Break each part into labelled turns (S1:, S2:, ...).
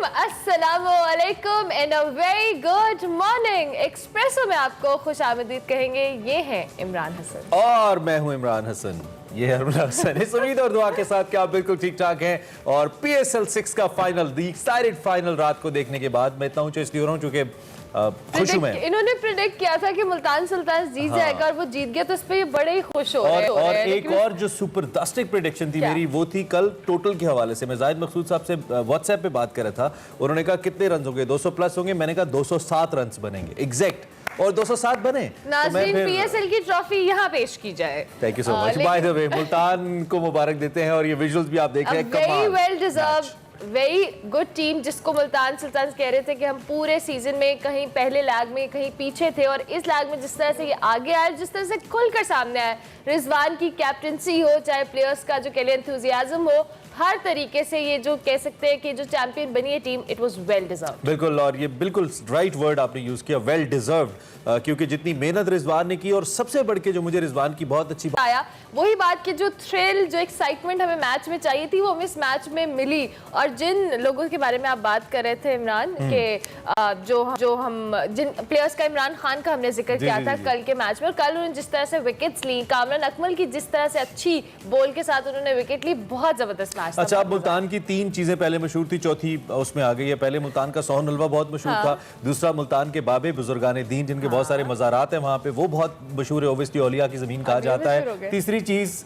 S1: अस्सलामुअलैकुम and a very good morning. Espresso में आपको खुशामदीद कहेंगे। ये हैं इमरान हसन
S2: और मैं हूं इमरान हसन। ये है इमरान हसन। इस उम्मीद और दुआ के साथ कि आप बिल्कुल ठीक ठाक हैं और PSL 6 का फाइनल, दी एक्साइटेड फाइनल रात को देखने के बाद मैं इतना ऊंचा इसलिए हो रहा हूं चूंकि खुश हूं मैं।
S1: इन्होंने प्रेडिक्ट किया था कि मुल्तान सुल्तान जीत जाएगा और वो जीत गया, तो इस पे ये बड़े ही खुश हो रहे हैं।
S2: और एक और जो सुपरडास्टिक प्रेडिक्शन थी मेरी, वो थी कल टोटल के हवाले से। मैं जाहिद मकसूद साहब से व्हाट्सएप पे बात कर रहा था। उन्होंने कहा कितने रन होंगे, 200 प्लस होंगे। मैंने कहा 207 रन बनेंगे एग्जैक्ट, और 207 बने।
S1: नाज़रीन, PSL की ट्रॉफी यहाँ पेश की जाए।
S2: Thank you so much. By the way, Multan को मुबारक देते हैं और ये विजुअल्स भी आप देख रहे हैं।
S1: Very well deserve, very good team, जिसको मुल्तान सुल्तान कह रहे थे कि हम पूरे सीजन में कहीं पहले लैग में कहीं पीछे थे, और इस लैग में जिस तरह से ये आगे आए, जिस तरह से खुलकर सामने आए, रिजवान की कैप्टनसी हो, चाहे प्लेयर्स का जो कह लें एंथुसियाज्म हो, हर तरीके से ये जो कह सकते हैं कि जो चैंपियन बनी है team, it was well deserved.
S2: बिल्कुल, और ये बिल्कुल राइट वर्ड आपने यूज किया, वेल डिजर्व्ड, क्योंकि जितनी मेहनत रिजवान ने की, और सबसे बढ़ के जो मुझे रिजवान की बहुत अच्छी बात
S1: आया, वही बात कि जो थ्रिल, जो एक्साइटमेंट हमें मैच में चाहिए थी, वो हमें इस मैच में मिली। और जिन लोगों के बारे में आप बात कर रहे थे इमरान, के जो हम जिन प्लेयर्स का, इमरान खान का हमने जिक्र किया था कल के मैच में, और कल उन्होंने जिस तरह से विकेट्स ली, कामरान अकमल की जिस तरह से अच्छी बॉल के साथ उन्होंने विकेट ली, बहुत जबरदस्त मैच।
S2: अच्छा, अब मुल्तान की तीन चीजें पहले मशहूर थी, चौथी उसमें आ गई है। पहले मुल्तान का सोहन हलवा बहुत मशहूर था। दूसरा मुल्तान के बाबे बुजुर्गाने दीन, जिनके बहुत सारे मज़ारात हैं वहाँ पे, वो बहुत मशहूर है। ओबियसली औलिया की जमीन कहा जाता है। तीसरी चीज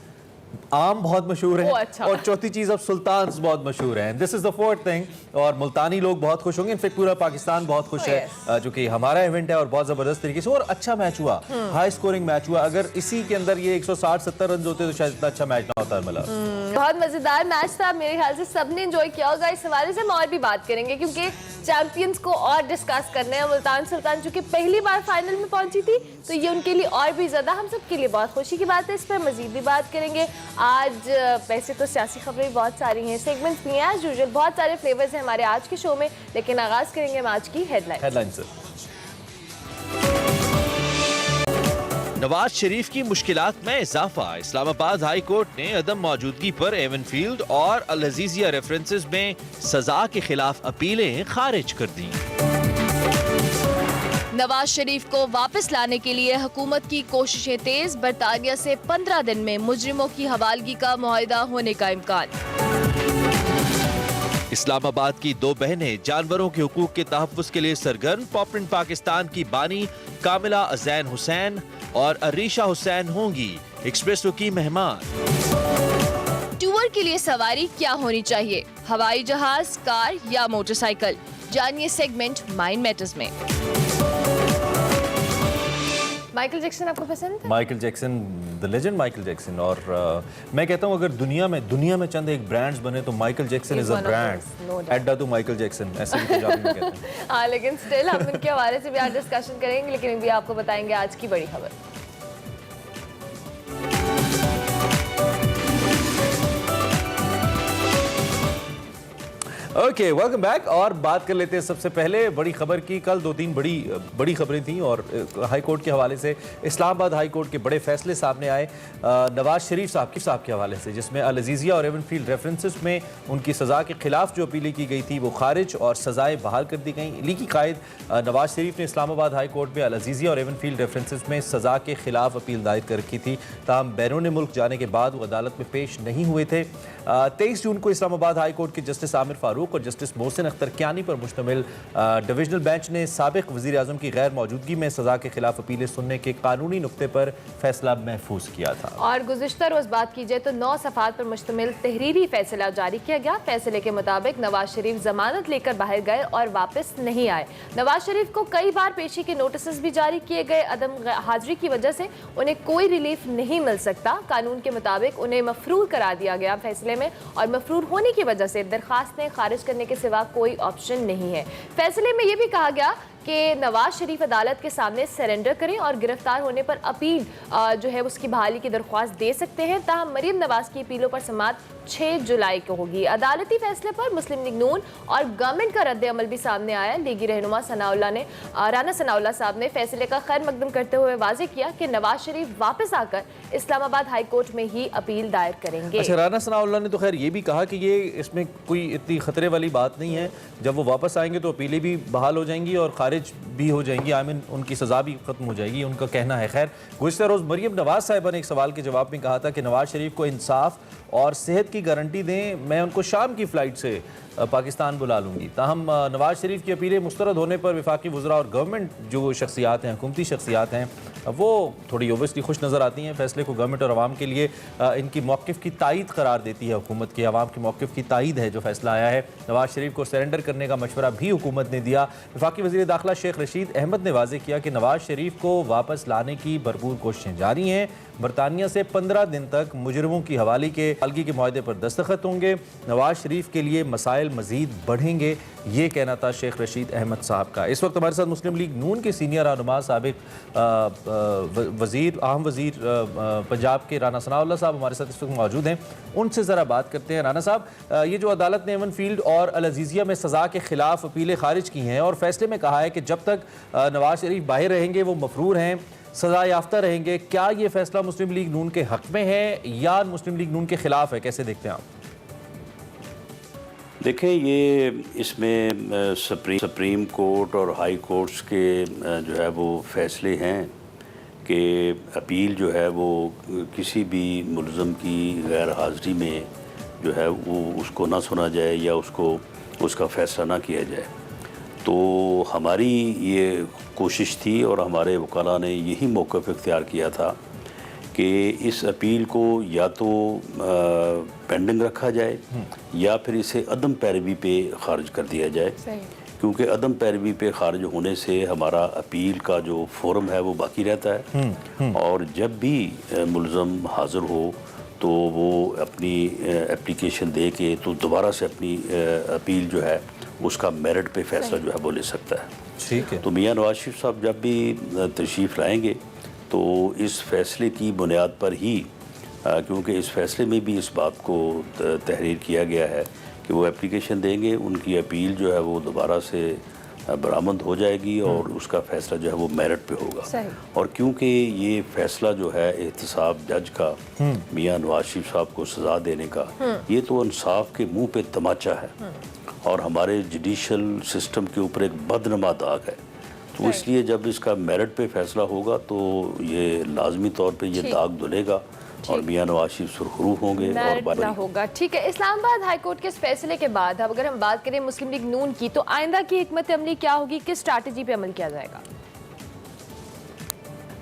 S2: आम बहुत मशहूर है।
S1: अच्छा।
S2: और चौथी चीज अब सुल्तान बहुत मशहूर है। This is the fourth thing, और मुल्तानी लोग बहुत खुश होंगे। इनफैक्ट पूरा पाकिस्तान बहुत खुश है, जो कि हमारा इवेंट है और बहुत जबरदस्त तरीके से, और अच्छा मैच हुआ, हाई स्कोरिंग मैच हुआ। अगर इसी के अंदर ये 160-70 रन होते तो शायद इतना अच्छा मैच ना होता। मतलब
S1: बहुत मजेदार मैच था, मेरे ख्याल से सबने एंजॉय किया होगा। इस हवाले से हम और भी बात करेंगे, क्योंकि चैंपियंस को और डिस्कस करने हैं। मुल्तान सुल्तान चूंकि पहली बार फाइनल में पहुंची थी, तो ये उनके लिए और भी ज्यादा, हम सब के लिए बहुत खुशी की बात है। इस पर मजीद भी बात करेंगे। आज वैसे तो सियासी खबरें बहुत सारी हैं, सेगमेंट्स भी हैं, एज यूजुअल बहुत सारे फ्लेवर्स हैं हमारे आज के शो में, लेकिन आगाज करेंगे हम आज की हेडलाइन से।
S3: नवाज शरीफ की मुश्किलात में इजाफा। इस्लामाबाद हाई कोर्ट ने अदम मौजूदगी पर एवनफील्ड और अल अजीजिया रेफरेंसेस में सजा के खिलाफ अपीलें खारिज कर दी।
S4: नवाज शरीफ को वापस लाने के लिए हुकूमत की कोशिशें तेज। बरतानिया से 15 दिन में मुजरिमों की हवालगी का मुआहिदा होने का इम्कान।
S3: इस्लामाबाद की दो बहनें जानवरों के हुकूक के तहफ़्फ़ुज़ के लिए सरगर्म। पॉपुलर पाकिस्तान की बानी कामिला अज़ैन हुसैन और अरीशा हुसैन होंगी एक्सप्रेसो की मेहमान।
S4: टूर के लिए सवारी क्या होनी चाहिए, हवाई जहाज, कार या मोटरसाइकिल? जानिए सेगमेंट माइंड मैटर्स में।
S1: माइकल जैक्सन आपको पसंद है?
S2: Michael Jackson, the legend Michael Jackson. और मैं कहता हूँ अगर दुनिया में चंद एक ब्रांड्स बने तो Michael Jackson is a brand. एड्डा टू माइकल जैक्सन, ऐसे भी पंजाबी में कहते हैं।
S1: हाँ, लेकिन स्टिल हम इनके हवाले से भी आज डिस्कशन करेंगे, लेकिन अभी आपको बताएंगे आज की बड़ी खबर।
S2: Okay, welcome back. और बात कर लेते हैं सबसे पहले बड़ी खबर की। कल दो तीन बड़ी खबरें थी, और हाई कोर्ट के हवाले से इस्लामाबाद हाई कोर्ट के बड़े फैसले सामने आए नवाज शरीफ साहब के हवाले से, जिसमें अल अजीजिया और एवनफील्ड रेफरेंसेस में उनकी सज़ा के खिलाफ जो अपीलें की गई थी वो खारिज और सज़ाएँ बहाल कर दी गई। लीगी कायद नवाज शरीफ ने इस्लामाबाद हाई कोर्ट में अल अजीजिया और एवनफील्ड रेफरेंसेस में सज़ा के खिलाफ अपील दायर कर रखी थी, ताहम बैरून मुल्क जाने के बाद वो अदालत में पेश नहीं हुए थे। 23 जून को इस्लामाबाद हाई कोर्ट के जस्टिस आमिर फारूक और जस्टिस मोहसिन अख्तर कियानी पर मुश्तमिल डिविजनल बेंच ने साबिक वज़ीर आज़म की गैर मौजूदगी में सज़ा के खिलाफ अपीलें सुनने के कानूनी नुक्ते पर फैसला महफूज किया था।
S1: और गुज़िश्ता रोज़ बात की जाए तो 9 सफ़ात पर मुश्तमिल तहरीरी फैसला जारी किया गया। फैसले के मुताबिक नवाज शरीफ जमानत लेकर बाहर गए और वापस नहीं आए। नवाज शरीफ को कई बार पेशी के नोटिस भी जारी किए गए। अदम हाजिरी की वजह से उन्हें कोई रिलीफ नहीं मिल सकता। कानून के मुताबिक उन्हें मफरूर करार दिया गया फैसले में, और मफरूर होने की वजह से दरखास्तें खारिज करने के सिवा कोई ऑप्शन नहीं है। फैसले में यह भी कहा गया कि नवाज शरीफ अदालत के सामने सरेंडर करें और गिरफ्तार होने पर अपील जो है उसकी बहाली की दरख्वास्त दे सकते हैं। ताहम मरीम नवाज की अपीलों पर समाअत 6 जुलाई को होगी। अदालती फैसले पर मुस्लिम लीग नून और गवर्नमेंट का रद्द अमल भी सामने आया। लीगी रहनुमा राना सनाउल्लाह साहब ने फैसले का खैर मकदम करते हुए वाजे किया कि नवाज शरीफ वापस आकर इस्लामाबाद हाई कोर्ट में ही अपील दायर करेंगे।
S2: अच्छा, राना सनाउल्लाह ने तो खैर ये भी कहा कि ये इसमें कोई इतनी खतरे वाली बात नहीं है, जब वो वापस आएंगे तो अपीलें भी बहाल हो जाएंगी और खारिज भी हो जाएंगी, आई मीन उनकी सज़ा भी खत्म हो जाएगी, उनका कहना है। खैर, गुज़िश्ता रोज़ मरीम नवाज साहिबा ने एक सवाल के जवाब में कहा था कि नवाज शरीफ को इंसाफ और सेहत की गारंटी दें, मैं उनको शाम की फ़्लाइट से पाकिस्तान बुला लूँगी। ताहम नवाज शरीफ की अपीलें मुस्तरद होने पर वफाकी वज़रा और गवर्नमेंट जो शख्सियात हैं, हुकूमती शख्सियात हैं, वो थोड़ी ओबियसली खुश नज़र आती हैं। फैसले को गवर्नमेंट और आवाम के लिए इनकी मौक़िफ़ की तायद करार देती है हुकूमत की, आवाम की मौक़िफ़ की तायद है जो फैसला आया है। नवाज शरीफ को सरेंडर करने का मशवरा भी हुकूमत ने दिया। वफाकी वज़ीर दाखिला शेख रशीद अहमद ने वाज़ेह किया कि नवाज शरीफ को वापस लाने की भरपूर कोशिशें जारी हैं। बरतानिया से 15 दिन तक मुजरिमों की हवाली के अलगी के मुआहदे पर दस्तखत होंगे। नवाज शरीफ के लिए मसाइल मज़ीद बढ़ेंगे, ये कहना था शेख रशीद अहमद साहब का। इस वक्त हमारे साथ मुस्लिम लीग नून के सीनियर रहनुमा साबिक अहम वज़ीर पंजाब के राना सनाउल्लाह साहब हमारे साथ इस वक्त मौजूद हैं। उनसे ज़रा बात करते हैं। राना साहब, ये जो अदालत ने एवन फील्ड और अल अज़ीज़िया में सज़ा के ख़िलाफ़ अपीलें खारिज की हैं और फैसले में कहा है कि जब तक नवाज शरीफ बाहर रहेंगे वो मफरूर हैं, सज़ा याफ्ता रहेंगे, क्या ये फैसला मुस्लिम लीग नून के हक़ में है या मुस्लिम लीग नून के ख़िलाफ़ है? कैसे देखते हैं आप?
S5: देखें, ये इसमें सुप्रीम कोर्ट और हाई कोर्ट्स के जो है वो फैसले हैं कि अपील जो है वो किसी भी मुलज़म की गैर हाज़िरी में जो है वो उसको ना सुना जाए या उसका फ़ैसला ना किया जाए। तो हमारी ये कोशिश थी और हमारे वकाला ने यही मौक़िफ़ इख्तियार किया था कि इस अपील को या तो पेंडिंग रखा जाए या फिर इसे अदम पैरवी पे खारिज कर दिया जाए, क्योंकि अदम पैरवी पे खारिज होने से हमारा अपील का जो फोरम है वो बाकी रहता है और जब भी मुलज़म हाज़िर हो तो वो अपनी एप्लीकेशन दे के तो दोबारा से अपनी अपील जो है उसका मेरिट पे फैसला जो है वो ले सकता है।
S2: ठीक है।
S5: तो मियाँ नवाज शरीफ साहब जब भी तशरीफ़ लाएंगे तो इस फैसले की बुनियाद पर ही, क्योंकि इस फैसले में भी इस बात को तहरीर किया गया है कि वो एप्लीकेशन देंगे, उनकी अपील जो है वो दोबारा से बरामद हो जाएगी और उसका फ़ैसला जो है वो मेरिट पे होगा। और क्योंकि ये फ़ैसला जो है एहतसाब जज का मियाँ नवाज शरीफ साहब को सज़ा देने का, ये तो इंसाफ के मुँह पे तमाचा है और हमारे जुडिशल सिस्टम के ऊपर एक बदनमा दाग है। तो इसलिए जब इसका मेरिट पे फैसला होगा तो ये लाजमी तौर पे ये दाग धुलेगा और मियाँ नवाज शरीफ सुरखरू होंगे और
S1: होगा। ठीक है, इस्लामाबाद हाई कोर्ट के इस फैसले के बाद अब अगर हम बात करें मुस्लिम लीग नून की, तो आइंदा की हिकमत अमली क्या होगी, किस स्ट्रैटेजी पे अमल किया जाएगा?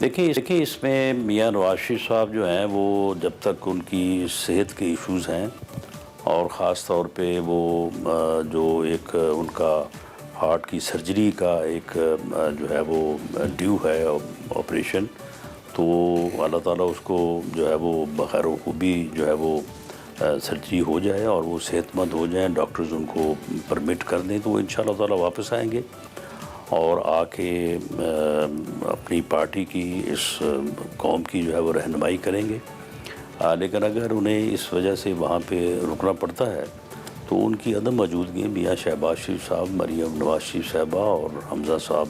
S5: देखिए इसमें मियाँ नवाज शरीफ साहब जो हैं वो जब तक उनकी सेहत के इश्यूज़ हैं और ख़ास तौर पे वो जो एक उनका हार्ट की सर्जरी का एक जो है वो ड्यू है ऑपरेशन, तो अल्लाह ताला उसको जो है वो बखैर खूबी जो है वो सर्जरी हो जाए और वो सेहतमंद हो जाएं, डॉक्टर्स उनको परमिट कर दें तो वो इंशाअल्लाह ताला वापस आएंगे और आके अपनी पार्टी की इस कौम की जो है वो रहनुमाई करेंगे। लेकिन अगर उन्हें इस वजह से वहाँ पे रुकना पड़ता है तो उनकी अदम मौजूदगी मियाँ शहबाज शरीफ साहब, मरीम नवाज शरीफ साहबा और हमज़ा साहब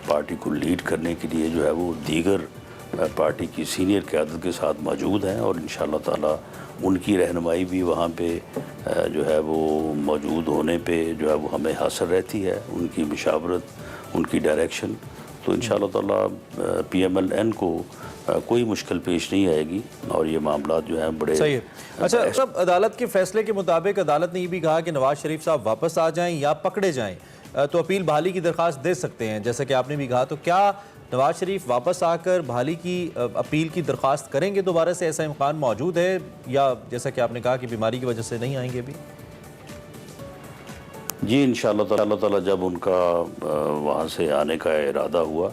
S5: पार्टी को लीड करने के लिए जो है वो दीगर पार्टी की सीनियर क़यादत के साथ मौजूद हैं और इंशाअल्लाह ताला उनकी रहनुमाई भी वहाँ पे जो है वो मौजूद होने पे जो है वो हमें हासिल रहती है, उनकी मशावरत, उनकी डायरेक्शन। तो इंशाअल्लाह ताला PMLN को कोई मुश्किल पेश नहीं आएगी और ये मामला जो है बड़े
S2: सही है। अच्छा, सब अदालत के फैसले के मुताबिक अदालत ने ये भी कहा कि नवाज शरीफ साहब वापस आ जाएं या पकड़े जाएं तो अपील बहाली की दरख्वास्त दे सकते हैं, जैसा कि आपने भी कहा। तो क्या नवाज शरीफ वापस आकर बहाली की अपील की दरख्वास्त करेंगे दोबारा से, ऐसा इम्कान मौजूद है या जैसा कि आपने कहा कि बीमारी की वजह से नहीं आएंगे अभी?
S5: जी इंशाअल्लाह ताला जब उनका वहाँ से आने का इरादा हुआ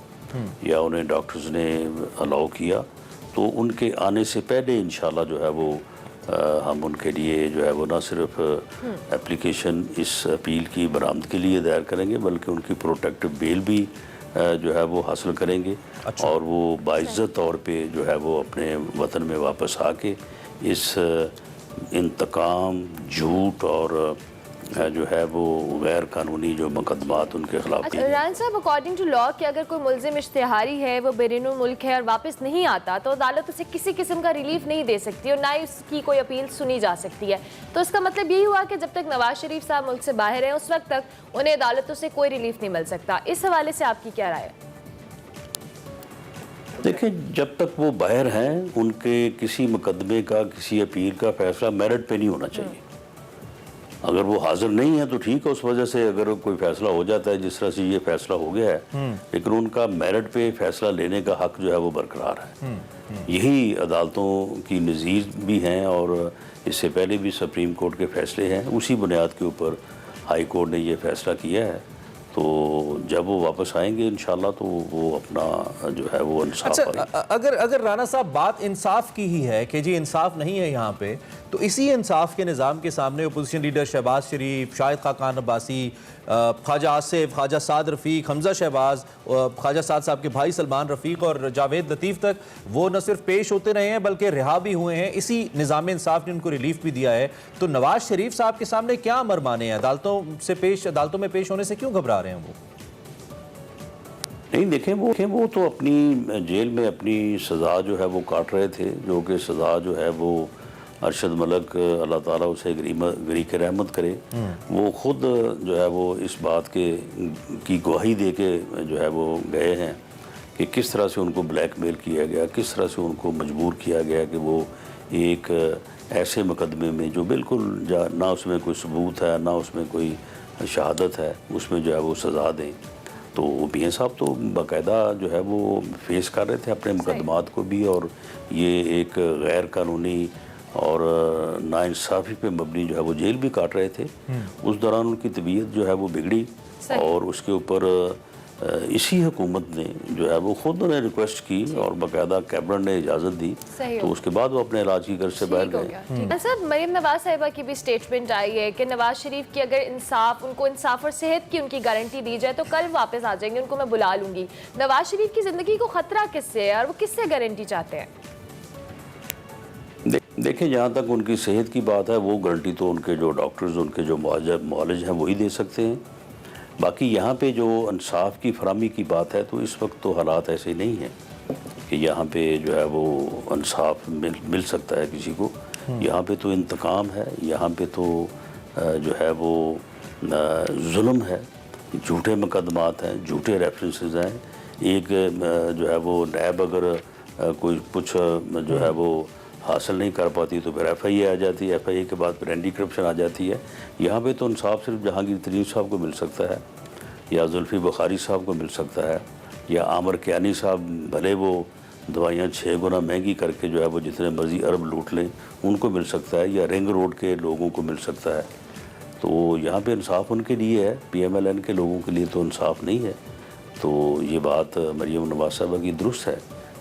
S5: या उन्हें डॉक्टर्स ने अलाउ किया तो उनके आने से पहले इंशाअल्लाह जो है वो हम उनके लिए जो है वो ना सिर्फ एप्लीकेशन इस अपील की बरामद के लिए दायर करेंगे, बल्कि उनकी प्रोटेक्टिव बेल भी जो है वो हासिल करेंगे। और वो बाइज्जत तौर पे जो है वो अपने वतन में वापस आके इस इंतकाम, झूठ और जो है वो गैर कानूनी जो मुकदमात उनके खिलाफ
S1: अच्छा रान साहब, अकॉर्डिंग टू लॉ कि अगर कोई मुल्जिम इश्तिहारी है, वो बैरूनुल मुल्क है और वापस नहीं आता, तो अदालत उसे किसी किस्म का रिलीफ नहीं दे सकती और ना ही उसकी कोई अपील सुनी जा सकती है। तो इसका मतलब यही हुआ कि जब तक नवाज शरीफ साहब मुल्क से बाहर हैं, उस वक्त तक उन्हें अदालतों से कोई रिलीफ नहीं मिल सकता। इस हवाले से आपकी क्या राय है?
S5: देखिए, जब तक वो बाहर हैं, उनके किसी मुकदमे का, किसी अपील का फैसला मेरिट पे नहीं होना चाहिए। अगर वो हाजिर नहीं है तो ठीक है, उस वजह से अगर कोई फैसला हो जाता है जिस तरह से ये फैसला हो गया है, लेकिन उनका मेरिट पे फैसला लेने का हक जो है वो बरकरार है। यही अदालतों की नज़ीर भी हैं और इससे पहले भी सुप्रीम कोर्ट के फैसले हैं। उसी बुनियाद के ऊपर हाई कोर्ट ने ये फैसला किया है। तो जब वो वापस आएंगे इंशाल्लाह तो वो अपना जो है वो इंसाफ
S2: अच्छा, अगर राना साहब बात इंसाफ की ही है कि जी इंसाफ नहीं है यहाँ पे, तो इसी इंसाफ के निज़ाम के सामने अपोजिशन लीडर शहबाज शरीफ, शाहिद खाकान अब्बासी, ख्वाजा आसिफ, ख्वाजा साद रफ़ीक, हमजा शहबाज, ख्वाजा साद साहब के भाई सलमान रफ़ीक और जावेद लतीफ़ तक वो न सिर्फ पेश होते रहे हैं बल्कि रिहा भी हुए हैं। इसी निज़ाम इंसाफ ने उनको रिलीफ भी दिया है। तो नवाज शरीफ साहब के सामने क्या अमर माने हैं? अदालतों में पेश होने से क्यों घबरा रहे हैं वो?
S5: नहीं, देखें वो तो अपनी जेल में अपनी सज़ा जो है वो काट रहे थे, जो कि सज़ा जो है वो अरशद मलक अल्लाह ताला उसे गरी के रहमत करे, वो ख़ुद जो है वो इस बात की गवाही दे के जो है वो गए हैं कि किस तरह से उनको ब्लैकमेल किया गया, किस तरह से उनको मजबूर किया गया कि वो एक ऐसे मुकदमे में जो बिल्कुल ना उसमें कोई सबूत है, ना उसमें कोई शहादत है, उसमें जो है वो सज़ा दें। तो मियां साहब तो बाकायदा जो है वो फेस कर रहे थे अपने मुकदमात को भी, और ये एक गैर कानूनी और नाइंसाफ़ी पे मबनी जो है वो जेल भी काट रहे थे। उस दौरान उनकी तबीयत जो है वो बिगड़ी और उसके ऊपर इसी हुकूमत ने जो है वो खुद ने रिक्वेस्ट की और बाकायदा कैबिनेट ने इजाज़त दी, तो उसके बाद वो अपने इलाज की घर से बाहर गए।
S1: सर, मरीम नवाज साहिबा की भी स्टेटमेंट आई है कि नवाज शरीफ की अगर उनको इंसाफ और सेहत की उनकी गारंटी दी जाए तो कल वापस आ जाएंगे, उनको मैं बुला लूंगी। नवाज शरीफ की ज़िंदगी को ख़तरा किससे है और वो किससे गारंटी चाहते हैं?
S5: देखिए, जहाँ तक उनकी सेहत की बात है, वो गारंटी तो उनके जो डॉक्टर्स, उनके जो मुआलिज हैं वही दे सकते हैं। बाकी यहाँ पे जो इंसाफ की फरामी की बात है, तो इस वक्त तो हालात ऐसे नहीं हैं कि यहाँ पे जो है वो इंसाफ मिल सकता है किसी को। यहाँ पे तो इंतकाम है, यहाँ पे तो जो है वो जुल्म है, झूठे मुकदमात हैं, झूठे रेफरेंसेस हैं। एक जो है वो नैब अगर कोई कुछ जो है वो हासिल नहीं कर पाती तो फिर FIA आ जाती है, FIA के बाद फिर एंटी करप्शन आ जाती है। यहाँ पे तो इंसाफ सिर्फ जहांगीर तरीन साहब को मिल सकता है, या जुल्फी बुखारी साहब को मिल सकता है, या आमर कियानी साहब भले वो दवाइयाँ 6 गुना महंगी करके जो है वो जितने मर्जी अरब लूट लें, उनको मिल सकता है, या रिंग रोड के लोगों को मिल सकता है। तो यहाँ पे इंसाफ उनके लिए है, PMLN के लोगों के लिए तो इंसाफ नहीं है। तो ये बात मरीम नवाज साहबा की दुरुस्त है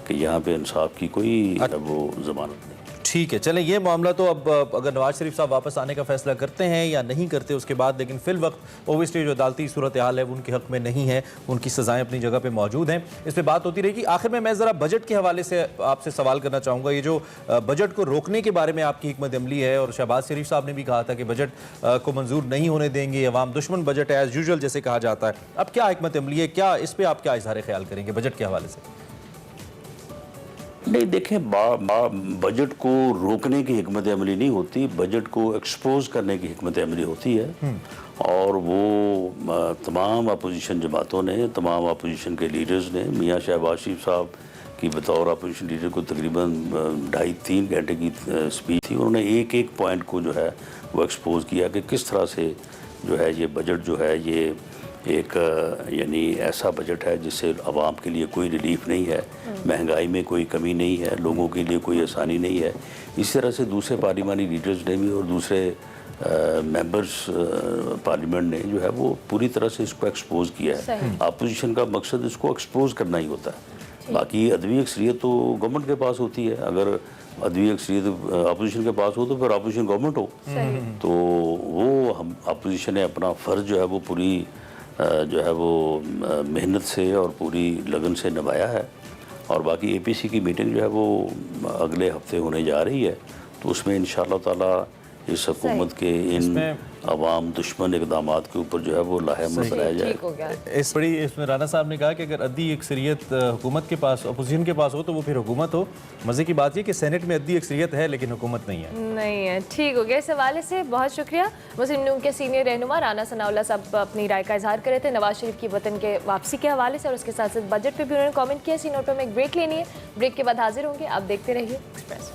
S5: कि यहाँ पे इंसाफ की कोई वो ज़मानत नहीं।
S2: ठीक है, चलें, ये मामला तो अब अगर नवाज शरीफ साहब वापस आने का फैसला करते हैं या नहीं करते उसके बाद, लेकिन फिल वक्त ओवरस्टे जो अदालती सूरत हाल है वो उनके हक में नहीं है, उनकी सज़ाएं अपनी जगह पे मौजूद हैं। इस पर बात होती रहेगी। आखिर में मैं ज़रा बजट के हवाले से आपसे सवाल करना चाहूँगा। ये जो बजट को रोकने के बारे में आपकी हिकमत अमली है, और शहबाज शरीफ साहब ने भी कहा था कि बजट को मंजूर नहीं होने देंगे, अवाम दुश्मन बजट है एज़ यूजुअल जैसे कहा जाता है। अब क्या हिकमत अमली है, क्या इस पर आप क्या इज़हार ख्याल करेंगे बजट के हवाले से?
S5: नहीं, देखें, बजट को रोकने की हिकमत अमली नहीं होती, बजट को एक्सपोज करने की हिकमत अमली होती है। और वो तमाम अपोजिशन जमातों ने, तमाम अपोजिशन के लीडर्स ने मियां शहबाज शरीफ साहब की बतौर अपोजिशन लीडर को तकरीबन 2.5-3 घंटे की स्पीच थी। उन्होंने एक एक पॉइंट को जो है वो एक्सपोज किया कि किस तरह से जो है ये बजट जो है ये एक यानी ऐसा बजट है जिससे आवाम के लिए कोई रिलीफ नहीं है, महंगाई में कोई कमी नहीं है, लोगों के लिए कोई आसानी नहीं है। इस तरह से दूसरे पार्लिमानी लीडर्स ने भी और दूसरे मेंबर्स पार्लियामेंट ने जो है वो पूरी तरह से इसको एक्सपोज किया है। अपोजिशन का मकसद इसको एक्सपोज करना ही होता है। बाकी अदबी अक्सरियत तो गवर्नमेंट के पास होती है। अगर अदबी अक्सरियत अपोजिशन के पास हो तो फिर अपोजिशन गवर्नमेंट हो। तो वो हम अपोजिशन ने अपना फ़र्ज़ जो है वो पूरी जो है वो मेहनत से और पूरी लगन से निभाया है। और बाकी APC की मीटिंग जो है वो अगले हफ्ते होने जा रही है, तो उसमें इंशाअल्लाह ताला इस हुकूमत के इन अवाम दुश्मन इक़दामात के ऊपर जो है वो लाहेमत बनाया जाए।
S2: इसमें राना साहब ने कहा कि अगर अद्दी अक्सरियत हुकूमत के पास, अपोजिशन के पास हो तो वो फिर हुकूमत हो। मज़े की बात ये कि सेनेट में अद्दी अक्सरियत है लेकिन हुकूमत नहीं है। ठीक हो गया। इस हवाले से बहुत शुक्रिया। मुस्लिम लीग के सीनियर रहनुमा राना सनाउल्लाह साहब अपनी राय का इजहार कर रहे थे नवाज शरीफ की वतन के वापसी के हवाले से, और उसके साथ साथ बजट पर भी उन्होंने कॉमेंट किया। इसी नोट पर हमें एक ब्रेक लेनी है, ब्रेक के बाद हाजिर होंगे। आप देखते रहिए एक्सप्रेस।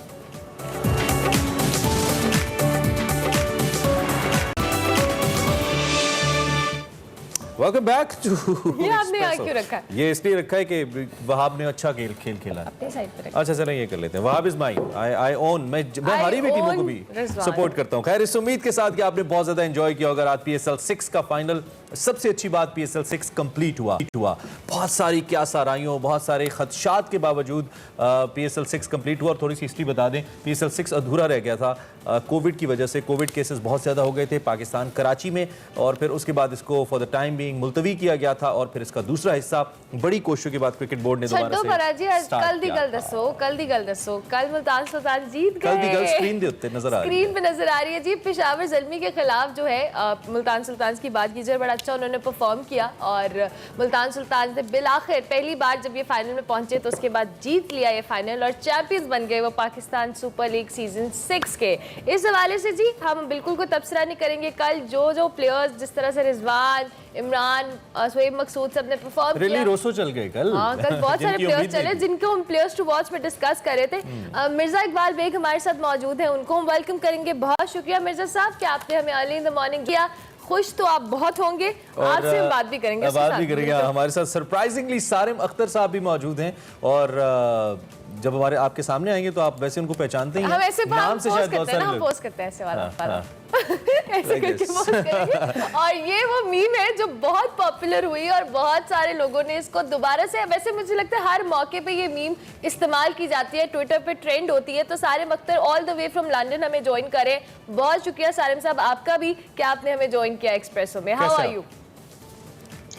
S2: Welcome back to.
S1: ये आपने यहाँ क्यों रखा है?
S2: ये इसलिए रखा है कि वहाब ने अच्छा खेल खेला है।
S1: अपनी साइड पे रखा।
S2: अच्छा चलें ये कर लेते हैं। Wahab is mine, I own. मैं हारी हुई टीमों को भी सपोर्ट करता हूँ। खैर, इस उम्मीद के साथ कि आपने बहुत ज्यादा एंजॉय किया होगा। आज PSL 6 का फाइनल, सबसे अच्छी बात PSL 6 कंप्लीट हुआ। बहुत सारी क्या साराइयों, बहुत सारे खदशात के बावजूद PSL 6 कंप्लीट हुआ। और थोड़ी सी हिस्ट्री बता दें, PSL 6 अधूरा रह गया था कोविड की वजह से। कोविड केसेस बहुत ज़्यादा हो गए थे पाकिस्तान कराची में, और फिर उसके बाद इसको फॉर द टाइम बीइंग मुलतवी किया गया था। और फिर इसका दूसरा हिस्सा बड़ी कोशिशों के बाद क्रिकेट बोर्ड ने दोबारा से
S1: कल दी गल दसो कल मुल्तान सुल्तान जीत गए।
S2: स्क्रीन पे नजर आ
S1: रही है जी। पेशावर ज़ल्मी के खिलाफ जो है मुल्तान सुल्तान की बात कीजिए, बड़ा अच्छा उन्होंने परफॉर्म किया। और मुल्तान सुल्तान ने बिलाखिर पहली बार जब ये फाइनल में पहुंचे तो उसके बाद जीत लिया ये फाइनल और चैंपियंस बन गए वो पाकिस्तान सुपर लीग सीजन 6 के। इस हवाले से जी हम बिल्कुल कोई तबसरा नहीं करेंगे। कल जो प्लेयर्स जिस तरह से रिजवान, इमरान, शोएब मकसूद सब ने परफॉर्म किया।
S2: रोसो चल गए कल।
S1: कल बहुत सारे प्लेयर्स चले जिनको हम प्लेयर्स टू वॉच में डिस्कस कर रहे थे। मिर्जा इकबाल बेग हमारे साथ मौजूद हैं, उनको हम वेलकम करेंगे। बहुत शुक्रिया मिर्जा साहब कि आपने हमें अर्ली इन द मॉर्निंग किया। खुश तो आप बहुत होंगे, आपसे हम बात भी करेंगे।
S2: हमारे साथ सरप्राइजिंगली सारिम अख्तर साहब भी मौजूद हैं। और जब हमारे आपके सामने आएंगे तो आप वैसे उनको पहचानते हैं,
S1: हम ऐसे
S2: नाम से शायद बहुत सारे लोग
S1: पोस्ट करते हैं ऐसे वाला ऐसे करके पोस्ट करेंगे। और ये वो मीम है जो बहुत पॉपुलर हुई और बहुत सारे लोगों ने इसको दोबारा से, वैसे मुझे लगता है हर मौके पे ये मीम इस्तेमाल की जाती है, ट्विटर पे ट्रेंड होती है। तो Sarim Akhtar all the way from London हमें ज्वाइन करें। बहुत शुक्रिया सारिम साहब आपका भी कि आपने हमें ज्वाइन किया एक्सप्रेसो में। How are you?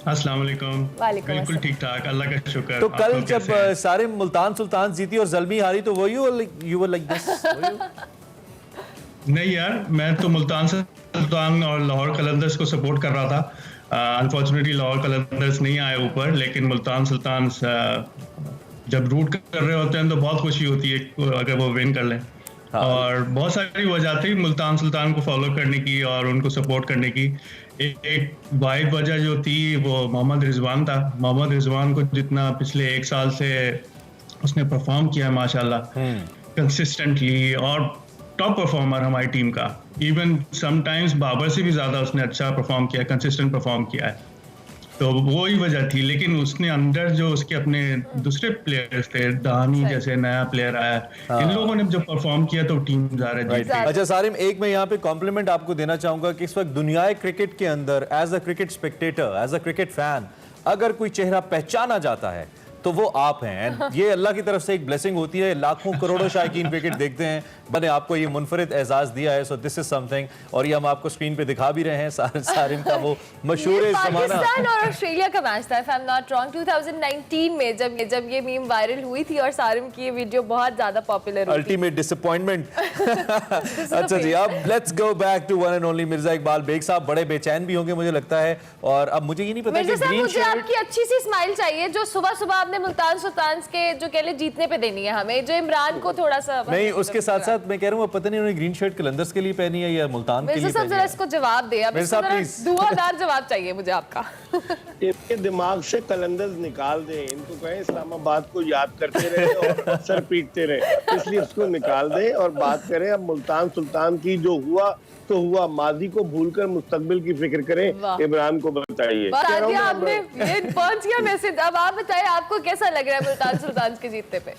S6: अस्सलाम वालेकुम। बिल्कुल ठीक ठाक, अल्लाह का शुक्र।
S2: तो कल जब सारिम मुल्तान सुल्तान जीती और ज़ल्मी हारी तो यू वर लाइक दिस?
S6: नहीं यार, मैं तो मुल्तान सुल्तान और लाहौर कलंदर्स को सपोर्ट कर रहा था। अनफॉर्चुनेटली लाहौर कलंदर्स नहीं आए ऊपर, लेकिन मुल्तान सुल्तान जब रूट कर रहे होते हैं तो बहुत खुशी होती है अगर वो विन कर लें। और बहुत सारी वजह थी मुल्तान सुल्तान को फॉलो करने की और उनको सपोर्ट करने की। एक वाइड वजह जो थी वो मोहम्मद रिजवान था। मोहम्मद रिजवान को जितना पिछले 1 साल से उसने परफॉर्म किया माशाल्लाह कंसिस्टेंटली, और टॉप परफॉर्मर हमारी टीम का। इवन समटाइम्स बाबर से भी ज़्यादा उसने अच्छा परफॉर्म किया, कंसिस्टेंट परफॉर्म किया है। तो वो ही वजह थी। लेकिन उसने अंदर जो उसके अपने दूसरे प्लेयर्स थे, दानी जैसे नया प्लेयर आया, इन लोगों ने जब परफॉर्म किया तो टीम ज़्यादा जीत गई।
S2: अच्छा सारिम, एक मैं यहाँ पे कॉम्प्लीमेंट आपको देना चाहूंगा कि इस वक्त दुनियाई क्रिकेट के अंदर as a cricket spectator, as a cricket fan, अगर कोई चेहरा पहचाना जाता है तो वो आप हैं। ये अल्लाह की तरफ से एक ब्लेसिंग होती है। लाखों करोड़ों शायकीन क्रिकेट देखते हैं, मैंने आपको ये मुनफरिद एजाज दिया है, सो दिस इज समथिंग। और ये हम आपको स्क्रीन पे दिखा भी रहे हैं सारिम का वो मशहूर जमाना।
S1: पाकिस्तान और ऑस्ट्रेलिया का मैच था, if I am not wrong, 2019 में जब ये मीम वायरल हुई थी और सारिम की ये वीडियो बहुत ज्यादा पॉपुलर हुई।
S2: Ultimate disappointment. अच्छा जी, अब let's go back to one and only Mirza Iqbal Baig साहब। बड़े बेचैन भी होंगे मुझे लगता है। और अब मुझे ये नहीं पता कि ग्रीन
S1: मुझे आपकी अच्छी सी स्माइल चाहिए जो सुबह सुबह आपने मुल्तान सुल्तान के जो कह ले जीतने पे देनी है हमें, जो इमरान को थोड़ा सा
S2: नहीं, उसके साथ साथ मैं कह रहा हूँ पता नहीं उन्होंने ग्रीन शर्ट कलंदर्स के लिए पहनी है या मुल्तान के लिए पहनी है।
S1: इसको जवाब दे, अब दुआदार जवाब चाहिए मुझे आपका।
S7: इनके दिमाग से कलंदर्स निकाल दे, इनको कहें इस्लामाबाद को याद करते रहे और सर पीटते रहे, इसलिए इसको निकाल दे और बात करें अब मुल्तान सुल्तान की। जो हुआ तो हुआ, माजी को भूलकर मुस्तकबिल की फिक्र करें। इमरान को बताइए।
S1: आपने ये पहुंच गया मैसेज। अब आप बताइए आपको कैसा लग रहा है मुल्तान सुल्तान के जीतने पे?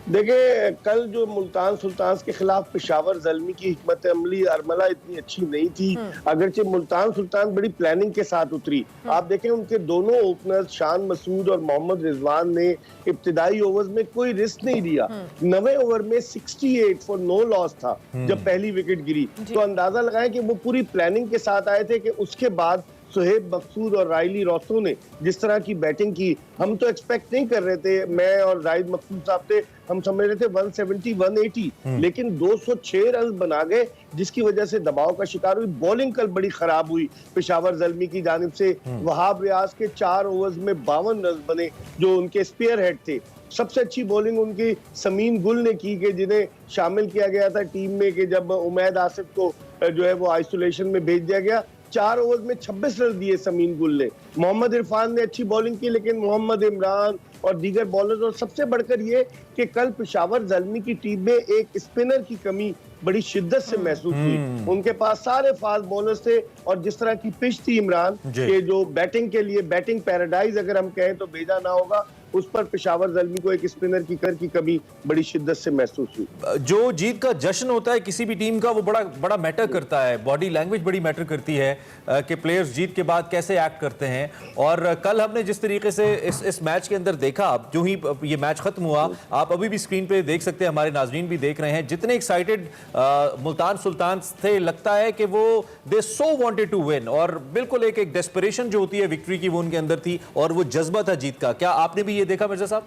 S7: देखिए, कल जो मुल्तान सुल्तान्स के खिलाफ पेशावर ज़ल्मी की हिकमत अमली अरमला इतनी अच्छी नहीं थी। अगरचे मुल्तान सुल्तान बड़ी प्लानिंग के साथ उतरी। आप देखें उनके दोनों ओपनर्स शान मसूद और मोहम्मद रिजवान ने इब्तिदाई ओवर्स में कोई रिस्क नहीं लिया। 9वें ओवर में 68 फॉर नो लॉस था जब पहली विकेट गिरी। तो अंदाजा लगाएं कि वो पूरी प्लानिंग के साथ आए थे कि उसके बाद सुहेब मकसूद और रायली रॉसो ने जिस तरह की बैटिंग की, हम तो एक्सपेक्ट नहीं कर रहे थे। मैं और जाहिद मकसूद साहब थे, हम समझ रहे थे 170 180, लेकिन 206 रन बना गए, जिसकी वजह से दबाव का शिकार हुई। बॉलिंग कल बड़ी खराब हुई पेशावर ज़ल्मी की जानिब से। वहाब रियाज के 4 ओवर्स में 52 रन बने, जो उनके स्पेयर हेड थे। सबसे अच्छी बॉलिंग उनकी समीन गुल ने की, कि जिन्हें शामिल किया गया था टीम में, कि जब उमैद आसिफ को जो है वो आइसोलेशन में भेज दिया गया। 4 ओवर में 26 रन दिए समीन गुल ने। मोहम्मद इरफान ने अच्छी बॉलिंग की, लेकिन मोहम्मद इमरान और दीगर बॉलर्स, और सबसे बढ़कर ये कि कल पेशावर ज़ल्मी की टीम में एक स्पिनर की कमी बड़ी शिद्दत से महसूस हुई। उनके पास सारे फास्ट बॉलर्स थे, और जिस तरह की पिच थी इमरान के, जो बैटिंग के लिए बैटिंग पैराडाइज अगर हम कहें तो भेजा ना होगा, उस पर पेशावर ज़ल्मी को एक स्पिनर की कमी बड़ी शिद्दत से महसूस हुई।
S2: जो जीत का जश्न होता है किसी भी टीम का, वो बड़ा मैटर करता है। बॉडी लैंग्वेज बड़ी मैटर करती है कि प्लेयर्स जीत के बाद कैसे एक्ट करते हैं। और कल हमने जिस तरीके से इस मैच के अंदर देखा, जो ही ये मैच खत्म हुआ, आप अभी भी स्क्रीन पे देख सकते हैं, हमारे नाजरीन भी देख रहे हैं, जितने एक्साइटेड मुल्तान सुल्तान थे, लगता है कि वो दे सो वांटेड टू विन, और बिल्कुल एक डेस्परेशन जो होती है विक्ट्री की, वो उनके अंदर थी, और वो जज्बा था जीत का। क्या आपने भी ये देखा मिर्जा साहब?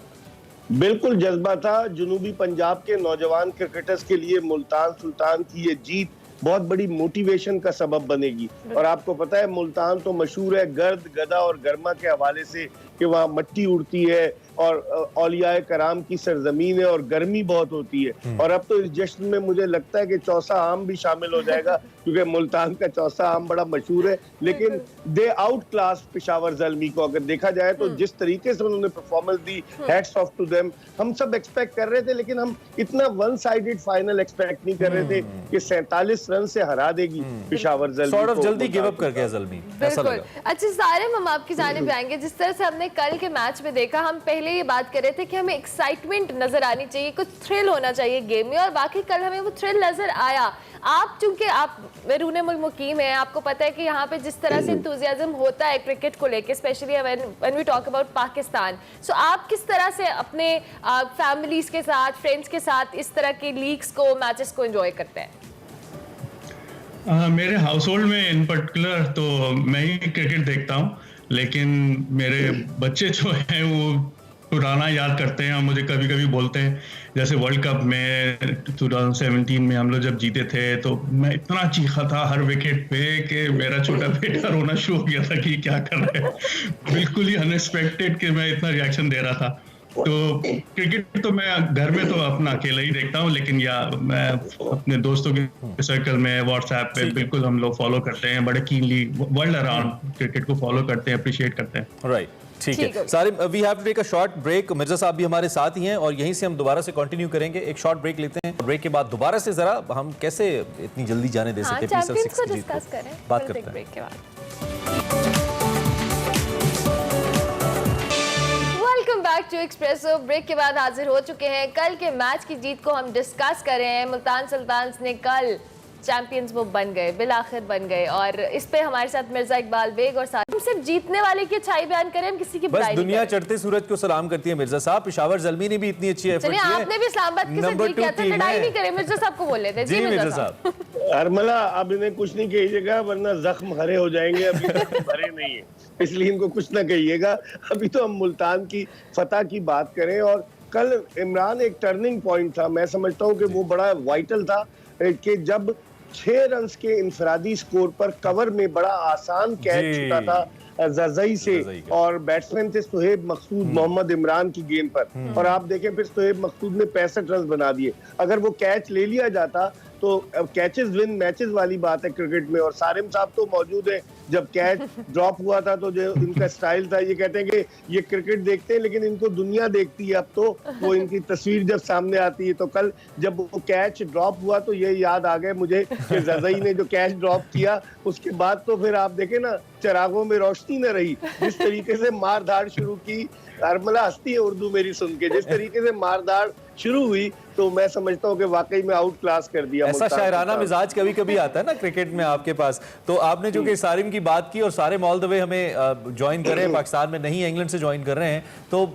S7: बिल्कुल जज्बा था। जनूबी पंजाब के नौजवान क्रिकेटर्स के लिए मुल्तान सुल्तान की ये जीत बहुत बड़ी मोटिवेशन का सबब बनेगी। और आपको पता है मुल्तान तो मशहूर है गर्द, गदा और गर्मा के हवाले से, कि वहाँ मट्टी उड़ती है और औलियाए कराम की सरजमीन है और गर्मी बहुत होती है। और अब तो इस जश्न में मुझे लगता है कि चौसा आम भी शामिल हो जाएगा, क्योंकि मुल्तान का चौसा आम बड़ा मशहूर है। लेकिन they outclass Peshawar Zalmi को अगर देखा जाए तो, जिस तरीके से उन्होंने परफॉर्मेंस दी, हैट्स ऑफ टू देम। हम सब एक्सपेक्ट कर रहे थे, लेकिन हम इतना वन साइडेड फाइनल एक्सपेक्ट नहीं कर रहे थे कि 47 रन से हरा देगी पेशावर ज़ल्मी
S2: सॉर्ट ऑफ
S7: को।
S2: जल्दी गिव अप कर गया ज़ल्मी, ऐसा लगा।
S1: अच्छा सारिम, हम आपकी जानिब आएंगे। जिस तरह से हमने कल के मैच में देखा, हम पहले ये बात कर रहे थे कि हमें एक्साइटमेंट नजर आनी चाहिए, कुछ थ्रिल होना चाहिए गेम में, और वाकई कल हमें वो थ्रिल नजर आया। आप चूंकि आप बैरून मुल्क मुकीम हैं, आपको पता है कि यहाँ पे जिस तरह से इंतुजियाज्म होता है क्रिकेट को लेके, specially when we talk about Pakistan, so आप किस तरह से अपने फैमिलीज के साथ, फ्रेंड्स के साथ इस तरह की लीग्स को, मैचेस को एंजॉय करते हैं?
S6: मेरे हाउस होल्ड में इन पर्टिकुलर तो मैं ही क्रिकेट देखता हूँ, लेकिन मेरे बच्चे जो हैं वो पुराना याद करते हैं और मुझे कभी कभी बोलते हैं, जैसे वर्ल्ड कप में 2017 में हम लोग जब जीते थे तो मैं इतना चीखा था हर विकेट पे कि मेरा छोटा बेटा रोना शुरू हो गया था कि क्या कर रहे हैं। बिल्कुल ही अनएक्सपेक्टेड कि मैं इतना रिएक्शन दे रहा था। तो क्रिकेट तो मैं घर में तो अपना अकेला ही देखता हूँ, लेकिन या मैं अपने दोस्तों के सर्कल में व्हाट्सएप पे बिल्कुल हम लोग फॉलो करते हैं, बड़े कीनली वर्ल्ड अराउंड क्रिकेट को फॉलो करते हैं, अप्रिशिएट करते हैं।
S2: राइट, ठीक है Sarim, we have to take a short break. Mirza साहब भी हमारे साथ ही हैं और यहीं से हम दोबारा से कंटिन्यू करेंगे। एक शॉर्ट ब्रेक लेते हैं, ब्रेक के बाद दोबारा से जरा हम कैसे इतनी जल्दी जाने दे सकते हैं
S1: चैंपियंस को डिस्कस करें,
S2: बात करते हैं
S1: ब्रेक के बाद। Welcome back to Expresso. Break के बाद हाजिर हो चुके हैं। कल के मैच की जीत को हम डिस्कस कर रहे हैं। मुल्तान सुल्तान्स ने कल चैंपियंस वो बन गए, बिलाखिर बन गए, और इस पे हमारे साथ मिर्जा इकबाल बेग और साथ हम सिर्फ जीतने वाले की अच्छाई बयान करें, हम किसी की बुराई नहीं।
S2: दुनिया चढ़ते सूरज को सलाम करती है मिर्जा साहब। पेशावर ज़ल्मी ने भी इतनी अच्छी एफर्ट की है।
S1: आपने भी इस्लामाबाद के साथ डील किया था, लड़ाई नहीं करें। मिर्जा साहब को बोल लेते हैं। जी मिर्जा साहब।
S7: अरमला, अब इन्हें कुछ नहीं कहिएगा वरना जख्म हरे हो जाएंगे, अभी भरे नहीं है, इसलिए इनको कुछ ना कहिएगा। अभी तो हम मुल्तान की फतह की बात करें। और कल इमरान एक टर्निंग पॉइंट था, मैं समझता हूँ कि वो बड़ा वाइटल था, कि जब 6 रन के इंफरादी स्कोर पर कवर में बड़ा आसान कैच छूटा था जज़ई से, और बैट्समैन थे सुहेब मकसूद मोहम्मद इमरान की गेंद पर, और आप देखें फिर सुहेब मकसूद ने 65 रन बना दिए। अगर वो कैच ले लिया जाता तो कैचेस विन मैचेस वाली बात है क्रिकेट में। और सारिम साहब तो मौजूद है जब कैच ड्रॉप हुआ था, तो जो इनका स्टाइल था, ये कहते हैं कि ये क्रिकेट देखते हैं लेकिन इनको दुनिया देखती है। अब तो वो इनकी तस्वीर जब सामने आती है, तो कल जब वो कैच ड्रॉप हुआ तो ये याद आ गए मुझे कि जज़ई ने जो कैच ड्रॉप किया, उसके बाद तो फिर आप देखें ना, चिरागों में रोशनी न रही। जिस तरीके से मार धाड़ शुरू की, अरमला हंसती है उर्दू मेरी सुन के, जिस तरीके से मार धाड़ शुरू हुई तो मैं समझता हूँ कि वाकई में आउट क्लास कर दिया।
S2: ऐसा शायराना मिजाज कभी कभी आता है ना क्रिकेट में आपके पास। तो आपने जो कि सारिम की बात की और सारिम ऑल द वे हमें ज्वाइन कर रहे हैं, पाकिस्तान में नहीं इंग्लैंड से ज्वाइन कर रहे हैं, तो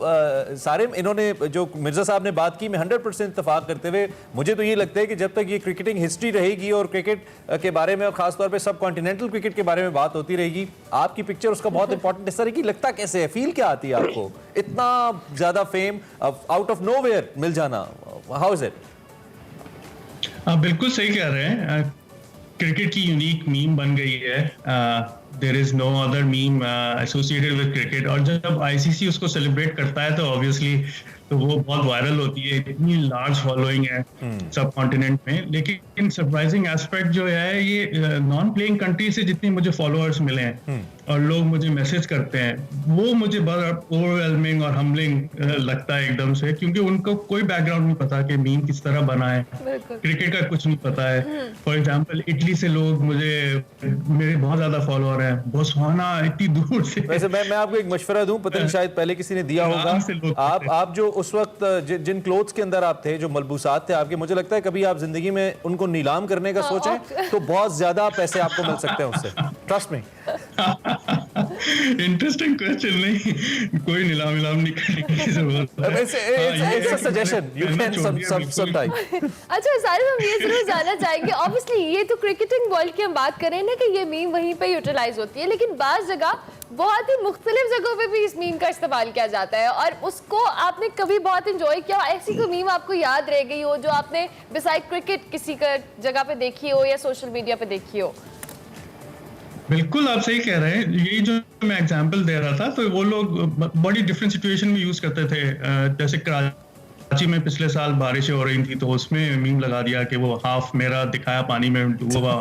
S2: सारिम इन्होंने जो मिर्जा साहब ने बात की, मैं 100% इत्तेफाक करते हुए मुझे तो ये लगता है कि जब तक ये क्रिकेटिंग हिस्ट्री रहेगी और क्रिकेट के बारे में और खासतौर पर सब कॉन्टिनेंटल क्रिकेट के बारे में बात होती रहेगी, आपकी पिक्चर उसका बहुत इंपॉर्टेंट हिस्सा रहेगी। लगता कैसे है, फील क्या आती है आपको इतना ज्यादा फेम आउट ऑफ नोवेयर मिल जाना, हाउ इज इट?
S6: आप बिल्कुल सही कह रहे हैं, क्रिकेट की यूनिक मीम बन गई है। There is no other meme associated with cricket, और जब आईसीसी उसको सेलिब्रेट करता है तो ऑब्वियसली तो वो बहुत वायरल होती है, इतनी लार्ज फॉलोइंग है सब कॉन्टिनेंट में। लेकिन सरप्राइजिंग एस्पेक्ट जो है, ये नॉन प्लेइंग कंट्री से जितने मुझे फॉलोअर्स मिले हैं और लोग मुझे मैसेज करते हैं, वो मुझे बड़ा ओवरवेलमिंग और हम्बलिंग लगता है एकदम से, क्योंकि उनको कोई बैकग्राउंड नहीं पता कि मीम किस तरह बना है, क्रिकेट का कुछ नहीं पता है। फॉर एग्जांपल इटली से लोग मेरे बहुत ज्यादा फॉलोअर हैं, बोत्सवाना इतनी दूर से।
S2: वैसे मैं आपको एक मशवरा दूं, पता नहीं शायद पहले किसी ने दिया होगा, आप जो उस वक्त जिन क्लोथ्स के अंदर आप थे, जो मलबूसात थे आपके, मुझे लगता है कभी आप जिंदगी में उनको नीलाम करने का सोचें तो बहुत ज्यादा पैसे आपको मिल सकते हैं उससे, ट्रस्ट मी।
S6: इंटरेस्टिंग क्वेश्चन, नहीं कोई नीलाम नहीं करने की जरूरत है।
S2: It's a suggestion. You can sometime.
S1: अच्छा सारिम, हम ये जरूर जानना चाहेंगे, ऑब्वियसली ये तो क्रिकेटिंग वर्ल्ड की हम बात कर रहे हैं ना कि ये मीम वहीं पे यूटिलाइज होती है, लेकिन बाज़ जगह बहुत ही मुख्तलिफ जगहों पे भी इस मीम का इस्तेमाल किया जाता है और उसको आपने कभी बहुत इंजॉय किया, ऐसी कोई मीम आपको याद रह गई हो जो आपने बिसाइड क्रिकेट किसी का जगह पे देखी हो या सोशल मीडिया पे देखी हो?
S6: बिल्कुल आप सही कह रहे हैं, यही जो मैं एग्जांपल दे रहा था, तो वो लोग बड़ी डिफरेंट सिचुएशन में यूज करते थे। जैसे कराची में पिछले साल बारिशें हो रही थी तो उसमें मीम लगा दिया कि वो हाफ मेरा दिखाया पानी में डूबा,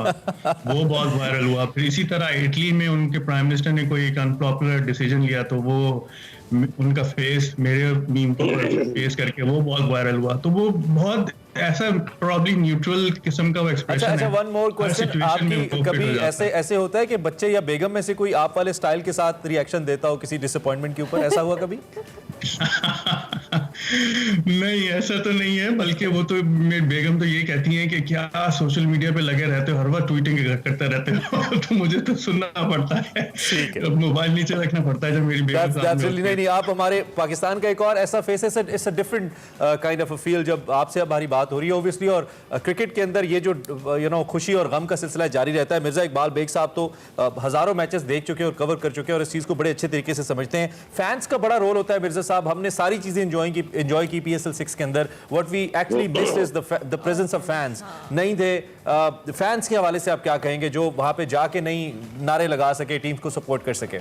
S6: वो बहुत वायरल हुआ। फिर इसी तरह इटली में उनके प्राइम मिनिस्टर ने कोई एक अनपॉपुलर डिसीजन लिया तो वो उनका फेस मेरे मीम को फेस करके वो बहुत वायरल हुआ। तो वो बहुत ऐसा प्रॉब्ली न्यूट्रल किस्म का वो एक्सप्रेशन है।
S2: अच्छा, वन मोर क्वेश्चन, आपकी कभी ऐसे होता है कि बच्चे या बेगम में से कोई आप वाले स्टाइल के साथ रिएक्शन देता हो किसी डिसअपॉइंटमेंट के ऊपर, ऐसा हुआ कभी?
S6: नहीं, ऐसा तो नहीं है, बल्कि वो तो मेरी बेगम तो ये कहती हैं कि क्या सोशल मीडिया पे लगे रहते हो, हर बार ट्वीटिंग करते रहते हो। तो मुझे तो सुनना पड़ता है, मोबाइल नीचे रखना पड़ता है जब मेरी बेगम।
S2: नहीं, आप हमारे पाकिस्तान का एक और ऐसा फेस है, it's a different kind of a feel जब आपसे हमारी बात हो रही है ऑब्वियसली, और क्रिकेट के अंदर ये जो खुशी और गम का सिलसिला जारी रहता है। मिर्जा इकबाल बेग साहब तो हजारों मैचेस देख चुके हैं और कवर कर चुके हैं और इस चीज़ को बड़े अच्छे तरीके से समझते हैं। फैंस का बड़ा रोल होता है मिर्जा साहब, हमने सारी चीज़ें एंजॉय की PSL 6 के अंदर। What we actually missed is the presence of fans. नहीं थे फैंस के हवाले से आप क्या कहेंगे जो वहाँ पे जाके नहीं नारे लगा सके, टीम्स को सपोर्ट कर सके?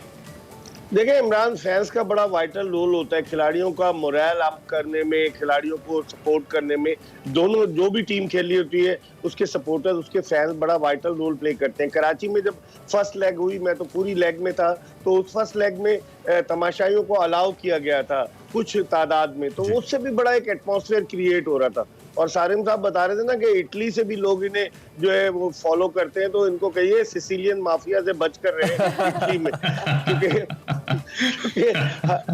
S7: देखिए इमरान, फैंस का बड़ा वाइटल रोल होता है खिलाड़ियों का मोरल अप करने में, खिलाड़ियों को सपोर्ट करने में। दोनों जो भी टीम खेली होती है उसके सपोर्टर्स, उसके फैंस बड़ा वाइटल रोल प्ले करते हैं। कराची में जब फर्स्ट लेग हुई, मैं तो पूरी लेग में था, तो उस फर्स्ट लेग में तमाशाइयों को अलाउ किया गया था कुछ तादाद में, तो उससे भी बड़ा एक एटमॉस्फेयर क्रिएट हो रहा था। और सारिम साहब बता रहे थे ना कि इटली से भी लोग इन्हें जो है वो फॉलो करते हैं, तो इनको कहिए सिसिलियन माफिया से बच कर रहे हैं इटली में, क्योंकि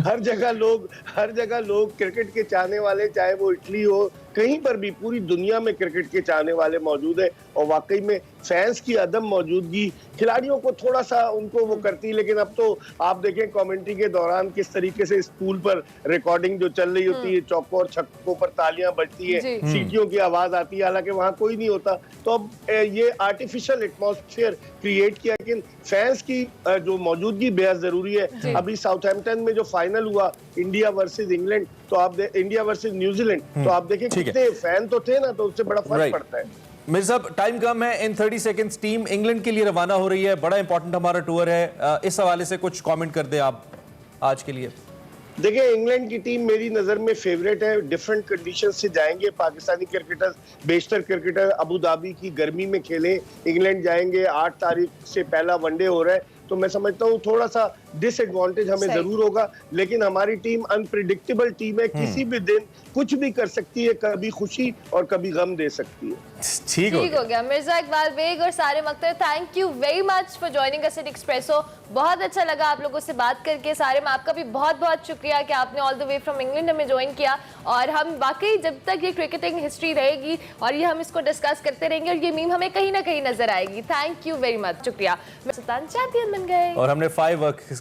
S7: हर जगह लोग क्रिकेट के चाहने वाले, चाहे वो इटली हो, कहीं पर भी पूरी दुनिया में क्रिकेट के चाहने वाले मौजूद है। और वाकई में फैंस की अदम मौजूदगी खिलाड़ियों को थोड़ा सा उनको वो करती है। लेकिन अब तो आप देखें कमेंट्री के दौरान किस तरीके से स्कूल पर रिकॉर्डिंग जो चल रही होती है, चौकों और छक्कों पर तालियां बजती है, सीटियों की आवाज आती है, हालांकि वहां कोई नहीं होता। तो अब ये आर्टिफिशियल एटमॉस्फेयर क्रिएट किया, लेकिन फैंस की जो मौजूदगी बेहद जरूरी है। अभी साउथहैम्पटन में जो फाइनल हुआ इंडिया वर्सेस इंग्लैंड, तो आप इंडिया वर्सेस न्यूजीलैंड, तो आप देखें कितने फैन तो थे ना, तो उससे बड़ा फर्क पड़ता है।
S2: मिर्जा साहब, टाइम कम है, इन 30 सेकंड्स टीम इंग्लैंड के लिए रवाना हो रही है, बड़ा इंपॉर्टेंट हमारा टूर है, इस हवाले से कुछ कमेंट कर दें आप आज के लिए।
S7: देखिए इंग्लैंड की टीम मेरी नज़र में फेवरेट है। डिफरेंट कंडीशन से जाएंगे पाकिस्तानी क्रिकेटर्स, बेशतर क्रिकेटर अबू धाबी की गर्मी में खेलें। इंग्लैंड जाएंगे, 8 तारीख से पहला वनडे हो रहा है, तो मैं समझता हूँ थोड़ा सा डिसएडवांटेज हमें
S1: सही।
S7: जरूर होगा, लेकिन हमारी टीम अनप्रिडिक्टेबल टीम है, किसी भी दिन कुछ भी कर सकती है, कभी खुशी और कभी गम दे सकती है।
S2: ठीक हो
S1: ठीक
S2: गया।
S1: हो गया। मिर्जा इकबाल बेग और Sarim Akhtar, thank you very much for joining us at espresso. बहुत अच्छा लगा आप लोगों से बात करके। सारिम, आपका भी बहुत बहुत शुक्रिया कि आपने all the way from England हमें ज्वाइन किया, और हम वाकई जब तक ये क्रिकेटिंग हिस्ट्री रहेगी और ये हम इसको डिस्कस करते रहेंगे और ये मीम हमें कहीं ना कहीं नजर आएगी। थैंक यू वेरी मच, शुक्रिया। सुल्तान चैंपियन बन गए
S2: और हमने 5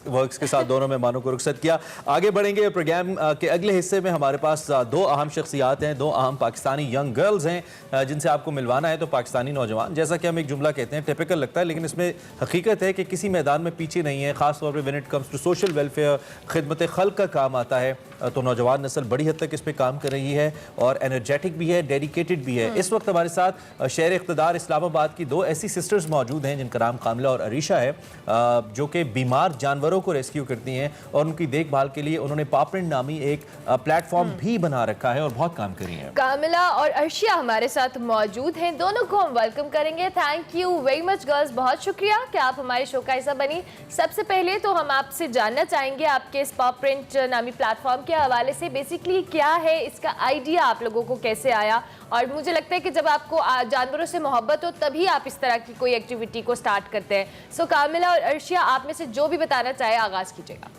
S2: वर्क्स के साथ दोनों मेहमानों को रुखसत किया। आगे बढ़ेंगे प्रोग्राम के अगले हिस्से में। हमारे पास 2 अहम शख्सियात हैं, 2 अहम पाकिस्तानी यंग गर्ल्स हैं जिनसे आपको मिलवाना है। तो पाकिस्तानी नौजवान, जैसा कि हम एक जुमला कहते हैं, टिपिकल लगता है, लेकिन इसमें हकीकत है कि किसी मैदान में पीछे नहीं है, खासतौर पर when it comes to social welfare, खिदमत खल्क का काम आता है। तो नौजवान नस्ल बड़ी हद तक इस पर काम कर रही है और एनर्जेटिक भी है, डेडिकेटेड भी है। इस वक्त हमारे साथ शहर इक़्तिदार इस्लामाबाद की 2 ऐसी सिस्टर्स मौजूद हैं जिनका नाम कामिला और अरीशा है, जो कि बीमार जानवरों को रेस्क्यू करती हैं और उनकी देखभाल के लिए उन्होंने पापरिंट नामी एक प्लेटफॉर्म भी बना रखा है और बहुत काम कर रही हैं।
S1: कामिला और अर्शिया हमारे साथ मौजूद हैं, दोनों को हम वेलकम करेंगे। Thank you very much girls, बहुत शुक्रिया कि आप हमारे शो का हिस्सा बनी। सबसे पहले तो हम आपसे जानना चाहेंगे आपके इस पापरिंट नामी प्लेटफॉर्म के हवाले से, बेसिकली क्या है इसका आइडिया, आप लोगों को कैसे आया? और मुझे लगता है कि जब आपको जानवरों से मोहब्बत हो तभी आप इस तरह की कोई एक्टिविटी को स्टार्ट करते हैं। सो कामिला और अर्शिया, आप में से जो भी बताना चाहे आगाज कीजिएगा।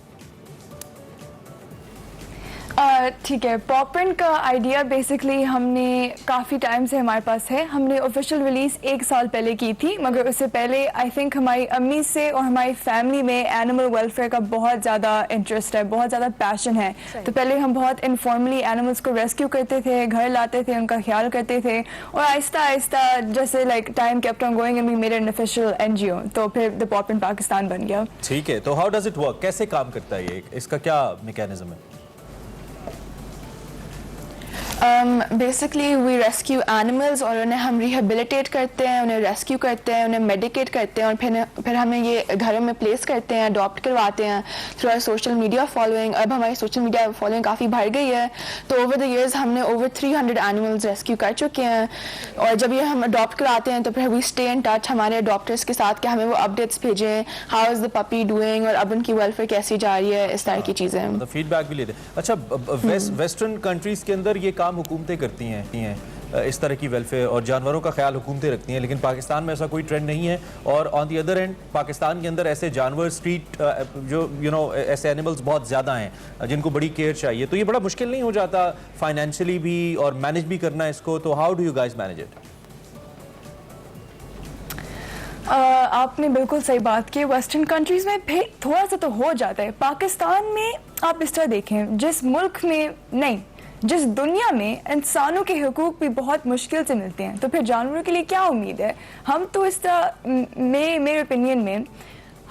S8: ठीक है, पॉपरिंट का आइडिया बेसिकली हमने काफ़ी टाइम से हमारे पास है। हमने ऑफिशियल रिलीज़ 1 साल पहले की थी, मगर उससे पहले आई थिंक हमारी अम्मी से और हमारी फैमिली में एनिमल वेलफेयर का बहुत ज़्यादा इंटरेस्ट है, बहुत ज़्यादा पैशन है। तो पहले हम बहुत इनफॉर्मली एनिमल्स को रेस्क्यू करते थे, घर लाते थे, उनका ख्याल करते थे, और आहिस्ता आहिस्ता जैसे like time kept on going and we made an official NGO, तो फिर द पॉपरिंट पाकिस्तान बन गया।
S2: ठीक है, तो हाउ डज इट वर्क, कैसे काम करता है ये, इसका क्या मैकेनिज्म है?
S8: बेसिकली वी रेस्क्यू एनिमल्स और उन्हें हम रिहेबिलिटेट करते हैं, उन्हें रेस्क्यू करते हैं, उन्हें मेडिकेट करते हैं, और फिर हमें ये घरों में प्लेस करते हैं, अडॉप्ट करवाते हैं through our social media following. अब हमारी सोशल मीडिया फॉलोइंग काफ़ी बढ़ गई है, तो ओवर द इयर्स हमने ओवर 300 एनिमल्स रेस्क्यू कर चुके हैं। और जब ये हम अडॉप्ट कराते हैं तो फिर वी स्टे इन टच हमारे अडॉप्टर्स के साथ कि हमें वो अपडेट्स भेजें, how is the puppy doing और अब उनकी वेलफेयर कैसी जा रही है, इस तरह की चीज़ें।
S2: मतलब फीडबैक भी लेते हैं। अच्छा, वेस्टर्न कंट्रीज़ के अंदर ये काम हुकूमतें करती हैं इस तरह की वेलफेयर और जानवरों का ख्याल हुकूमतें रखती हैं, लेकिन पाकिस्तान में ऐसा कोई ट्रेंड नहीं है। और on the other and Pakistan के अंदर ऐसे जानवर, स्ट्रीट जो ऐसे एनिमल्स बहुत ज़्यादा हैं जिनको बड़ी केयर चाहिए, तो ये बड़ा मुश्किल नहीं हो जाता फाइनेंशियली भी और मैनेज भी करना इसको? तो how do you guys manage it?
S8: आपने बिल्कुल सही बात की। वेस्टर्न कंट्रीज़ में फिर थोड़ा सा तो हो जाता है। पाकिस्तान में आप इस तरह देखें, जिस मुल्क में नहीं, जिस दुनिया में इंसानों के हुकूक भी बहुत मुश्किल से मिलते हैं, तो फिर जानवरों के लिए क्या उम्मीद है? हम तो इस तरह, मेरे ओपिनियन में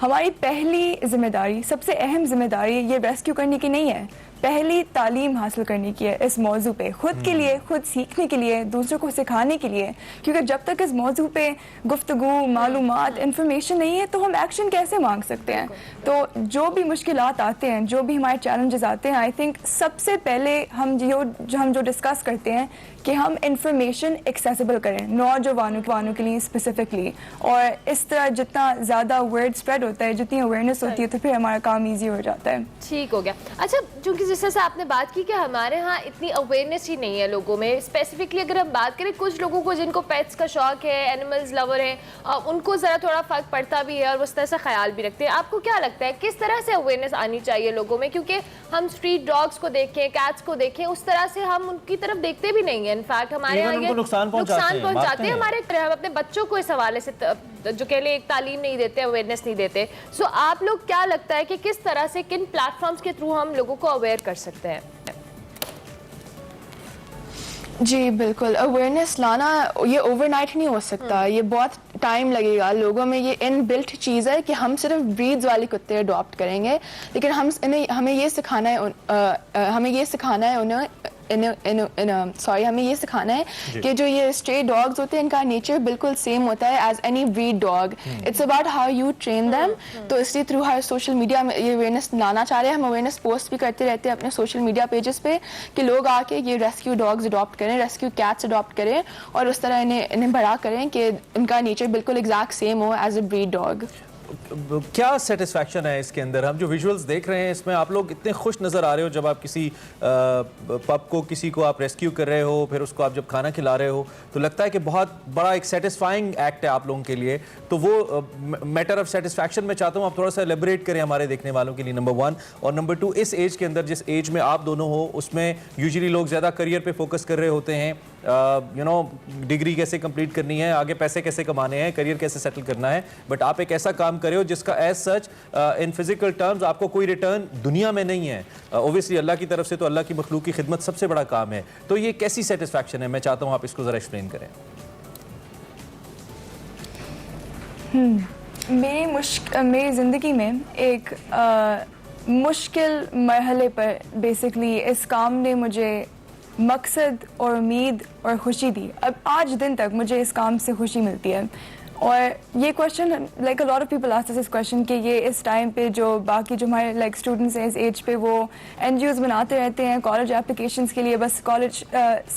S8: हमारी पहली जिम्मेदारी, सबसे अहम जिम्मेदारी ये रेस्क्यू करने की नहीं है, पहली तालीम हासिल करने की है इस मौजू पे, खुद के लिए, खुद सीखने के लिए, दूसरों को सिखाने के लिए। क्योंकि जब तक इस मौजू पे गुफ्तगू, मालूमात, इंफॉर्मेशन नहीं है तो हम एक्शन कैसे मांग सकते हैं? तो जो भी मुश्किलात आते हैं, जो भी हमारे चैलेंजेस आते हैं, आई थिंक सबसे पहले हम जो डिस्कस करते हैं कि हम इंफॉर्मेशन एक्सेसिबल करें नौजवानों के लिए स्पेसिफिकली, और इस तरह जितना ज़्यादा वर्ड स्प्रेड होता है, जितनी अवेयरनेस होती है, तो फिर हमारा काम ईजी हो जाता है।
S1: ठीक हो गया। अच्छा, क्योंकि जिस तरह से आपने बात की कि हमारे यहाँ इतनी अवेयरनेस ही नहीं है लोगों में, स्पेसिफिकली अगर हम बात करें कुछ लोगों को जिनको पेट्स का शौक है, एनिमल्स लवर हैं, उनको ज़रा थोड़ा फ़र्क पड़ता भी है और उस तरह से ख्याल भी रखते हैं। आपको क्या लगता है किस तरह से अवेयरनेस आनी चाहिए लोगों में? क्योंकि हम स्ट्रीट डॉग्स को देखें, कैट्स को देखें, उस तरह से हम उनकी तरफ देखते भी नहीं है। इनफैक्ट हमारे यहाँ ये नुकसान पहुँचाते हैं। हमारे हम अपने बच्चों को इस हवाले से जो कह ले एक तालीम नहीं देते, अवेयरनेस नहीं देते। सो आप लोग क्या लगता है कि किस तरह से, किन प्लेटफॉर्म्स के थ्रू हम लोगों को अवेयर कर सकते हैं?
S8: जी बिल्कुल, अवेयरनेस लाना ये ओवरनाइट नहीं हो सकता, ये बहुत टाइम लगेगा। लोगों में ये इनबिल्ट चीज़ है कि हम सिर्फ ब्रीड्स वाले कुत्ते अडॉप्ट करेंगे, लेकिन हमें ये सिखाना है हमें ये सिखाना है कि जो ये स्ट्रे डॉग्स होते हैं इनका नेचर बिल्कुल सेम होता है as any breed dog. It's about how you train them. तो इसलिए थ्रू हर सोशल मीडिया में ये अवेयरनेस लाना चाह रहे हैं। हम अवेयरनेस पोस्ट भी करते रहते हैं अपने सोशल मीडिया पेजेस पे कि लोग आके ये रेस्क्यू डॉग्स अडॉप्ट करें, रेस्क्यू कैट्स अडॉप्ट करें और उस तरह इन्हें बड़ा करें कि इनका नेचर बिल्कुल एग्जैक्ट सेम हो एज अ ब्रीड डॉग।
S2: क्या सेटिस्फैक्शन है इसके अंदर? हम जो विजुअल्स देख रहे हैं इसमें आप लोग इतने खुश नज़र आ रहे हो जब आप किसी पप को, किसी को आप रेस्क्यू कर रहे हो, फिर उसको आप जब खाना खिला रहे हो, तो लगता है कि बहुत बड़ा एक सेटिस्फाइंग एक्ट है आप लोगों के लिए। तो वो मैटर ऑफ सेटिस्फैक्शन मैं चाहता हूँ आप थोड़ा सा एलेबरेट करें हमारे देखने वालों के लिए, नंबर 1। और नंबर 2, इस एज के अंदर, जिस एज में आप दोनों हो, उसमें यूजुअली लोग ज़्यादा करियर पे फोकस कर रहे होते हैं, डिग्री कैसे कंप्लीट करनी है, आगे पैसे कैसे कमाने हैं, करियर कैसे सेटल करना है, बट आप एक ऐसा काम कर रहे हो जिसका as such in physical terms आपको कोई रिटर्न दुनिया में नहीं है। ऑब्वियसली अल्लाह की तरफ से तो अल्लाह की मखलूक की खिदमत सबसे बड़ा काम है। तो ये कैसी सेटिस्फैक्शन है, मैं चाहता हूँ आप इसको ज़रा एक्सप्लेन करें।
S8: मेरी ज़िंदगी में एक मुश्किल मरहले पर बेसिकली इस काम ने मुझे मकसद और उम्मीद और खुशी दी। अब आज दिन तक मुझे इस काम से खुशी मिलती है। और ये question, like a lot of people ask this question कि ये इस टाइम पे जो बाकी जो हमारे लाइक स्टूडेंट्स हैं इस एज पे, वो NGOs बनाते रहते हैं कॉलेज एप्लीकेशंस के लिए, बस कॉलेज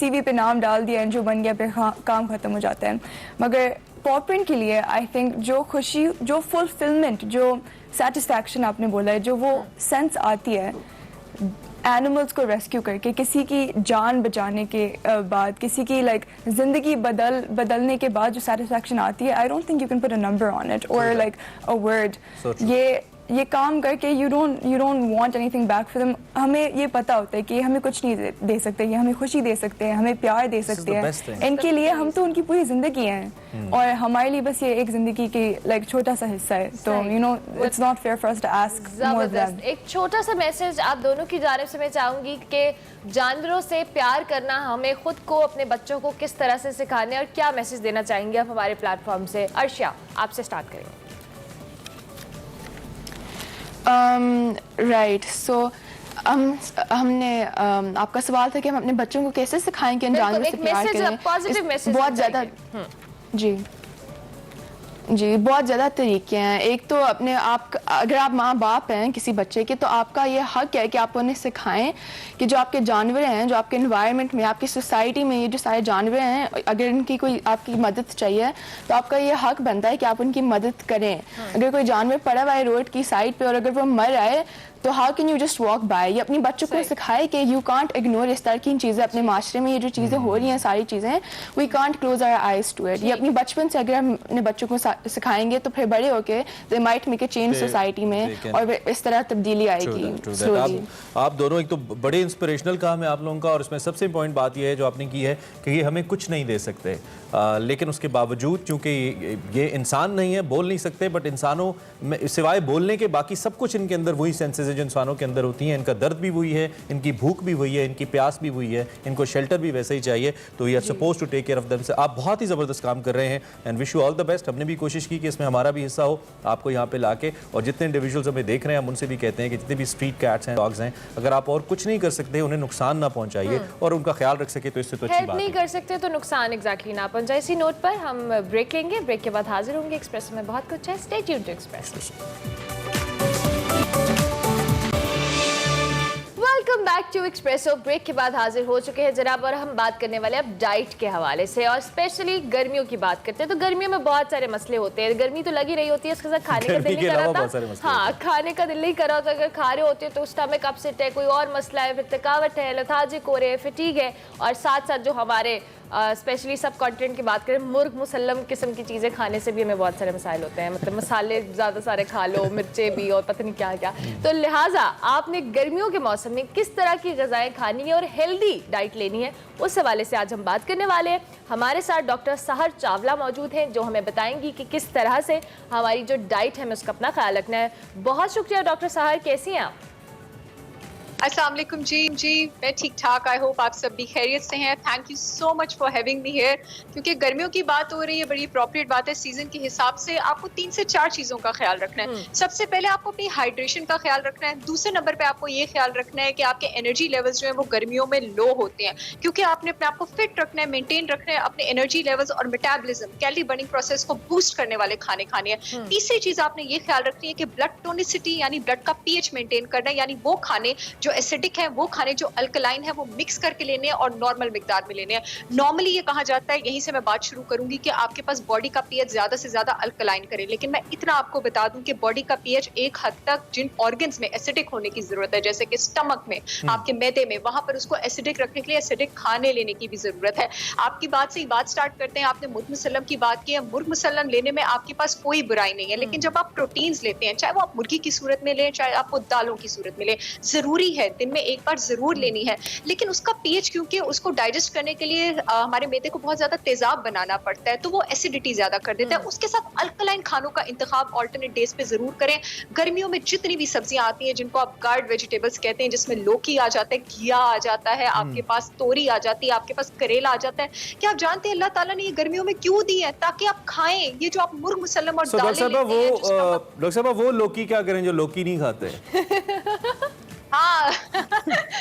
S8: CV पे नाम डाल दिया, NGO बन गया, फिर काम ख़त्म हो जाता है। मगर पॉपिन के लिए आई थिंक जो खुशी, जो फुलफिलमेंट, जो सेटिस्फैक्शन आपने बोला है, जो वो सेंस आती है एनिमल्स को रेस्क्यू करके, किसी की जान बचाने के बाद, किसी की लाइक ज़िंदगी बदलने के बाद जो सेटिस्फैक्शन आती है, I don't think you can put a number on it और लाइक अ वर्ड। ये काम करके you don't want anything back from them. हमें ये पता होता है कि हमें कुछ नहीं दे सकते, ये हमें खुशी दे सकते हैं, हमें प्यार दे सकते हैं। इनके लिए हम तो उनकी पूरी ज़िंदगी हैं और हमारे लिए बस ये एक ज़िंदगी की लाइक छोटा सा हिस्सा है। तो it's not fair for us to ask more than.
S1: एक छोटा सा मैसेज आप दोनों की जानिब से मैं चाहूंगी कि जानवरों से प्यार करना हमें खुद को, अपने बच्चों को किस तरह से सिखाने और क्या मैसेज देना चाहेंगे आप हमारे प्लेटफॉर्म से? अर्शिया, आपसे स्टार्ट करेंगे।
S9: राइट, सो हमने आपका सवाल था कि हम अपने बच्चों को कैसे सिखाएं कि जानवरों से प्यार करें।
S1: पॉजिटिव मैसेज
S9: बहुत ज़्यादा जी बहुत ज़्यादा तरीके हैं। एक तो अपने आप, अगर आप माँ बाप हैं किसी बच्चे के, तो आपका ये हक है कि आप उन्हें सिखाएं कि जो आपके जानवर हैं, जो आपके एनवायरनमेंट में, आपकी सोसाइटी में ये जो सारे जानवर हैं, अगर इनकी कोई आपकी मदद चाहिए तो आपका ये हक बनता है कि आप उनकी मदद करें। अगर कोई जानवर पड़ा हुआ है रोड की साइड पर और अगर वो मर आए तो how can you just walk bye. ये अपने बच्चों को सिखाए कि यू कांट इग्नोर इस तरह की चीज़ें। अपने माशरे में ये जो चीज़ें हो रही हैं, सारी चीज़ें, we can't close our eyes to it. ये अपनी बचपन से अगर हम अपने बच्चों को सिखाएंगे तो फिर बड़े होके they might make a change society में और इस तरह तब्दीली आएगी स्लोली।
S2: आप दोनों, एक तो बड़े इंस्पिरेशनल काम है आप लोगों का, और इसमें सबसे इंपॉर्टेंट बात यह है जो आपने की है कि ये हमें कुछ नहीं दे सकते, लेकिन उसके बावजूद चूंकि ये इंसान नहीं है, बोल नहीं सकते, बट इंसानों में सिवाय बोलने के बाकी सब कुछ इनके अंदर वही सेंसेस है जो इंसानों के अंदर होती हैं। इनका दर्द भी वही है, इनकी भूख भी वही है, इनकी प्यास भी वही है, इनको शेल्टर भी वैसे ही चाहिए। तो we are suppose to take care of them. से आप बहुत ही ज़बरदस्त काम कर रहे हैं and wish you all the best. हमने भी कोशिश की कि इसमें हमारा भी हिस्सा हो, आपको यहाँ पे लाके, और जितने इंडिविजुअल्स हमें देख रहे हैं हम उनसे भी कहते हैं कि जितने भी स्ट्रीट कैट्स हैं, डॉग्स हैं, अगर आप और कुछ नहीं कर सकते, उन्हें नुकसान ना पहुँचाइए और उनका ख्याल रख सके तो इससे तो अच्छी बात
S1: नहीं कर सकते तो नुकसान एग्जैक्टली ना पहुंचाए। इसी नोट पर हम ब्रेक लेंगे, ब्रेक के बाद हाजिर होंगे। एक्सप्रेस में बहुत कुछ है, stay tuned to Express. Welcome back to Expresso. Break के बाद हाजिर हो चुके हैं जनाब, और हम बात करने वाले हैं अब डाइट के हवाले से, और स्पेशली गर्मियों की बात करते हैं। तो गर्मियों में बहुत सारे मसले होते हैं, गर्मी तो लगी रही होती है, उसके साथ खाने का दिल नहीं कर रहा था। हाँ, खाने का दिल नहीं कर रहा था, अगर खा रहे होते तो स्टमक अपसेट है, कोई और मसला है, फिर थकावट है, लेथार्जिक हो रहे हैं, फटीग है, और साथ साथ जो हमारे स्पेशली सब कॉन्टिनेंट की बात करें, मुर्ग मुसल्लम किस्म की चीज़ें खाने से भी हमें बहुत सारे मसाइल होते हैं। मतलब मसाले ज़्यादा सारे खा लो, मिर्चें भी, और पता नहीं क्या क्या। तो लिहाजा आपने गर्मियों के मौसम में किस तरह की ग़िज़ाएँ खानी है और हेल्दी डाइट लेनी है, उस हवाले से आज हम बात करने वाले हैं। हमारे साथ डॉक्टर सहर चावला मौजूद हैं जो हमें बताएंगी कि किस तरह से हमारी जो डाइट है हमें उसका अपना ख्याल रखना है। बहुत शुक्रिया डॉक्टर सहर, कैसी हैं आप?
S10: अस्सलाम वालेकुम जी मैं ठीक ठाक, आई होप आप सब भी खैरियत से हैं। Thank you so much for having me here. क्योंकि गर्मियों की बात हो रही है, बड़ी अप्रोप्रिएट बात है। सीजन के हिसाब से आपको 3 से 4 चीज़ों का ख्याल रखना है। सबसे पहले आपको अपनी हाइड्रेशन का ख्याल रखना है। दूसरे नंबर पे आपको ये ख्याल रखना है कि आपके एनर्जी लेवल्स जो है वो गर्मियों में लो होते हैं, क्योंकि आपने अपने आप को फिट रखना है, मेंटेन रखना है, अपने एनर्जी लेवल्स और मेटाबॉलिज्म, कैलोरी बर्निंग प्रोसेस को बूस्ट करने वाले खाने खाने हैं। तीसरी चीज़ आपने ये ख्याल रखनी है कि ब्लड टोनिसिटी यानी ब्लड का पीएच मेंटेन करना है, यानी वो खाने जो जो एसिडिक है वो खाने, जो अल्कलाइन है वो मिक्स करके लेने हैं और नॉर्मल मिकदार में लेने हैं। नॉर्मली ये कहा जाता है, यहीं से मैं बात शुरू करूंगी, कि आपके पास बॉडी का पीएच ज्यादा से ज्यादा अल्कलाइन करे, लेकिन मैं इतना आपको बता दूं कि बॉडी का पीएच एक हद तक जिन ऑर्गन्स में एसिडिक होने की जरूरत है, जैसे कि स्टमक में, आपके मैदे में, वहां पर उसको एसिडिक रखने के लिए एसिडिक खाने लेने की भी जरूरत है। आपकी बात से ही बात स्टार्ट करते हैं। आपने मुर्ग मुसल्लम की बात की है। मुर्ग मुसल्लम लेने में आपके पास कोई बुराई नहीं है, लेकिन जब आप प्रोटीन्स लेते हैं, चाहे वो आप मुर्गी की सूरत में लें, चाहे आपको दालों की सूरत में लें, जरूरी है दिन में एक बार जरूर लेनी है, लेकिन उसका पीएच, क्योंकि उसको डाइजेस्ट करने के लिए हमारे मैदे को बहुत ज्यादा तेजाब बनाना पड़ता है, तो वो एसिडिटी ज्यादा कर देता है। उसके साथ अल्कलाइन खानों का इंतखाब ऑल्टरनेट डेज पे जरूर करें। गर्मियों में जितनी भी सब्जियां आती हैं जिनको आप गार्ड वेजिटेबल्स कहते हैं, जिसमें लौकी आ जाता है, घिया आ जाता है, आपके पास तोरी आ जाती है, आपके पास करेला आ जाता है, क्या आप जानते हैं अल्लाह ताला ने ये गर्मियों में क्यों दी है? ताकि आप खाएं। ये जो आप मुर्ग मुसल्लम और दालें लेते हैं,
S2: डॉक्टर साहब वो लौकी क्या करें जो लौकी नहीं खाते?
S10: हाँ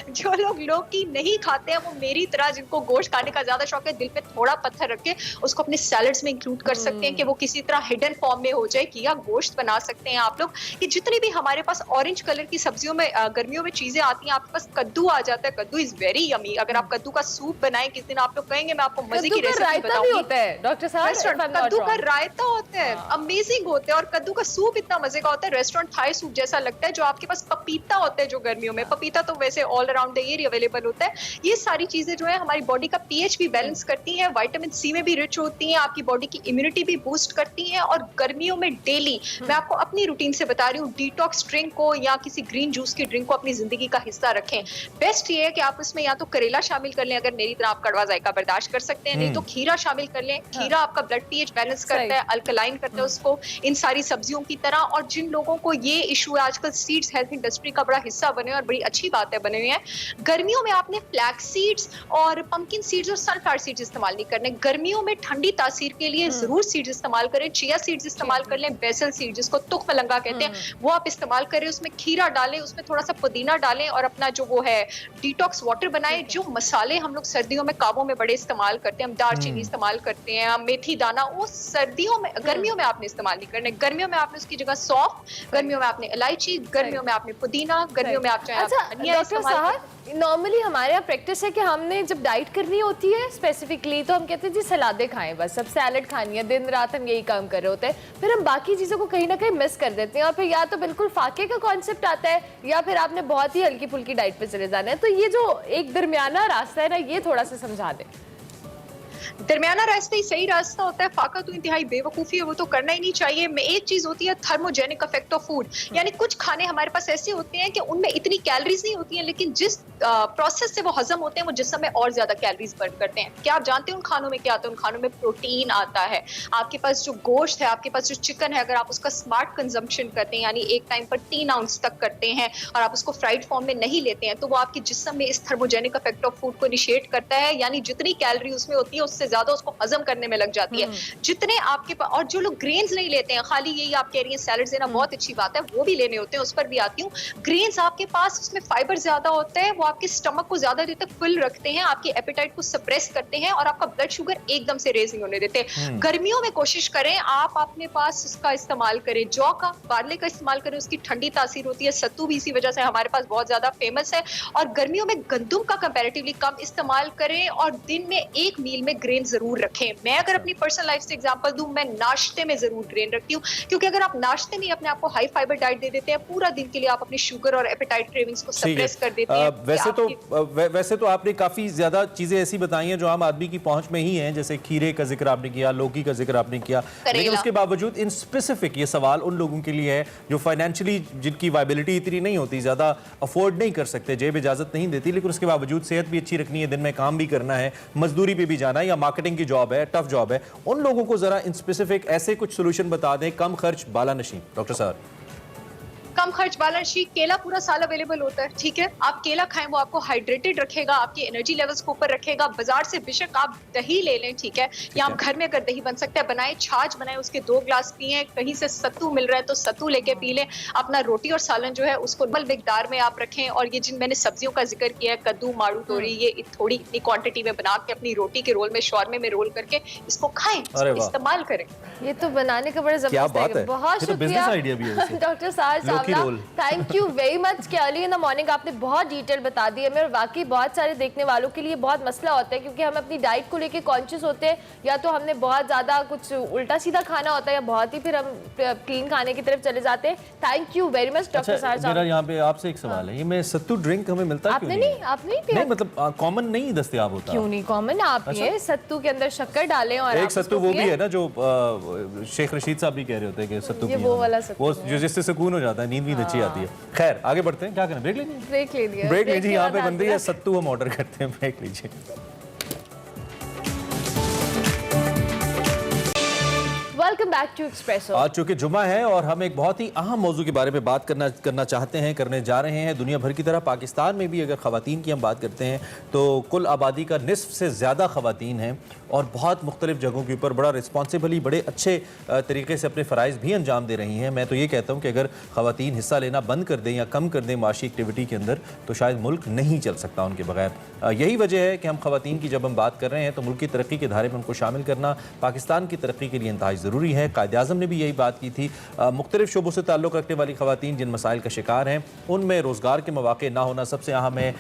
S10: जो लोग लौकी नहीं खाते हैं, वो मेरी तरह जिनको गोश्त खाने का ज्यादा शौक है, दिल पे थोड़ा पत्थर रख के उसको अपने सैलड्स में इंक्लूड कर सकते हैं, कि वो किसी तरह हिडन फॉर्म में हो जाए, कि या गोश्त बना सकते हैं आप लोग। कि जितनी भी हमारे पास ऑरेंज कलर की सब्जियों में गर्मियों में चीजें आती हैं, आपके पास कद्दू आ जाता है। कद्दू इज वेरी यमी। अगर आप कद्दू का सूप बनाएं किस दिन, आप लोग कहेंगे मैं आपको मजे की रेसिपी बताऊंगी।
S1: डॉक्टर साहब
S10: कद्दू का रायता होता है, अमेजिंग होता है, और कद्दू का सूप इतना मजे का होता है, रेस्टोरेंट थाई सूप जैसा लगता है। जो आपके पास पपीता होता है, जो गर्मियों में, पपीता तो वैसे all around the year available होता है। ये सारी चीजें जो है हमारी बॉडी का पीएच भी बैलेंस करती हैं, विटामिन सी में भी रिच होती हैं, आपकी बॉडी की इम्यूनिटी भी बूस्ट करती हैं। और गर्मियों में डेली मैं आपको अपनी रूटीन से बता रही हूँ, डिटॉक्स ड्रिंक को या किसी ग्रीन जूस की ड्रिंक को अपनी जिंदगी का हिस्सा रखें। बेस्ट ये है कि आप इसमें या तो करेला शामिल कर लें, अगर मेरी तरह आप कड़वा जायका बर्दाश्त कर सकते हैं, नहीं तो खीरा शामिल कर लें। खीरा आपका ब्लड पीएच बैलेंस करता है, अल्कलाइन करता है उसको, इन सारी सब्जियों की तरह। और जिन लोगों को ये इशू है, आजकल सीड्स हेल्थ इंडस्ट्री का बड़ा हिस्सा बने और बड़ी अच्छी बात है बने हुए हैं। गर्मियों में आपने फ्लैक्स सीड्स और पंपकिन सीड्स और सनफ्लावर सीड्स इस्तेमाल नहीं करने। गर्मियों में ठंडी तासीर के लिए जरूर सीड्स इस्तेमाल करें। चिया सीड्स इस्तेमाल कर लें, बेसल सीड्स जिसको तुख मलंगा कहते हैं, वो आप इस्तेमाल करें। उसमें खीरा डालें, उसमें थोड़ा सा पुदीना डालें और अपना जो वो है डिटॉक्स वाटर बनाएं। जो मसाले हम लोग सर्दियों में काबों में बड़े इस्तेमाल करते हैं, हम दालचीनी इस्तेमाल करते हैं, हम मेथी दाना, वो सर्दियों में, गर्मियों में आपने इस्तेमाल नहीं करने। गर्मियों में आपने उसकी जगह सौंफ, गर्मियों में आपने इलायची, गर्मियों में आपने पुदीना, गर्मियों में आप चाहे
S1: नॉर्मली हमारे यहाँ प्रैक्टिस है कि हमने जब डाइट करनी होती है स्पेसिफिकली, तो हम कहते हैं जी सलादें खाएं, बस सब सैलड खानी है, दिन रात हम यही काम कर रहे होते हैं। फिर हम बाकी चीज़ों को कहीं ना कहीं मिस कर देते हैं, और फिर या तो बिल्कुल फाके का कॉन्सेप्ट आता है, या फिर आपने बहुत ही हल्की फुल्की डाइट पे चले जाना है। तो ये जो एक दरमियाना रास्ता है ना, ये थोड़ा सा समझा दें।
S10: दरमियाना रास्ता ही सही रास्ता होता है। फाका तो इंतहाई बेवकूफ़ी है, वो तो करना ही नहीं चाहिए। में एक चीज़ होती है थर्मोजेनिक इफेक्ट ऑफ फूड, यानी कुछ खाने हमारे पास ऐसे होते हैं कि उनमें इतनी कैलोरीज नहीं होती हैं, लेकिन जिस प्रोसेस से वो हजम होते हैं वो जिस्म में और ज्यादा कैलोरीज बर्न करते हैं। क्या आप जानते हैं उन खानों में क्या आता है? उन खानों में प्रोटीन आता है। आपके पास जो गोश्त है, आपके पास जो चिकन है, अगर आप उसका स्मार्ट कंजम्पशन करते हैं, यानी एक टाइम पर 3 आउंस तक करते हैं, और आप उसको फ्राइड फॉर्म में नहीं लेते हैं, तो वो आपके जिस्म में इस थर्मोजेनिक इफेक्ट ऑफ फूड को इनिशिएट करता है, यानी जितनी कैलोरी उसमें होती है उससे ज्यादा उसको हजम करने में लग जाती है। जितने आपके पास, और जो लोग ग्रेन्स नहीं लेते हैं, खाली यही आप कह रही हैं सैलड देना बहुत अच्छी बात है, वो भी लेने होते हैं, उस पर भी आती हूँ। ग्रेन्स आपके पास, उसमें फाइबर ज्यादा होता है, वो आपके स्टमक को ज्यादा देर तक फुल रखते हैं, आपके एपेटाइट को सप्रेस करते हैं, और आपका ब्लड शुगर एकदम से रेज नहीं होने देते। गर्मियों में कोशिश करें आप अपने पास उसका इस्तेमाल करें, जौ का, बार्ले का इस्तेमाल करें, उसकी ठंडी तासीर होती है। सत्तू भी इसी वजह से हमारे पास बहुत ज्यादा फेमस है। और गर्मियों में गंदुम का कंपैरेटिवली कम इस्तेमाल करें, और दिन में एक मील में ग्रेन जरूर रखें। मैं अगर अपनी पर्सनल लाइफ से एग्जांपल दूं, मैं नाश्ते में जरूर ग्रेन रखती हूँ, क्योंकि अगर आप नाश्ते में अपने आप को हाई फाइबर डाइट दे देते हैं, पूरा दिन के लिए आप अपनी शुगर और एपेटाइट क्रेविंग्स को सप्रेस कर देते हैं।
S2: वैसे तो आपने काफी ज्यादा चीजें ऐसी बताई हैं जो आम आदमी की पहुंच में ही हैं, जैसे खीरे का जिक्र आपने किया, लौकी का जिक्र आपने किया, लेकिन उसके बावजूद इन स्पेसिफिक ये सवाल उन लोगों के लिए है जो फाइनेंशियली, जिनकी वायबिलिटी इतनी नहीं होती, ज्यादा अफोर्ड नहीं कर सकते, जेब इजाजत नहीं देती, लेकिन उसके बावजूद सेहत भी अच्छी रखनी है, दिन में काम भी करना है, मजदूरी पे भी जाना है, या मार्केटिंग की जॉब है, टफ जॉब है, उन लोगों को जरा इन स्पेसिफिक ऐसे कुछ सोल्यूशन बता दें, कम खर्च बालानशी। डॉक्टर साहब,
S10: कम खर्च बालानशी, केला पूरा साल अवेलेबल होता है, ठीक है, आप केला खाएं, वो आपको हाइड्रेटेड रखेगा, आपके एनर्जी लेवल्स को ऊपर रखेगा। बाजार से बेशक आप दही ले लें, ठीक है, या आप घर में अगर दही बन सकता है बनाएं, छाछ बनाएं, उसके 2 ग्लास पिएं। कहीं से सत्तू मिल रहा है तो सत्तू लेके पी लें। अपना रोटी और सालन जो है उसको बल मिकदार में आप रखें। और ये जिन मैंने सब्जियों का जिक्र किया है, कद्दू, माड़ू, तोरी, ये थोड़ी इतनी क्वांटिटी में बना के अपनी रोटी के रोल में, शौरमे में रोल करके इसको खाएं, इस्तेमाल करें।
S1: ये तो बनाने का बड़ा जबरदस्त है। बहुत शुक्रिया डॉक्टर सार साहब माशाल्लाह,
S2: role.
S1: Thank you very much कि अर्ली इन द मॉर्निंग आपने बहुत डिटेल बता दी है मेरे। वाकई बहुत सारे देखने वालों के लिए बहुत मसला होता है, क्योंकि हम अपनी डाइट को लेके कॉन्शियस होते हैं, या तो हमने बहुत ज़्यादा कुछ उल्टा सीधा खाना होता है, या बहुत ही फिर हम क्लीन खाने की तरफ चले जाते हैं। Thank you very much doctor
S2: अच्छा,
S1: साहब।
S2: मेरा यहाँ पे आपसे एक सवाल है, ये मैं सत्तू ड्रिंक हमें मिलता क्यों
S1: आपने नहीं आपने नहीं पिया?
S2: नहीं, मतलब कॉमन नहीं दस्तयाब होता।
S1: क्यों नहीं कॉमन? आप ये सत्तू के अंदर शक्कर डालें और
S2: एक
S1: आप
S2: सत्तू
S1: उसको
S2: वो भी
S1: पिएं।
S2: है ना जो शेख रशीद साहब भी कह रहे होते हैं कि सत्तू
S1: ये
S2: पिएं।
S1: वो वाला सत्तू
S2: वो जो जिससे सुकून हो जाता है, नींद भी अच्छी आती है। खैर आगे बढ़ते हैं, क्या करें, ब्रेक लेंगे?
S1: ब्रेक ले लिया।
S2: ब्रेक लीजिए,
S1: के
S2: यहाँ
S1: बाद
S2: पे बन रही
S1: आते
S2: है
S1: हैं।
S2: सत्तू, हम ऑर्डर करते हैं, ब्रेक लीजिए।
S1: Welcome back to Expresso.
S2: आज चूंकि जुमा है और हम एक बहुत ही अहम मौजू के बारे में बात करना चाहते हैं, करने जा रहे हैं। दुनिया भर की तरह पाकिस्तान में भी अगर ख़वातीन की हम बात करते हैं तो कुल आबादी का निस्फ से ज़्यादा ख़वातीन हैं और बहुत मुख्तलिफ जगहों के ऊपर बड़ा रिस्पॉन्सिबली, बड़े अच्छे तरीके से अपने फ़राइज़ भी अंजाम दे रही हैं। मैं तो ये कहता हूँ कि अगर ख़वातीन हिस्सा लेना बंद कर दें या कम कर दें माशी एक्टिविटी के अंदर, तो शायद मुल्क नहीं चल सकता उनके बगैर। यही वजह है कि हम ख़वातीन की जब हम बात कर रहे हैं तो मुल्क की तरक्की के धारे में उनको शामिल करना पाकिस्तान की तरक्की के लिए इंतहाई ज़रूरी है। कायद-ए-आज़म ने भी यही बात की थी। मुख्तलिफ शोबों से ताल्लुक़ रखने वाली ख़वातीन जिन मसाइल का शिकार हैं, उनमें रोज़गार के मौक़े ना होना सबसे अहम है,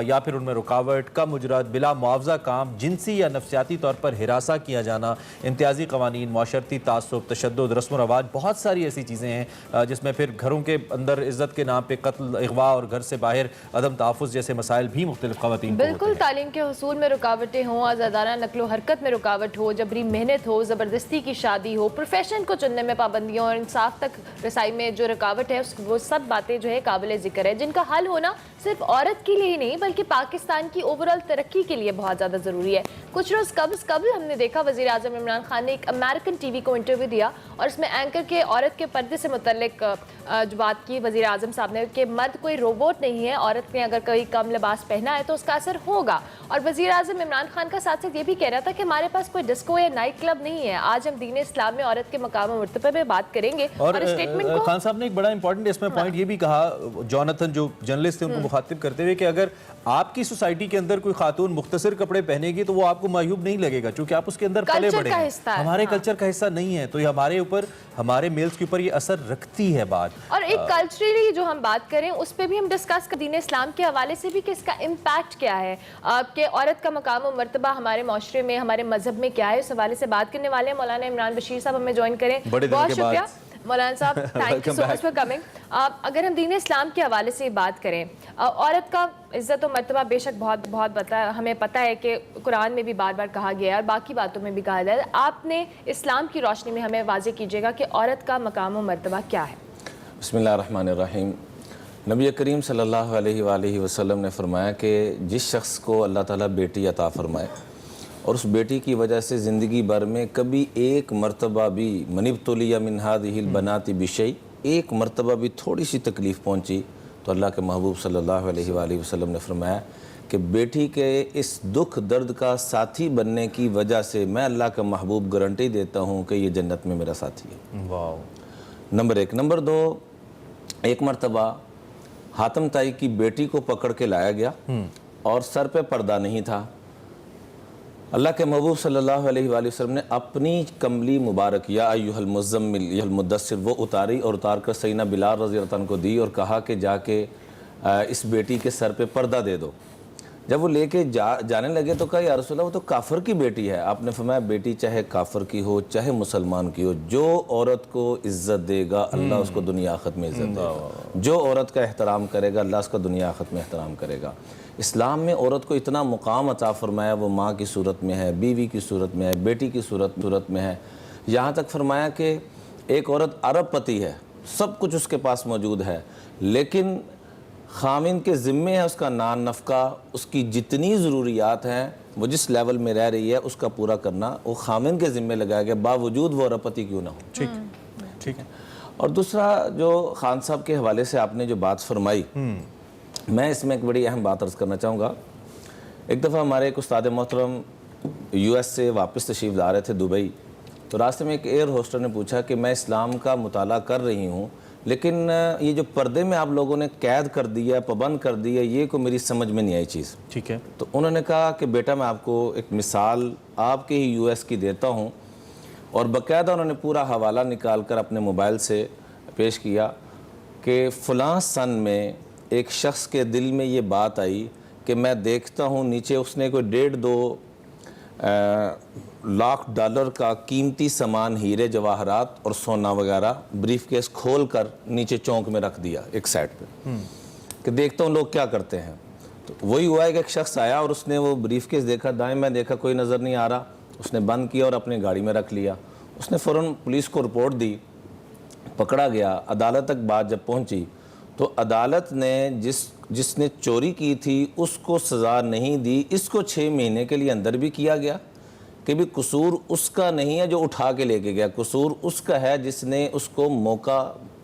S2: या फिर उनमें रुकावट, कम उजरत, बिला मुआवजा काम, जिनसी या नफसियाती तौर पर हिरासा किया जाना, इम्तियाज़ी क़वानीन, माशरती तासुब, तशद्दुद, रस्म व रवाज, बहुत सारी ऐसी चीज़ें हैं जिसमें फिर घरों के अंदर इज़्ज़त के नाम पर कत्ल, अगवा और घर से बाहर अदम तहफ़्फ़ुज़ जैसे मसाइल भी मुख्तलिफ ख़वातीन को
S1: बिल्कुल तालीम के हसूल में रुकावटें हों, आज़ादाना नकलो हरकत में रुकावट हो, जबरी मेहनत हो, ज़बरदस्ती की शादी हो, प्रोफेशन को चुनने में पाबंदियों और इंसाफ तक रसाई में जो रुकावट है, वो सब बातें जो है काबिल ज़िक्र है, जिनका हल होना सिर्फ औरत के लिए ही नहीं बल्कि पाकिस्तान की ओवरऑल तरक्की के लिए बहुत ज़्यादा ज़रूरी है। कुछ रोज़ कबल हमने देखा वज़ीर आज़म इमरान खान ने एक अमेरिकन टीवी को इंटरव्यू दिया और इसमें एंकर के औरत के पर्दे से मुतल्लिक जो बात की वज़ीर आज़म साहब ने कि मर्द कोई रोबोट नहीं है, औरत ने अगर कोई कम लिबास पहना है तो उसका असर होगा। और वज़ीर आज़म इमरान खान का साथ साथ ये भी कह रहा था कि हमारे पास कोई डिस्को या नाइट क्लब नहीं है। आज हम दीन इस्लाम में औरत के मकाम और मर्तबे में बात करेंगे और स्टेटमेंट को
S2: खान साहब ने एक बड़ा इंपॉर्टेंट इसमें पॉइंट ये भी कहा, जॉनथन जो जर्नलिस्ट थे उनको मुखातिब करते हुए, कि अगर आपकी सोसाइटी के अंदर कोई खातून मुख्तसर कपड़े पहनेगी तो वो आपको मायूब नहीं लगेगा, क्योंकि आप उसके अंदर पले बड़े हैं। हमारे कल्चर का हिस्सा नहीं है, तो ये हमारे ऊपर, हमारे मेल्स के ऊपर ये असर रखती है बात।
S1: और एक कल्चरली जो हम बात करें उस पर भी हम डिस्कस कर दीन इस्लाम के हवाले से भी कि इसका इम्पैक्ट क्या है, कि औरत का मकाम और मर्तबा हमारे माशरे में, हमारे मजहब में क्या है, उस हवाले से बात करने वाले हैं। मौलाना इमरान बशीर साहब हमें ज्वाइन करें, बहुत शुक्रिया मौलाना साहब, thank you so much for coming. अगर हम दीन इस्लाम के हवाले से बात करें, औरत का इज़्ज़त और मर्तबा बेशक बहुत हमें पता है कि कुरान में भी बार बार कहा गया है और बाकी बातों में भी कहा गया है। आपने इस्लाम की रोशनी में हमें वाज़ेह कीजिएगा कि औरत का मकाम और मर्तबा क्या है।
S11: बिस्मिल्लाहिर्रहमानिर्रहीम। नबी करीम सल्लल्लाहु अलैहि वसल्लम ने फरमाया कि जिस शख्स को अल्लाह ताला बेटी अता फरमाए और उस बेटी की वजह से ज़िंदगी भर में कभी एक मरतबा भी मनिब्तुलिया मिन हादिहिल बनाती बिशई, एक मरतबा भी थोड़ी सी तकलीफ़ पहुँची, तो अल्लाह के महबूब सल्लल्लाहु अलैहि वसल्लम ने फरमाया कि बेटी के इस दुख दर्द का साथी बनने की वजह से मैं अल्लाह का महबूब गारंटी देता हूँ कि ये जन्नत में मेरा साथी है।
S2: वाह।
S11: नंबर एक। नंबर दो, एक मरतबा हातम ताई की बेटी को पकड़ के लाया गया और सर पे पर्दा नहीं था। अल्लाह के महबूब सल्लल्लाहु अलैहि वसल्लम ने अपनी कमली मुबारक या अय्युहल मुज़्ज़म्मिल यहल मुद्दस्सिर वो उतारी और उतार कर सैयदना बिलाल रज़ी अल्लाह अन्हु को दी और कहा कि जाके इस बेटी के सर पे पर्दा दे दो। जब वो लेके जाने लगे तो कहा या रसूलल्लाह वो तो काफिर की बेटी है। आपने फरमाया बेटी चाहे काफिर की हो चाहे मुसलमान की हो, जो औरत को इज्जत देगा अल्लाह उसको दुनिया आखिरत में इज्जत देगा, जो औरत का एहतराम करेगा अल्लाह उसका दुनिया आखिरत में एहतराम करेगा। इस्लाम में औरत को इतना मुकाम अता फरमाया, वो माँ की सूरत में है, बीवी की सूरत में है, बेटी की सूरत में है। यहाँ तक फरमाया कि एक औरत अरब पति है, सब कुछ उसके पास मौजूद है, लेकिन खामिन के ज़िम्मे है उसका नान नफ़का, उसकी जितनी ज़रूरियात हैं वो जिस लेवल में रह रही है उसका पूरा करना वो खामिन के ज़िम्मे लगाया गया, बावजूद वो अरब पति क्यों ना हो। ठीक है। और दूसरा जो खान साहब के हवाले से आपने जो बात फरमाई, मैं इसमें एक बड़ी अहम बात अर्ज़ करना चाहूँगा। एक दफ़ा हमारे एक उस्ताद मोहतरम US से वापस तशरीफ़ ला रहे थे दुबई, तो रास्ते में एक एयर होस्टर ने पूछा कि मैं इस्लाम का मुताला कर रही हूँ, लेकिन ये जो पर्दे में आप लोगों ने कैद कर दिया, पाबंद कर दिया, ये को मेरी समझ में नहीं आई चीज़।
S2: ठीक है।
S11: तो उन्होंने कहा कि बेटा मैं आपको एक मिसाल आपके ही US की देता हूँ, और बाकायदा उन्होंने पूरा हवाला निकाल कर अपने मोबाइल से पेश किया। कि फ़लाँ सन में एक शख्स के दिल में ये बात आई कि मैं देखता हूँ नीचे उसने कोई 1.5-2 लाख डॉलर का कीमती सामान, हीरे जवाहरात और सोना वगैरह ब्रीफ केस खोल कर नीचे चौंक में रख दिया एक साइड पे कि देखता हूँ लोग क्या करते हैं। तो वही हुआ है कि एक शख्स आया और उसने वो ब्रीफ केस देखा, दाएं में देखा कोई नज़र नहीं आ रहा, उसने बंद किया और अपनी गाड़ी में रख लिया। उसने फ़ौरन पुलिस को रिपोर्ट दी, पकड़ा गया। अदालत तक बात जब पहुंची तो अदालत ने जिसने चोरी की थी उसको सज़ा नहीं दी, इसको 6 महीने के लिए अंदर भी किया गया कि भी कसूर उसका नहीं है जो उठा के लेके गया, कसूर उसका है जिसने उसको मौका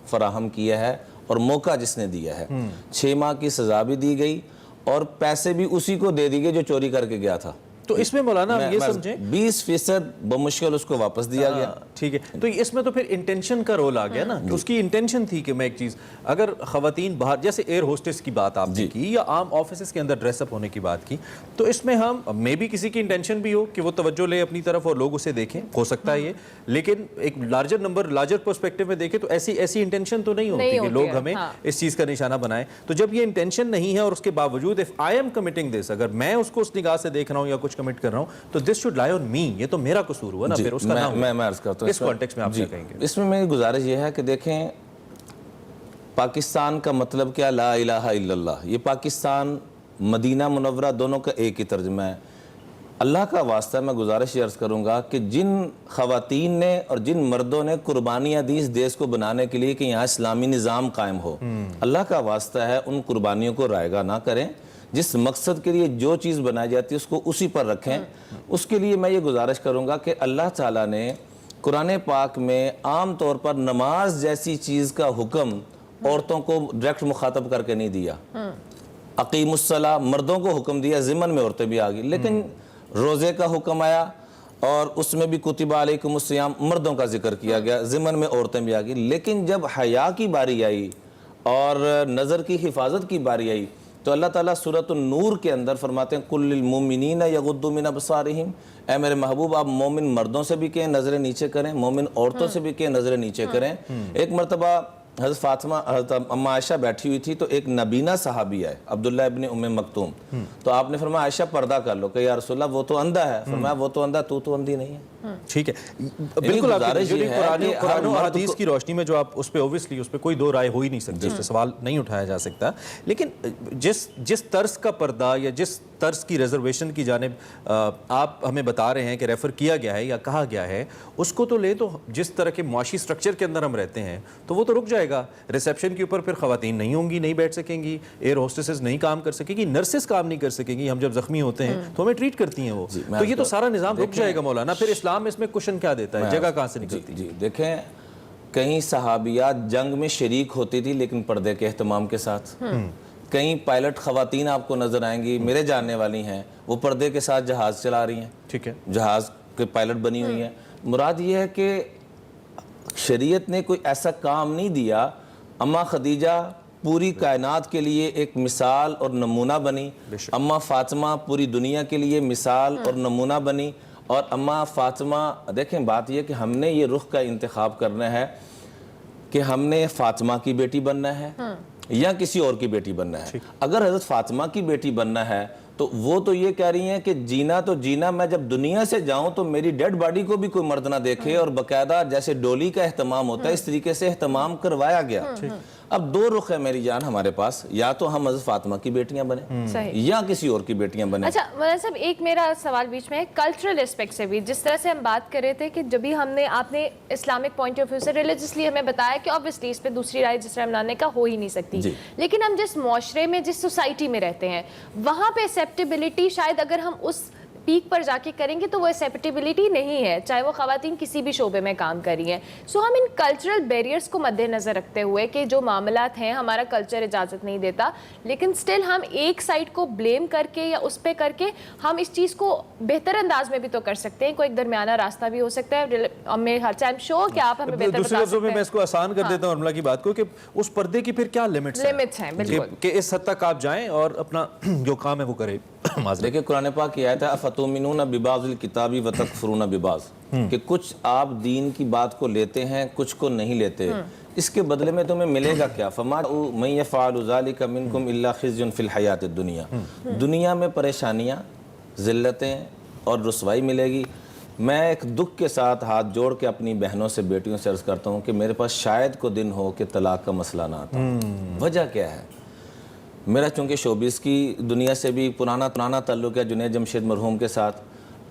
S11: फराहम किया है और मौका जिसने दिया है। 6 माह की सज़ा भी दी गई और पैसे भी उसी को दे दी गए जो चोरी करके गया था।
S2: तो इसमें मौलाना हम ये समझें
S11: 20% बमुश्किल उसको वापस दिया गया।
S2: ठीक है, तो इसमें तो फिर इंटेंशन का रोल आ गया ना, कि उसकी इंटेंशन थी कि मैं एक चीज़, अगर ख़वातीन बाहर जैसे एयर होस्टेस की बात आपने की या आम ऑफिस के अंदर ड्रेसअप होने की बात की, तो इसमें हम मे भी किसी की इंटेंशन भी हो कि वो तवज्जो ले अपनी तरफ और लोग उसे देखें, हो सकता है ये, लेकिन एक लार्जर पर्सपेक्टिव में देखें तो ऐसी इंटेंशन तो नहीं होती कि लोग हमें इस चीज़ का निशाना बनाएं। तो जब ये इंटेंशन नहीं है और उसके बावजूद if I am committing this, अगर मैं उसको उस निगाह से देख रहा हूँ या कुछ कमिट कर रहा हूं तो this should lie on me, ये तो मेरा कसूर हुआ ना, फिर उसका नाम
S11: मैं अर्ज करता हूं
S2: इस कॉन्टेक्स्ट में आप क्या कहेंगे?
S11: इसमें मेरी गुजारिश ये है कि देखें, पाकिस्तान का मतलब क्या, ला इलाहा इल्लल्लाह। ये पाकिस्तान मदीना मुनव्वरा दोनों का एक ही तर्जुमा है। अल्लाह का वास्ता मैं गुजारिश अर्ज करूंगा कि जिन खवातीन ने और जिन मर्दों ने कुर्बानियाँ दी इस देश को बनाने के लिए कि यहाँ इस्लामी निज़ाम कायम हो, अल्लाह का वास्ता है उन कुर्बानियों को रायगा ना करें। जिस मकसद के लिए जो चीज़ बनाई जाती है उसको उसी पर रखें। उसके लिए मैं ये गुजारिश करूँगा कि अल्लाह ताला ने कुरान पाक में आम तौर पर नमाज जैसी चीज़ का हुक्म औरतों को डायरेक्ट मुखातब करके नहीं दिया। अकीमुस्सला मर्दों को हुक्म दिया, ज़िमन में औरतें भी आ गई, लेकिन रोज़े का हुक्म आया और उसमें भी कुतिबा अलैकुमुस्सियाम मर्दों का जिक्र किया गया, ज़िमन में औरतें भी आ गई। लेकिन जब हया की बारी आई और नज़र की हिफाजत की बारी आई तो अल्लाह ताला सूरत नूर के अंदर फरमाते हैं कुल्लिल मुमिनीना यगुद्दू मिन अबसारिहिम, ऐ मेरे महबूब आप मोमिन मर्दों से भी कहें नज़रें नीचे करें, मोमिन औरतों से भी कहें नज़रें नीचे करें। एक मरतबा हज़रत फातिमा हज़रत अम्मा आयशा बैठी हुई थी तो एक नबीना सहाबी आए, अब्दुल्ला इब्न उम्मे मक्तूम, तो आपने फरमाया आयशा पर्दा कर लो, कि या रसूलल्लाह वो तो अंधा है। फरमाया वो तो अंधा, तू तो अंधी नहीं है।
S2: ठीक है, बिल्कुल कुरान और हदीस की रोशनी में जो आप उस पर ओब्वियसली उस पर कोई दो राय हो ही नहीं सकती, उस पर सवाल नहीं उठाया जा सकता। लेकिन जिस तर्ज का पर्दा या जिस तर्ज की रिजर्वेशन की जानिब आप हमें बता रहे हैं कि रेफर किया गया है या कहा गया है, उसको तो ले, तो जिस तरह के मुआशी स्ट्रक्चर के अंदर हम रहते हैं तो वो तो रुक जाएगा। रिसेप्शन के ऊपर फिर खवातीन नहीं होंगी, नहीं बैठ सकेंगी, एयर होस्टेसेस नहीं काम कर सकेंगी, नर्सेस काम नहीं कर सकेंगी। हम जब जख्मी होते हैं तो हमें ट्रीट करती हैं वो, तो ये तो सारा निज़ाम रुक जाएगा मौलाना। फिर इस्लाम इसमें कुशन क्या देता है, जगह कहाँ से निकलती?
S11: जी देखें, कहीं सहाबियात जंग में शरीक होती थी लेकिन पर्दे के एहतमाम के साथ। कई पायलट खवातीन आपको नजर आएंगी, मेरे जानने वाली हैं, वो पर्दे के साथ जहाज चला रही हैं। ठीक है, जहाज के पायलट बनी हुई हैं। मुराद ये है कि शरीयत ने कोई ऐसा काम नहीं दिया। अम्मा खदीजा पूरी कायनात के लिए एक मिसाल और नमूना बनी, अम्मा फातिमा पूरी दुनिया के लिए मिसाल और नमूना बनी। और अम्मा फातिमा, देखें बात यह कि हमने ये रुख का इंतखाब करना है कि हमने फातिमा की बेटी बनना है या किसी और की बेटी बनना है। अगर हज़रत फातिमा की बेटी बनना है तो वो तो ये कह रही हैं कि जीना तो जीना, मैं जब दुनिया से जाऊं तो मेरी डेड बॉडी को भी कोई मर्द ना देखे, और बाकायदा जैसे डोली का एहतमाम होता है इस तरीके से एहतमाम करवाया गया। अब दो रुख है मेरी जान हमारे पास, या तो हम हज़रत फातिमा की बेटियां बने या किसी और की बेटियां बने।
S1: अच्छा मौलाना साहब, एक मेरा सवाल बीच में है कल्चरल एस्पेक्ट से भी। जिस तरह से हम बात कर रहे थे कि जब भी आपने इस्लामिक पॉइंट ऑफ व्यू से रिलीजियसली हमें बताया कि ऑब्वियसली इस पर दूसरी राय जिस तरह लाने का हो ही नहीं सकती, लेकिन हम जिस मुआशरे में, जिस सोसाइटी में रहते हैं, वहाँ पे एक्सेप्टेबिलिटी शायद अगर हम उस पीक पर जाके करेंगे तो वो एक्सेप्टेबिलिटी नहीं है, चाहे वो खवातीन किसी भी शोबे में काम कर रही हैं। सो हम इन कल्चरल बैरियर्स को मद्देनज़र रखते हुए कि जो मामलात हैं हमारा कल्चर इजाज़त नहीं देता, लेकिन स्टिल हम एक साइड को ब्लेम करके या उस पर करके हम इस चीज़ को बेहतर अंदाज में भी तो कर सकते हैं। कोई एक दरमियाना रास्ता भी हो सकता है। आई एम श्योर कि आप हमें बेहतर बता सकते हैं।
S2: मैं इसको आसान कर देता हूँ उर्मिला की बात को, कि उस पर्दे की फिर क्या लिमिट्स हैं, कि इस हद तक आप जाएं और अपना जो काम है वो करें।
S11: देखिए कुरान पाक की आयत है, अफतुमिनून बिबाज़िल किताबी व तकफुरून बिबाज़, कि कुछ आप दीन की बात को लेते हैं, कुछ को नहीं लेते, इसके बदले में तुम्हें मिलेगा क्या? फमा मन यफ़अलु ज़ालिका मिनकुम इल्ला खिज़्युन फ़िल हयातिद दुनिया, दुनिया में परेशानियाँ, ज़िल्लतें और रुसवाई मिलेगी। मैं एक दुख के साथ हाथ जोड़ के अपनी बहनों से, बेटियों से अर्ज़ करता हूँ कि मेरे पास शायद को दिन हो कि तलाक का मसला ना आता। वजह क्या है? मेरा चूँकि शोबिस की दुनिया से भी पुराना ताल्लुक़ है जुनैद जमशेद मरहूम के साथ,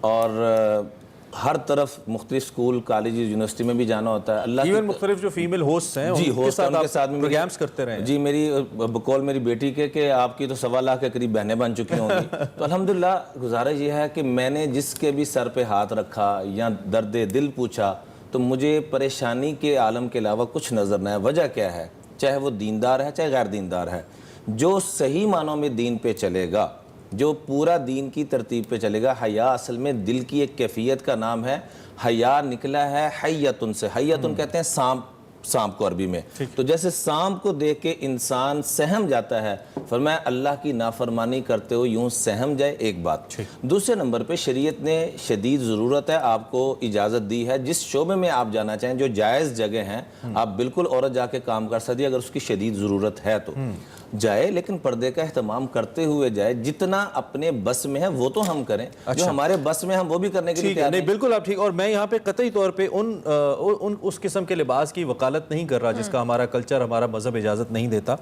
S11: और हर तरफ मुख्तलिफ स्कूल, कॉलेज, यूनिवर्सिटी में भी जाना होता है। अल्लाह
S2: इवन मुख्तलिफ जो फीमेल होस्ट हैं
S11: जी, होस्ट उनके साथ में
S2: प्रोग्राम्स करते रहे।
S11: जी, मेरी बकौल मेरी बेटी के कि आपकी तो 1.25 लाख के करीब बहनें बन चुकी होंगी। तो अल्हम्दुलिल्लाह गुजारिश ये है कि मैंने जिसके भी सर पे हाथ रखा या दर्द दिल पूछा तो मुझे परेशानी के आलम के अलावा कुछ नज़र न आया। वजह क्या है? चाहे वो दीनदार है चाहे गैर दीनदार है, जो सही मानों में दीन पे चलेगा, जो पूरा दीन की तरतीब पे चलेगा। हया असल में दिल की एक कैफियत का नाम है। हया निकला है हय्यतुन से। हय्यतुन कहते हैं सांप को अरबी में। तो जैसे सांप को देख के इंसान सहम जाता है, फरमाया अल्लाह की नाफरमानी करते हो यूं सहम जाए, एक बात। दूसरे नंबर पे शरीयत ने शदीद ज़रूरत है, आपको इजाज़त दी है जिस शोबे में आप जाना चाहें, जो जायज़ जगह हैं, आप बिल्कुल औरत जाके काम कर सकती है अगर उसकी शदीद ज़रूरत है तो जाए, लेकिन पर्दे का एहतमाम करते हुए जाए। जितना अपने बस में है वो तो हम करें, जो हमारे बस में हम वो भी करने के लिए तैयार
S2: नहीं, बिल्कुल आप ठीक। और मैं यहाँ पे कतई तौर पे उन उस किस्म के लिबास की वकालत नहीं कर रहा जिसका हमारा कल्चर, हमारा मजहब इजाज़त नहीं देता।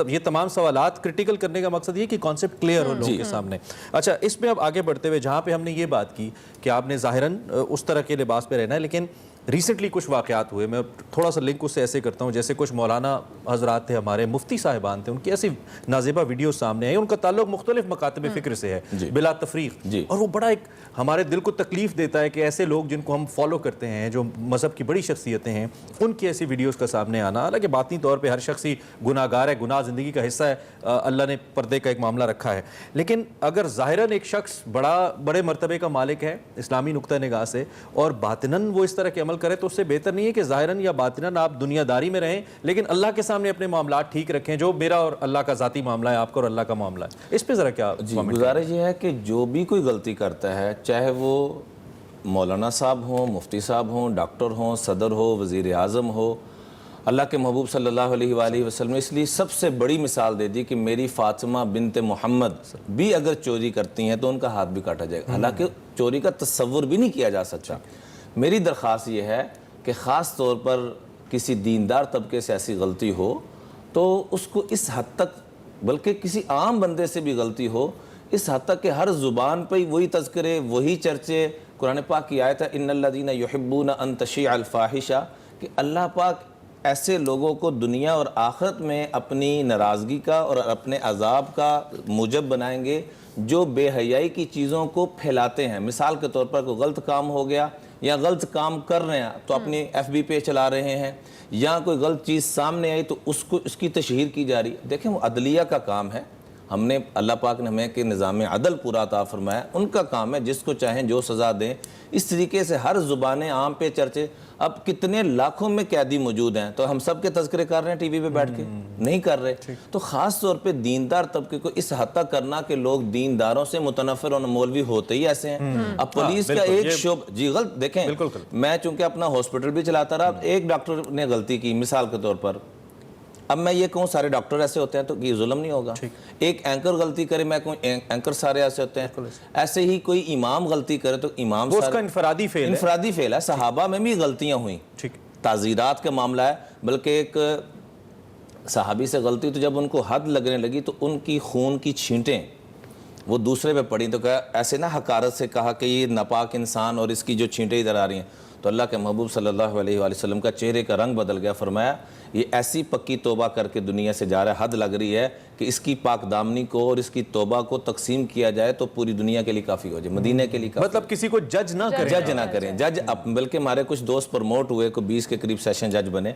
S2: ये तमाम सवालात क्रिटिकल करने का मकसद ये कि कॉन्सेप्ट क्लियर हो लोगों के सामने। अच्छा, इसमें अब आगे बढ़ते हुए जहाँ पे हमने ये बात की कि आपने ज़ाहिरन उस तरह के लिबास पे रहना है, लेकिन रिसेंटली कुछ वाक़यात हुए, मैं थोड़ा सा लिंक उससे ऐसे करता हूँ, जैसे कुछ मौलाना हजरात थे, हमारे मुफ्ती साहिबान थे, उनकी ऐसी नाज़िबा वीडियो सामने आई, उनका ताल्लुक मुख्तलिफ मकातब फ़िक्र से है बिला तफरीक, और वो बड़ा एक हमारे दिल को तकलीफ़ देता है कि ऐसे लोग जिनको हम फॉलो करते हैं, जो मज़हब की बड़ी शख्सियतें हैं, उनकी ऐसी वीडियोज़ का सामने आना। हालांकि बातनी तौर पर हर शख्स ही गुनाहगार है, गुनाह ज़िंदगी का हिस्सा है, अल्लाह ने पर्दे का एक मामला रखा है, लेकिन अगर ज़ाहिरन एक शख्स बड़े मरतबे का मालिक है इस्लामी नुक्ता निगाह से, और बातिनन वो इस तरह के अमल करे, तो उससे बेहतर नहीं है कि ज़ाहिरन या बातिनन आप दुनियादारी में रहें, लेकिन अल्लाह के सामने अपने मामलात ठीक रखें, जो मेरा और अल्लाह का ज़ाती मामला है, आपका और अल्लाह का मामला है। इस पे ज़रा क्या
S11: गुजारिश ये है कि जो भी कोई गलती करता है, चाहे वो मौलाना साहब हों, मुफ्ती साहब हों, डॉक्टर हों, सदर हो, वज़ीर आज़म हो, अल्लाह के महबूब सल्लल्लाहु अलैहि वसल्लम ने इसलिए सबसे बड़ी मिसाल दे दी कि मेरी फ़ातिमा बिनते मोहम्मद भी अगर चोरी करती हैं तो उनका हाथ भी काटा जाएगा। हालांकि चोरी का तस्वुर भी नहीं किया जा सकता। मेरी दरख्वास्त ये है कि ख़ास तौर पर किसी दीनदार तबके से ऐसी गलती हो तो उसको इस हद तक, बल्कि किसी आम बंदे से भी गलती हो, इस हद तक कि हर ज़ुबान पर वही तज़किरे, वही चर्चे। कुरान पाक की आयत है इन्नल्लज़ीना युहिब्बूना अन तशीअल फ़ाहिशा, कि अल्लाह पाक ऐसे लोगों को दुनिया और आखिरत में अपनी नाराज़गी का और अपने अजाब का मूजब बनाएंगे जो बेहयाई की चीज़ों को फैलाते हैं। मिसाल के तौर पर कोई गलत काम हो गया या गलत काम कर रहे हैं तो अपनी FB पे चला रहे हैं, या कोई गलत चीज़ सामने आई तो उसकी तशहीर की जा रही है। देखें, वो अदलिया का काम है, हमने अल्लाह पाक ने हमें कि निज़ाम अदल पूरा अता फरमाया, उनका काम है जिसको चाहें जो सज़ा दें। इस तरीके से हर ज़ुबानें आम पे चर्चे। अब कितने लाखों में कैदी मौजूद हैं, तो हम सब के तज़किरे कर रहे हैं टीवी पे बैठ के? नहीं कर रहे। तो ख़ास तौर पे दीनदार तबके को इस हद तक करना कि लोग दीनदारों से मुतनफ़िर और मौलवी होते ही ऐसे हैं। अब पुलिस का एक शोब जी गलत देखें, मैं चूँकि अपना हॉस्पिटल भी चलाता रहा, एक डॉक्टर ने गलती की मिसाल के तौर पर, अब मैं ये कहूँ सारे डॉक्टर ऐसे होते हैं तो ये जुल्म नहीं होगा। एक एंकर गलती करे, मैं कहूँ एंकर सारे ऐसे होते हैं। ऐसे ही कोई इमाम गलती करे तो इमाम
S2: उसका इनफरादी फेल है।
S11: सहाबा में भी गलतियाँ हुई, ताज़ीरात का मामला है। बल्कि एक सहाबी से गलती, तो जब उनको हद लगने लगी तो उनकी खून की छींटें वो दूसरे पे पड़ी, तो कहा ऐसे ना हकारत से कहा कि ये नापाक इंसान और इसकी जो छींटें इधर आ रही हैं, तो अल्लाह के महबूब सल्लल्लाहु अलैहि वसल्लम का चेहरे का रंग बदल गया। फरमाया ये ऐसी पक्की तौबा करके दुनिया से जा रहा है, हद लग रही है कि इसकी पाक दामनी को और इसकी तौबा को तकसीम किया जाए तो पूरी दुनिया के लिए काफ़ी हो जाए, मदीने के लिए काफ़ी।
S2: मतलब किसी को जज ना करें।
S11: जज बल्कि हमारे कुछ दोस्त प्रमोट हुए, को 20 के करीब सेशन जज बने,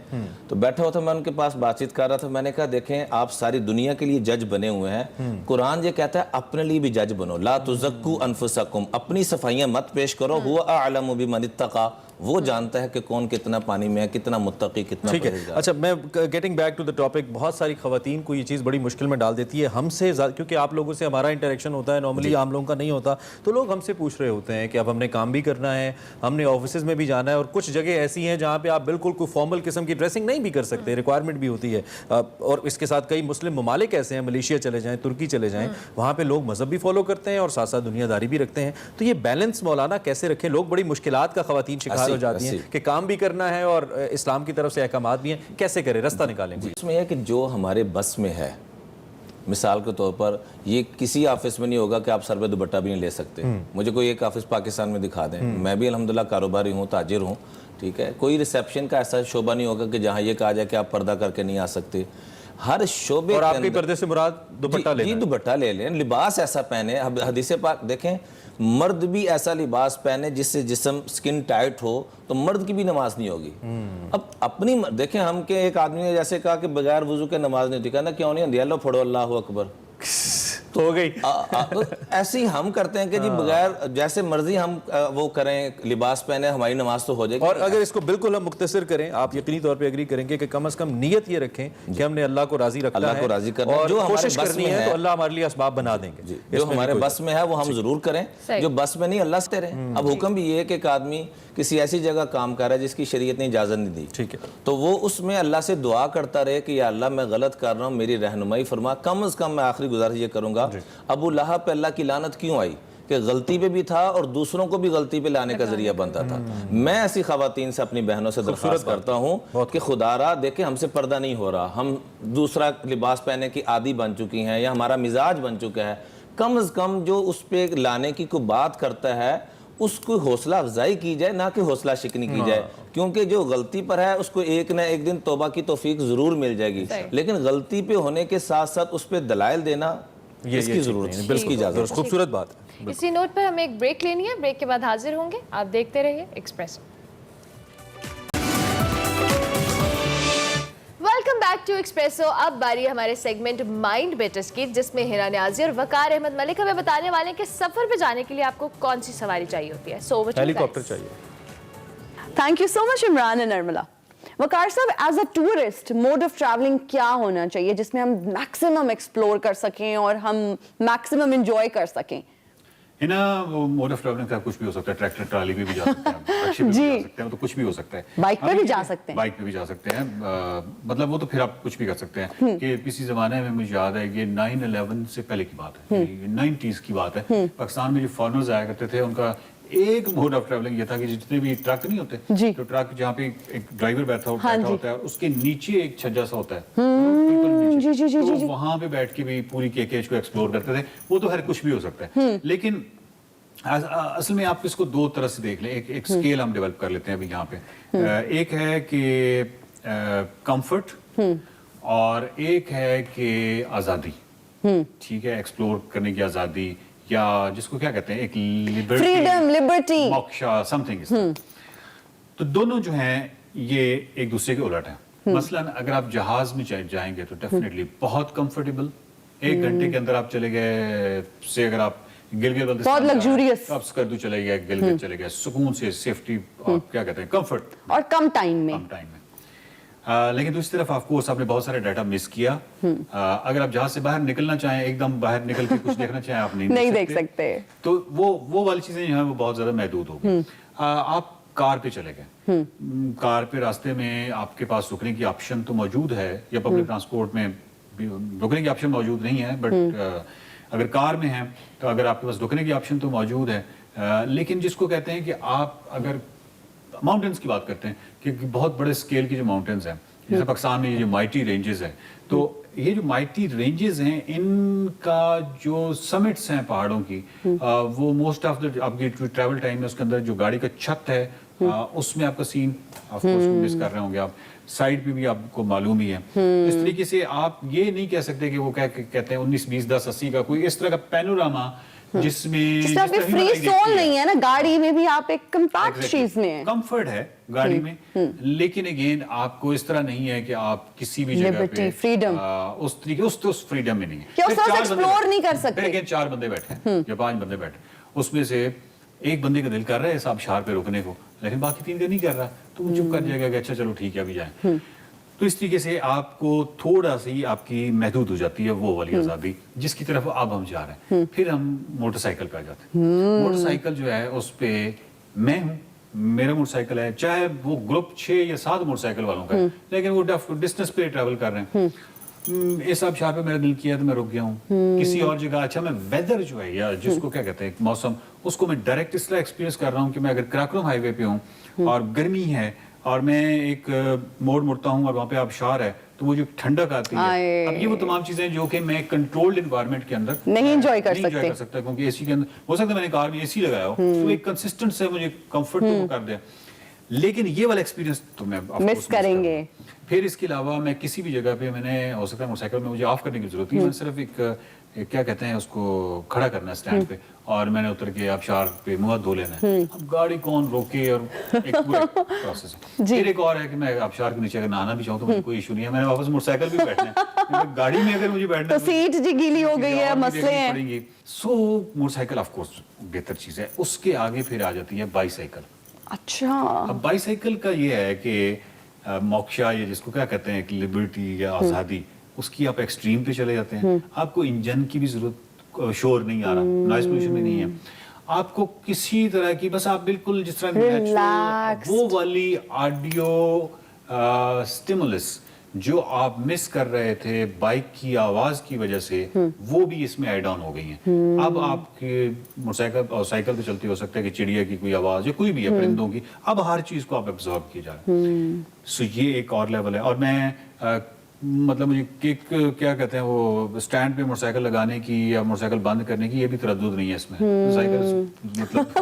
S11: तो बैठा हुआ था, मैं उनके पास बातचीत कर रहा था। मैंने कहा देखें, आप सारी दुनिया के लिए जज बने हुए हैं, कुरान ये कहता है अपने लिए भी जज बनो, ला तुज़क्कू अनफुसकुम, अपनी सफाइयाँ मत पेश करो, हुवा अअलमु बिमन इत्तक़ा, वो जानता है कि कौन कितना पानी में है, कितना मुत्तकी, कितना।
S2: ठीक है। अच्छा, मैं getting back to the topic, बहुत सारी खवातीन को ये चीज़ बड़ी मुश्किल में डाल देती है हमसे, क्योंकि आप लोगों से हमारा इंटरेक्शन होता है, नॉर्मली आम लोगों का नहीं होता, तो लोग हमसे पूछ रहे होते हैं कि अब हमने काम भी करना है, हमने ऑफिस में भी जाना है, और कुछ जगह ऐसी हैं जहाँ पे आप बिल्कुल कोई फॉर्मल किस्म की ड्रेसिंग नहीं भी कर सकते, रिक्वायरमेंट भी होती है। और इसके साथ कई मुस्लिम ममालिक ऐसे हैं, मलेशिया चले जाएँ, तुर्की चले जाएँ, वहाँ पर लोग मजहब भी फॉलो करते हैं और साथ साथ दुनियादारी भी रखते हैं। तो ये बैलेंस मौलाना कैसे रखें? लोग बड़ी मुश्किलात का खवातीन शिकार हो जाती हैं कि काम भी करना है और इस्लाम की तरफ से अहकामात भी हैं, कैसे करें, रास्ता निकालेंगे?
S11: इसमें यह कि जो हमारे बस में है, मिसाल के तौर पर ये किसी ऑफिस में नहीं होगा कि आप सर पे दुपट्टा भी नहीं ले सकते। मुझे कोई एक ऑफिस पाकिस्तान में दिखा दें, मैं भी अल्हम्दुलिल्लाह कारोबारी हूँ, ताजिर हूँ, ठीक है, कोई रिसेप्शन का ऐसा शोबा नहीं होगा कि जहाँ ये कहा जाए कि आप पर्दा करके नहीं आ सकते। हर शोबे
S2: और आपके पर्दे से मुराद दुपट्टा लेना,
S11: दुपट्टा ले लें, लिबास ऐसा पहने। हदीस पाक देखें, मर्द भी ऐसा लिबास पहने जिससे जिस्म स्किन टाइट हो, तो मर्द की भी नमाज नहीं होगी। अब अपनी देखें, हम के एक आदमी ने जैसे कहा कि बगैर वुजू के नमाज नहीं होती, कहना क्यों नहीं होती, अल्लाह फड़ो अल्लाह अकबर,
S2: तो हो गई।
S11: तो ऐसे ही हम करते हैं कि जी बगैर जैसे मर्जी हम वो करें, लिबास पहने, हमारी नमाज तो हो जाएगी।
S2: और अगर इसको बिल्कुल हम मुख्तसर करें, आप यकीनी तौर पे एग्री करेंगे कि कम से कम नियत ये रखें कि हमने अल्लाह को राजी रखना है,
S11: अल्लाह को राजी करना
S2: और
S11: जो
S2: कोशिश करनी है तो अल्लाह हमारे लिए असबाब बना देंगे।
S11: जो हमारे बस में है वो हम जरूर करें, जो बस में नहीं अल्लाह से रहें। अब हुक्म भी ये है कि एक आदमी किसी ऐसी जगह काम कर रहा है जिसकी शरीयत ने इजाजत नहीं दी, ठीक है, तो वो उसमें अल्लाह से दुआ करता रहे कि या अल्लाह मैं गलत कर रहा हूँ, मेरी रहनुमाई फरमा। कम से कम मैं आखिरी गुजारिश ये करूंगा, अबू लहब पे अल्लाह की लानत क्यों आई कि गलती पे भी था और दूसरों को भी गलती पे लाने का जरिया बनता था। मैं ऐसी खवातीन से, अपनी बहनों से दरख्वास्त करता हूँ कि खुदारा देखे हमसे पर्दा नहीं हो रहा, हम दूसरा लिबास पहनने की आदी बन चुकी हैं या हमारा मिजाज बन चुका है, कम से कम जो उस पर लाने की कोई बात करता है उसको हौसला अफजाई की जाए, ना कि हौसला शिकनी की जाए, क्योंकि जो गलती पर है उसको एक ना एक दिन तौबा की तौफीक जरूर मिल जाएगी, लेकिन गलती पे होने के साथ साथ उस पर दलाइल देना इसकी जरूरत है, इसकी इजाजत।
S2: खूबसूरत बात।
S1: इसी नोट पर हमें एक ब्रेक लेनी है, ब्रेक के बाद हाजिर होंगे, आप देखते रहिए Expresso. Welcome back to Expresso. अब बारी हमारे सेगमेंट माइंड बेटर्स की, जिसमें हिना न्याजी और वकार अहमद मलिक हमें बताने वाले हैं कि सफर पे जाने के लिए आपको कौन सी सवारी चाहिए होती है। सो
S2: हेलीकॉप्टर चाहिए।
S12: Thank you so much Imran and Narmala. Waqar sahab, as a tourist mode of travelling क्या होना चाहिए जिसमें हम मैक्सिमम एक्सप्लोर कर सकें और हम मैक्सिमम एंजॉय कर सकें?
S13: ना मोड ऑफ ट्रैवलिंग का कुछ भी हो सकता है, ट्रैक्टर ट्राली पे भी जा सकते हैं, रिक्शे पे भी जा सकते हैं, तो कुछ भी हो सकता है,
S12: बाइक पे भी जा सकते हैं,
S13: बाइक पे भी जा सकते हैं, मतलब वो तो फिर आप कुछ भी कर सकते हैं। कि किसी जमाने में मुझे याद है, ये 9/11 से पहले की बात है, 90s की बात है, पाकिस्तान में जो फॉरेनर्स आया करते थे उनका एक मोड ऑफ ट्रैवलिंग ये था कि जितने भी ट्रक नहीं होते, तो ट्रक जहाँ पे एक ड्राइवर बैठा होता है, उसके नीचे एक छज्जा सा होता है, तो वहां पे बैठ के भी पूरी केकेज को एक्सप्लोर करते थे। वो तो हर कुछ भी हो सकता है, लेकिन असल में आप इसको दो तरह से देख लें। एक स्केल हम डेवलप कर लेते हैं अभी यहाँ पे। एक है कि कंफर्ट और एक है कि आज़ादी, ठीक है, एक्सप्लोर करने की आज़ादी, या जिसको क्या कहते हैं, एक liberty,
S12: freedom, liberty,
S13: moksha, something. तो दोनों जो हैं ये एक दूसरे के उलट हैं। मसलन अगर आप जहाज में जाएंगे तो डेफिनेटली बहुत कंफर्टेबल, 1 घंटे के अंदर आप चले गए से, अगर आप गिलगित
S12: बहुत लग्जूरियस,
S13: आप स्कर्दू चले गए, गिलगित चले गए, सुकून से, सेफ्टी, क्या कहते हैं, कंफर्ट,
S12: और कम टाइम में।
S13: लेकिन दूसरी तरफ ऑफ कोर्स आपने बहुत सारे डाटा मिस किया। अगर आप जहाज से बाहर निकलना चाहें, एकदम बाहर निकल के कुछ देखना चाहें, आप नहीं
S12: देख सकते।
S13: तो वो वाली चीजें जो है वो बहुत ज्यादा महदूद होगी। आप कार पे चले गए, कार पे रास्ते में आपके पास रुकने की ऑप्शन तो मौजूद है, या पब्लिक ट्रांसपोर्ट में रुकने की ऑप्शन मौजूद नहीं है, बट अगर कार में है तो अगर आपके पास रुकने की ऑप्शन तो मौजूद है। लेकिन जिसको कहते हैं कि आप अगर माउंटेन्स की बात करते हैं कि बहुत बड़े स्केल की जो माउंटेन्स हैं, जैसे पाकिस्तान में ये जो माइटी रेंजेस हैं, तो ये जो माइटी रेंजेस हैं इनका जो समिट्स हैं पहाड़ों की, वो मोस्ट ऑफ द आपकी ट्रैवल टाइम में उसके अंदर जो गाड़ी का छत है उसमें आपका सीन ऑफ कोर्स मिस कर रहे होंगे आप, साइड पे भी आपको मालूम ही है। इस तरीके से आप ये नहीं कह सकते कि वो कहते हैं 19, 20, 10, 80 का कोई इस तरह का पैनोरामा जिसमें
S12: फ्री सोल नहीं है ना, गाड़ी में भी आप एक कंपैक्ट चीज में है,
S13: कंफर्ट है गाड़ी में, लेकिन अगेन आपको इस तरह नहीं है कि आप किसी भी जगह पे
S12: फ्रीडम
S13: उस तरीके उस फ्रीडम में नहीं है
S12: कि उस एक्सप्लोर नहीं कर सकते।
S13: अगेन 4 बंदे बैठे हैं या 5 बंदे बैठे, उसमें से एक बंदे का दिल कर रहा है साहब शहर पे रुकने को, लेकिन बाकी 3 का नहीं कर रहा, तो वो चुप कर जाएगा कि अच्छा चलो ठीक है अभी जाए। तो इस तरीके से आपको थोड़ा सी आपकी महदूद हो जाती है वो वाली आज़ादी जिसकी तरफ अब हम जा रहे हैं। फिर हम मोटरसाइकिल पे आ जाते हैं। मोटरसाइकिल जो है उस पे मैं हूँ, मेरा मोटरसाइकिल है, चाहे वो ग्रुप 6 या 7 मोटरसाइकिल वालों का है, लेकिन वो डिस्टेंस पे ट्रैवल कर रहे हैं। इस आबशार पे मेरा दिल किया तो मैं रुक गया हूँ। किसी और जगह अच्छा मैं वेदर जो है या जिसको क्या कहते हैं मौसम, उसको मैं डायरेक्ट इसलिए एक्सपीरियंस कर रहा हूँ कि मैं अगर कराकोरम हाईवे पे हूँ और गर्मी है और मैं एक मोड़ मुड़ता हूँ और वहाँ पे आबशार है तो वो जो ठंडक आती है, अब ये वो तमाम चीजें जो कि मैं कंट्रोल्ड एनवायरनमेंट के अंदर
S12: नहीं एंजॉय कर
S13: सकता क्योंकि एसी के अंदर हो सकता है मैंने कार में एसी लगाया हो तो एक कंसिस्टेंट से मुझे कंफर्ट तो कर दे, लेकिन ये वाला एक्सपीरियंस तो मैं
S12: मिस करेंगे।
S13: फिर इसके अलावा मैं किसी भी जगह पे मैंने हो सकता है मोटरसाइकिल में मुझे ऑफ करने की जरूरत नहीं, मैं सिर्फ एक क्या कहते हैं उसको खड़ा करना है स्टैंड पे और मैंने उतर के आबशार पे मुंह धो लेना है। अब गाड़ी कौन रोके और एक पूरा प्रोसेस है। फिर एक और है कि मैं आबशार के नीचे अगर नहाना भी चाहूँ तो मुझे कोई इशू नहीं है, मैंने वापस मोटरसाइकिल भी बैठना है, गाड़ी में अगर मुझे बैठना
S12: तो सीट जी गीली हो गई है, मसले हैं।
S13: सो मोटरसाइकिल ऑफ कोर्स बेहतर चीज है। उसके आगे फिर आ जाती है बाईसाइकिल।
S12: अच्छा,
S13: अब बाईसाइकिल का ये है कि मोक्षा या जिसको क्या कहते हैं लिबर्टी या आज़ादी, उसकी आप एक्सट्रीम पे चले जाते हैं। आपको इंजन की भी जरूरत, शोर नहीं आ रहा, नॉइज पोल्यूशन भी नहीं है, आपको किसी तरह की, बस आप बिल्कुल जिस तरह वो वाली ऑडियो स्टिमुलस जो आप मिस कर रहे थे बाइक की आवाज की वजह से, वो भी इसमें ऐड ऑन हो गई है। अब आपके मोटरसाइकिल और साइकिल पे चलती हो सकता है कि चिड़िया की कोई आवाज या कोई भी है, परिंदों की, अब हर चीज को आप एब्जॉर्ब किए जा रहे हैं। सो ये एक और लेवल है। और मैं मतलब मुझे क्या कहते हैं वो स्टैंड पे मोटरसाइकिल लगाने की या मोटरसाइकिल बंद करने की ये भी तरद्दुद नहीं है इसमें। साइकिल मतलब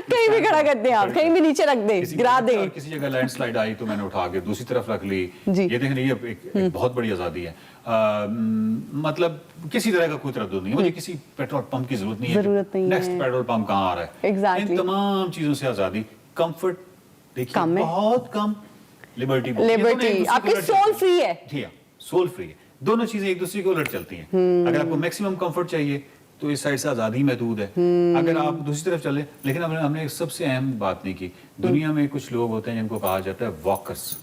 S12: कहीं भी खड़ा करते हैं आप, कहीं भी नीचे रख दें, गिरा दें।
S13: किसी जगह लैंडस्लाइड आई तो मैंने उठा के दूसरी तरफ रख ली। ये देख रही है एक बहुत बड़ी आजादी है। मतलब किसी तरह का कोई तरद्दुद नहीं है, मुझे किसी पेट्रोल पंप की जरूरत नहीं है, नेक्स्ट पेट्रोल पंप कहाँ आ रहा है, इन तमाम चीजों से आजादी। कंफर्ट देखिए बहुत कम, लिबर्टी
S12: आपकी सोल फ्री है।
S13: जी हाँ, सोल फ्री है। दोनों चीजें एक दूसरे को उलट चलती हैं। अगर आपको मैक्सिमम कंफर्ट चाहिए तो इस साइड से आजादी महदूद है, अगर आप दूसरी तरफ चले। लेकिन हमने एक सबसे अहम बात नहीं की, दुनिया में कुछ लोग होते हैं जिनको कहा जाता है वॉकर्स।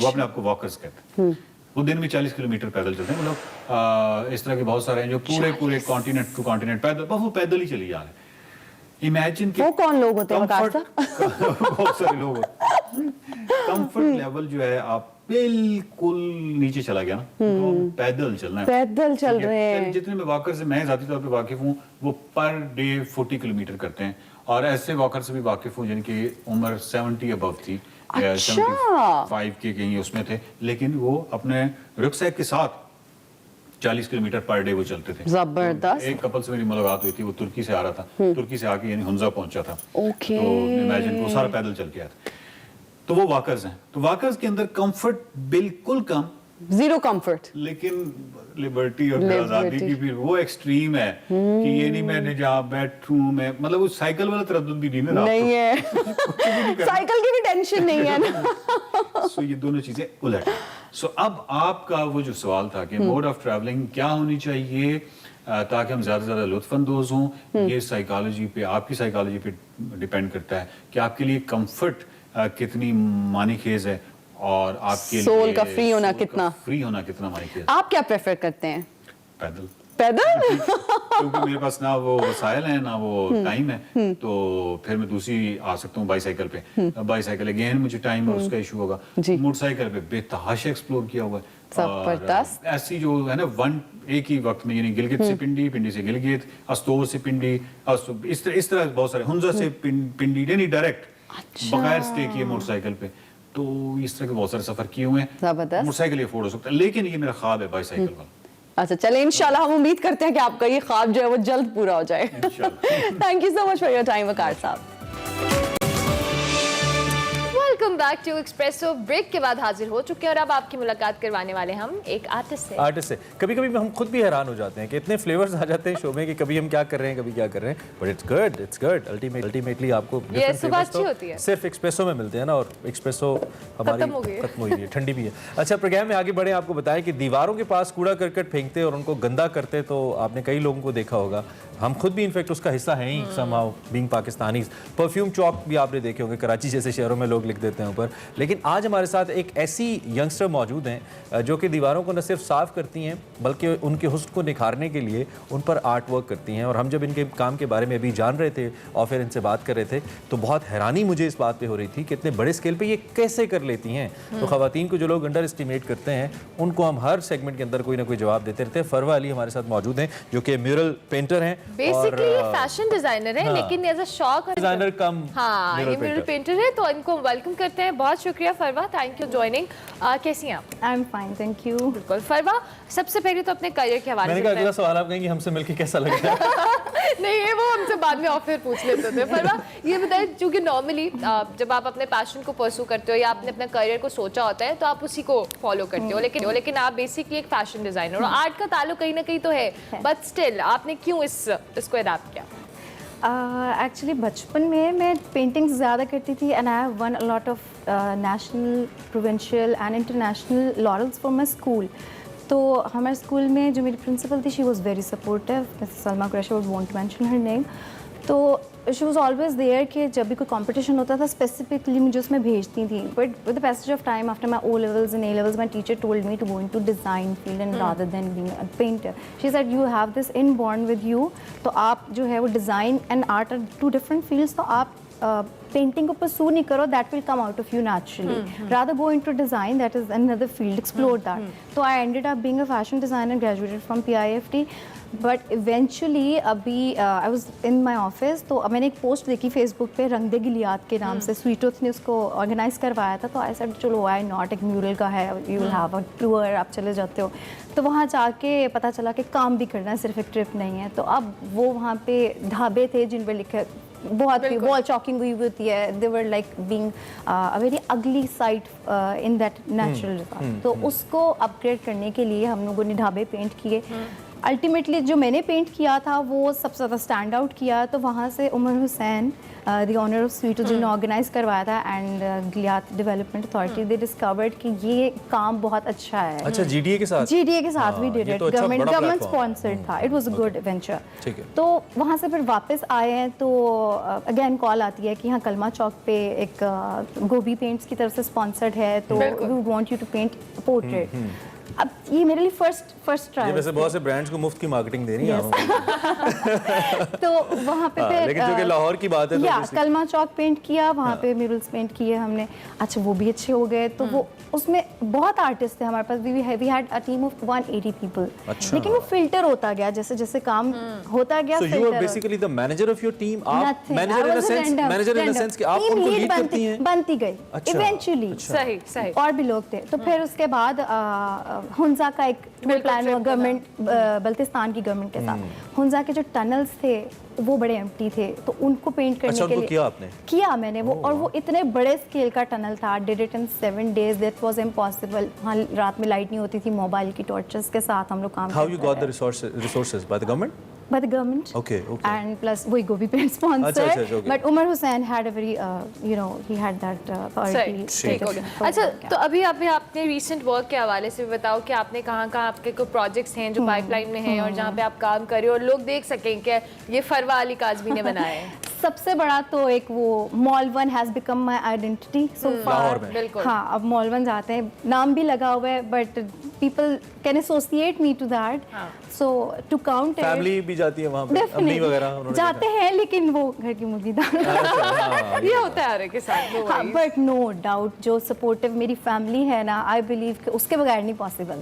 S13: वो अपने आपको वॉकर्स कहते हैं। वो दिन में 40 किलोमीटर पैदल चलते हैं। मतलब इस तरह के बहुत सारे हैं जो पूरे कॉन्टिनेंट टू कॉन्टिनेंट पैदल, वो पैदल ही चली जा रहे हैं। इमेजिन
S12: वो कौन लोग होते हैं?
S13: बहुत सारे लोग होते हैं। कंफर्ट लेवल जो है आप बिल्कुल नीचे चला गया ना, तो पैदल चलना है,
S12: पैदल चल रहे हैं।
S13: जितने में वॉकर से मैं जाती तौर पे वाकिफ हूँ वो पर डे 40 किलोमीटर करते हैं। और ऐसे वॉकर से भी वाकिफ हूँ जिनकी उम्र 70 अबव थी, 75 के कहीं उसमें थे, लेकिन वो अपने रुकसैक के साथ 40 किलोमीटर पर डे वो चलते थे।
S12: जबरदस्त।
S13: एक कपल से मेरी मुलाकात हुई थी, वो तुर्की से आ रहा था, तुर्की से आके यानी हुंजा पहुंचा था।
S12: ओके।
S13: तो इमेजिन वो सारा पैदल चल के आया था। तो वो वॉकर्स हैं। तो वॉकर्स के अंदर कंफर्ट बिल्कुल कम,
S12: जीरो कंफर्ट,
S13: लेकिन लिबर्टी और आजादी की भी वो एक्सट्रीम है कि ये नहीं मैंने जहाँ बैठूं मैं, मतलब वो साइकिल वाला तरद्दुद भी नहीं
S12: है। साइकिल की भी टेंशन नहीं है ना।
S13: सो ये दोनों चीजें उलट। सो अब आपका वो जो सवाल था कि मोड ऑफ ट्रैवलिंग क्या होनी चाहिए ताकि हम ज्यादा से ज्यादा लुत्फानंदोज हों, ये साइकोलॉजी पे, आपकी साइकोलॉजी पे डिपेंड करता है कि आपके लिए कंफर्ट कितनी मानीखेज है और आपके
S12: सोल का फ्री होना
S13: कितना मानीखेज।
S12: आप क्या प्रेफर करते हैं?
S13: पैदल।
S12: क्योंकि
S13: मेरे पास ना वो वसाइल है ना वो टाइम है, तो फिर मैं दूसरी आ सकता हूँ बाईसाइकिल पे। बाईसाइकिल अगेन मुझे टाइम और उसका इशू होगा। मोटरसाइकिल पे बेतहाशा एक्सप्लोर किया हुआ है।
S12: जबरदस्त।
S13: ऐसी जो है ना एक ही वक्त में, यानी गिलगित से पिंडी, पिंडी से गिलगित, अस्तोर से पिंडी, इस तरह बहुत सारे, हुंजा से पिंडी, यानी डायरेक्ट बगैर स्टे किए मोटरसाइकिल पे। तो इस तरह के बहुत सारे सफर किए हुए हैं। मोटरसाइकिल अफोर्ड हो सकता है, लेकिन ये मेरा ख्वाब है बाईसाइकिल वाला।
S12: अच्छा चले, इंशाल्लाह हम उम्मीद करते हैं कि आपका ये ख्वाब जो है वो जल्द पूरा हो जाए। Thank you so much for your time Waqar sahab.
S1: Welcome back to Expresso. Break के बाद हाजिर हो चुके हैं और अब आपकी मुलाकात करवाने वाले हम एक आर्टिस्ट से।
S2: कभी कभी हम खुद भी हैरान हो जाते हैं कि इतने फ्लेवर्स आ जाते हैं शो में कि कभी हम क्या कर रहे हैं, कभी क्या कर रहे हैं, बट इट्स गुड। अल्टीमेटली आपको
S1: ये सुबह अच्छी होती है,
S2: सिर्फ एक्सप्रेसो में मिलते हैं ना, और एक्सप्रेसो हमारी खत्म हुई है, ठंडी भी है। अच्छा, प्रोग्राम में आगे बढ़े, आपको बताएं कि दीवारों के पास कूड़ा करकट फेंकते और उनको गंदा करते, तो आपने कई लोगों को देखा होगा, हम खुद भी इनफैक्ट उसका हिस्सा हैं ही समहाउ बीइंग पाकिस्तानीज। परफ्यूम चौक भी आपने देखे होंगे, कराची जैसे शहरों में लोग लिख देते करते हैं ऊपर, लेकिन आज हमारे साथ एक ऐसी यंगस्टर मौजूद हैं जो कि दीवारों को न सिर्फ साफ करती हैं बल्कि उनके हुस्न को निखारने के लिए उन पर आर्ट वर्क करती हैं। और हम जब इनके काम के बारे में अभी जान रहे थे और फिर इनसे बात कर रहे थे तो बहुत हैरानी मुझे इस बात पे हो रही थी कि इतने बड़े स्केल पे ये कैसे कर लेती हैं। तो खवातीन को जो लोग अंडर एस्टिमेट करते हैं उनको हम हर सेगमेंट के अंदर कोई ना कोई जवाब देते रहते हैं। फरवा अली हमारे साथ मौजूद हैं जो कि म्यूरल पेंटर हैं।
S1: बेसिकली ये फैशन डिजाइनर है, लेकिन एज अ शौक
S2: डिजाइनर कम
S1: हाँ ये म्यूरल पेंटर है, तो इनको वेलकम करते हैं। बहुत शुक्रिया फरवा, थैंक यू जॉइनिंग। कैसी हैं आप?
S14: I am fine, thank you.
S1: बिल्कुल फरवा, सबसे पहले तो अपने करियर के हवाले
S2: मैंने कहा अगला सवाल आप कहेंगे हमसे मिलके कैसा लग रहा है।
S1: नहीं ये वो हमसे बाद में ऑफर पूछ लेते थे। फरवा ये बताएं, क्योंकि नॉर्मली जब आप अपने पैशन को परस्यू करते हो या आपने अपने करियर को सोचा होता है तो आप उसी को फॉलो करते हो, लेकिन आप बेसिकली एक फैशन डिजाइनर और आर्ट का ताल्लुक कहीं ना कहीं तो है, बट स्टिल आपने क्यों इसको अडॉप्ट किया?
S14: एक्चुअली बचपन में मैं पेंटिंग्स ज़्यादा करती थी and I have won a lot of national, provincial and international laurels for my school. तो हमारे स्कूल में जो मेरी प्रिंसिपल थी, she was very supportive, Salma Qureshi, would want to mention her name. तो शी वॉज ऑलवेज देयर कि जब भी कोई कंपटीशन होता था स्पेसिफिकली मुझे उसमें भेजती थी। But with the passage of time after my O levels and A levels my teacher told me to go into design field and rather than being a painter. She said you have this inborn with you. तो आप जो है वो design and art are two different fields, तो आप painting को pursue नहीं करो, that will come out of you naturally. Rather go into design, that is another field, explore that. तो I ended up being a fashion designer, graduated from PIFT। But eventually अभी I was in my office, तो मैंने एक post देखी Facebook पे, रंग दे गिलियात के नाम से स्वीटोथ ने उसको ऑर्गेनाइज करवाया था। तो आई सेड चलो व्हाई नॉट, एक म्यूरल का है, you will have a tour, आप चले जाते हो। तो वहाँ जाके पता चला कि काम भी करना है, सिर्फ एक ट्रिप नहीं है। तो अब वो वहाँ पे ढाबे थे जिन पर लिखे बहुत वॉल चॉकिंग हुई होती है, they were like being a very ugly sight in that natural. तो उसको अपग्रेड करने के लिए हम लोगों ने ढाबे पेंट किए। अल्टीमेटली जो मैंने पेंट किया था वो सबसे ज़्यादा स्टैंड आउट किया। तो वहाँ से Umar Hussain, the owner of Sweeto, जिन्होंने ऑर्गेनाइज करवाया था, and Gilgit development authority, they discovered कि ये काम बहुत अच्छा है।
S2: अच्छा, GDA के साथ
S14: we did it, government sponsored था, it was a good venture. तो वहाँ से फिर वापस आए हैं तो अगेन कॉल आती है कि यहाँ कलमा चौक पे एक गोभी पेंट्स की तरफ से स्पॉन्सर्ड है, तो we want you to paint portrait. अब ये मेरे लिए फर्स्ट ट्रायल।
S2: वैसे बहुत से ब्रांड्स को मुफ्त की मार्केटिंग दे रही हैं
S14: तो वहाँ पे फिर
S2: लेकिन जो कि लाहौर की बात है तो
S14: कलमा चौक पेंट किया, वहाँ पे म्यूरल्स पेंट किए हमने। अच्छा वो भी अच्छे हो गए। तो वो उसमें बहुत आर्टिस्ट थे हमारे पास, we had a team of 180 people. लेकिन वो फिल्टर होता गया जैसे जैसे काम होता गया।
S2: So you are basically the manager of your team. आप मैनेजर इन द सेंस कि आप उनको लीड करती हैं।
S14: बनती गई इवेंचुअली।
S1: सही
S14: और भी लोग थे। तो फिर उसके बाद हुंजा का एक प्लान हुआ गवर्नमेंट, बल्तिस्तान की गवर्नमेंट के साथ। हुंजा के जो टनल्स थे वो बड़े एम्प्टी थे, तो उनको पेंट करने के लिए किया मैंने वो। और वो इतने बड़े स्केल का टनल था, did it in 7 days, that was impossible. वहाँ रात में लाइट नहीं होती थी, मोबाइल की टॉर्चेस के साथ हम लोग काम करते थे।
S2: How you got the resources by the government?
S14: By the government.
S2: Okay.
S14: And plus वही गोभी paint sponsored. But Umar Hussain had a very he had that authority.
S1: अच्छा, तो अभी आपने recent work के हवाले से बताओ कि आपने कहाँ आपके कोई projects हैं जो pipeline में हैं और जहाँ पे आप काम कर रहे हो और लोग देख सकें कि ये फरवा अली काज़मी ने बनाया है।
S14: सबसे बड़ा तो एक वो Mall 1 has become my identity so far.
S1: बिल्कुल।
S14: हाँ, अब Mall 1 जाते हैं, नाम भी लगा हुआ है, but people can associate me to that. So to count it.
S2: Family भी जाती है वहाँ पे, अम्मी वगैरह
S14: जाते हैं, लेकिन वो घर की मुर्गी दाल
S1: ये होता है हर के साथ।
S14: हाँ, बट नो डाउट जो सपोर्टिव मेरी फैमिली है ना, आई बिलीव कि उसके बगैर नहीं पॉसिबल।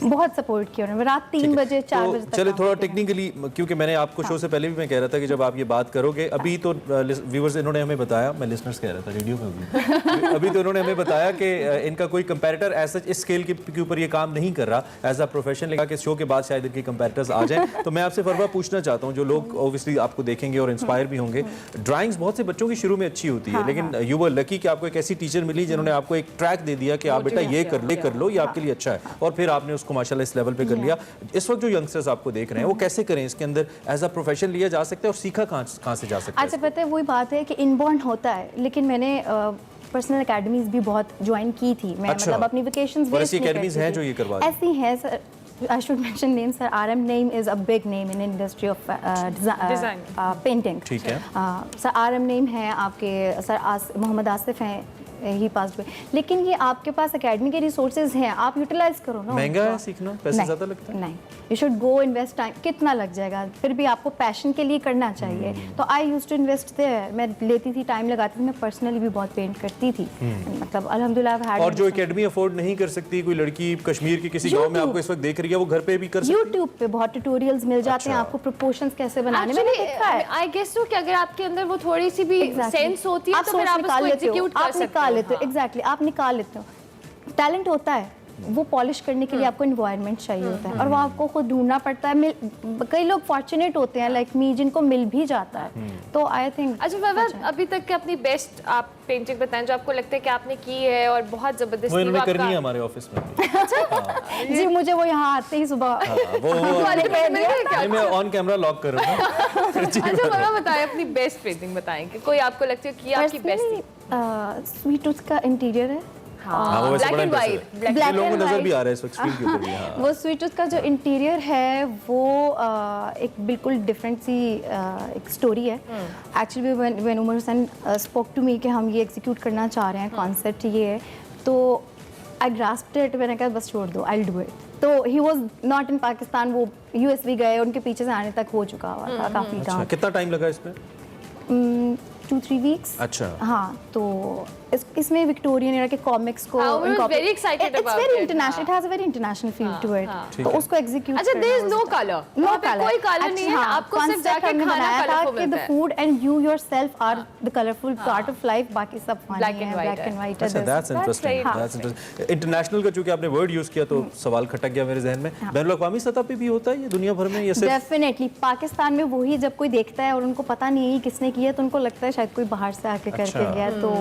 S14: बहुत सपोर्ट किया उन्होंने, रात 3 बजे 4 बजे तक।
S2: चले थोड़ा टेक्निकली, क्योंकि मैंने आपको शो से पहले भी मैं कह रहा था कि जब आप ये बात करोगे, अभी तो व्यूअर्स इन्होंने हमें बताया, मैं लिसनर्स कह रहा था रेडियो में अभी तो इन्होंने हमें बताया कि इनका कोई कंपैरेटर ऐसा इस स्केल के ऊपर ये काम नहीं कर रहा एज अ प्रोफेशन, लेकिन कि शो के बाद शायद इनके कंपैरेटर्स आ जाएं। तो मैं आपसे फरवा पूछना चाहता हूँ, जो लोग ऑब्वियसली आपको देखेंगे और इंस्पायर भी होंगे, ड्राइंग्स बहुत से बच्चों की शुरू में अच्छी होती है, लेकिन यू वर लकी कि आपको एक ऐसी टीचर मिली जिन्होंने आपको एक ट्रैक दे दिया कि आप बेटा ये कर लो, ये आपके लिए अच्छा है, और फिर आपने उसको माशाल्लाह इस लेवल पे कर लिया। इस वक्त जो यंगस्टर्स आपको देख रहे हैं वो कैसे करें, इसके अंदर एज अ प्रोफेशन लिया जा सकता है और सीखा कहाँ से जा सकता है?
S14: अच्छा, पता है वही बात है कि इनबॉर्न होता है, लेकिन मैंने पर्सनल एकेडमीज भी बहुत ज्वाइन की थी। मैं मतलब अपनी वेकेशंस
S2: वेस्ट नहीं करती थी। हैं जो ये करवा रही हैं?
S14: ऐसी हैं sir, I should mention names. Sir, RM name is a big name in industry of design, painting.
S2: ठीक है।
S14: सर RM name है आपके सर मोहम्मद आसिफ हैं, ही पास हुए। लेकिन ये आपके पास एकेडमी के रिसोर्सेज हैं, आप यूटिलाइज करो ना।
S2: महंगा है सीखना, पैसे ज़्यादा लगता है?
S14: नहीं, you should go invest time. कितना लग जाएगा? फिर भी आपको पैशन के लिए करना चाहिए। तो I used to invest there, मैं लेती थी, टाइम लगाती थी, मैं पर्सनली भी बहुत पेंट करती थी, मतलब अल्हम्दुलिल्लाह।
S2: और जो एकेडमी अफोर्ड नहीं कर सकती, कोई लड़की कश्मीर के किसी गांव में आपको इस वक्त देख रही है, वो घर पे भी कर सकती है?
S14: यूट्यूब पे बहुत ट्यूटोरियल्स मिल जाते हैं आपको, प्रोपोर्शंस कैसे बनाने, मैंने देखा है।
S1: आई गेस सो कि अगर आपके अंदर वो थोड़ी सी भी सेंस होती है तो फिर आप उसको एग्जीक्यूट कर सकते हो।
S14: आप निकाल लेते हो, एग्जैक्टली, आप निकाल लेते हो। टैलेंट होता है, वो पॉलिश करने के लिए आपको एनवायरनमेंट चाहिए होता है, और वो आपको खुद ढूंढना पड़ता है। कई लोग फॉर्चुनेट होते हैं लाइक मी, जिनको मिल भी जाता है। तो आई थिंक
S1: अच्छा फरवा, अभी तक के अपनी बेस्ट आप पेंटिंग बताएं जो आपको लगता है कि आपने की है और बहुत जबरदस्त
S2: वो इन्होंने करनी है हमारे ऑफिस में।
S14: जी, मुझे वो यहाँ आते ही सुबह
S2: मैं ऑन कैमरा लॉक करूँगा।
S1: अच्छा फरवा बताएं अपनी बेस्ट पेंटिंग बताएं कि कोई आपको लगती है कि आपकी बेस्ट थी।
S14: स्वीट टूथ का इंटीरियर है,
S2: हाँ, वो
S1: ब्लैक एंड व्हाइट,
S2: लोगों को नजर भी आ रहा है इस वक्त स्क्रीन के ऊपर भी। हाँ।
S14: वो स्वीट टूथ का जो इंटीरियर है वो एक बिल्कुल डिफरेंट सी एक स्टोरी है। Actually when Umar Hussain spoke to me कि हम ये एग्जीक्यूट करना चाह रहे हैं, कॉन्सेप्ट ये है, तो आई ग्रास्प्ड इट, मैंने कहा बस छोड़ दो, आई विल डू इट। तो he was not in Pakistan, वो यूएस भी गए, उनके पीछे से आने तक हो चुका हुआ था काफी
S2: अच्छा,
S14: टाइम।
S2: कितना टाइम लगा इसमें?
S14: 2-3 वीक्स।
S2: अच्छा,
S14: हाँ, तो इसमें विक्टोरियन एरा के कॉमिक्स को
S1: very excited about it.
S14: International, it has a very international feel to it, तो उसको एग्जीक्यूट।
S1: अच्छा, there is no colour,
S14: no colour,
S1: कोई कलर नहीं है, आपको सिर्फ जाके खाना कलरफुल मिलता है।
S14: The food and you yourself are the colourful part of life, बाकी सब
S1: ब्लैक एंड व्हाइट है।
S2: अच्छा, that's interesting, that's interesting. International का चूंकि आपने वर्ड यूज किया तो सवाल खटक गया मेरे जहन में, बैनुल-अक़वामी सतह पे भी होता है ये दुनिया भर में या सिर्फ?
S14: डेफिनेटली पाकिस्तान में वही, जब कोई देखता है और उनको पता नहीं है किसने किया, तो उनको लगता है शायद कोई बाहर से आके करके गया। तो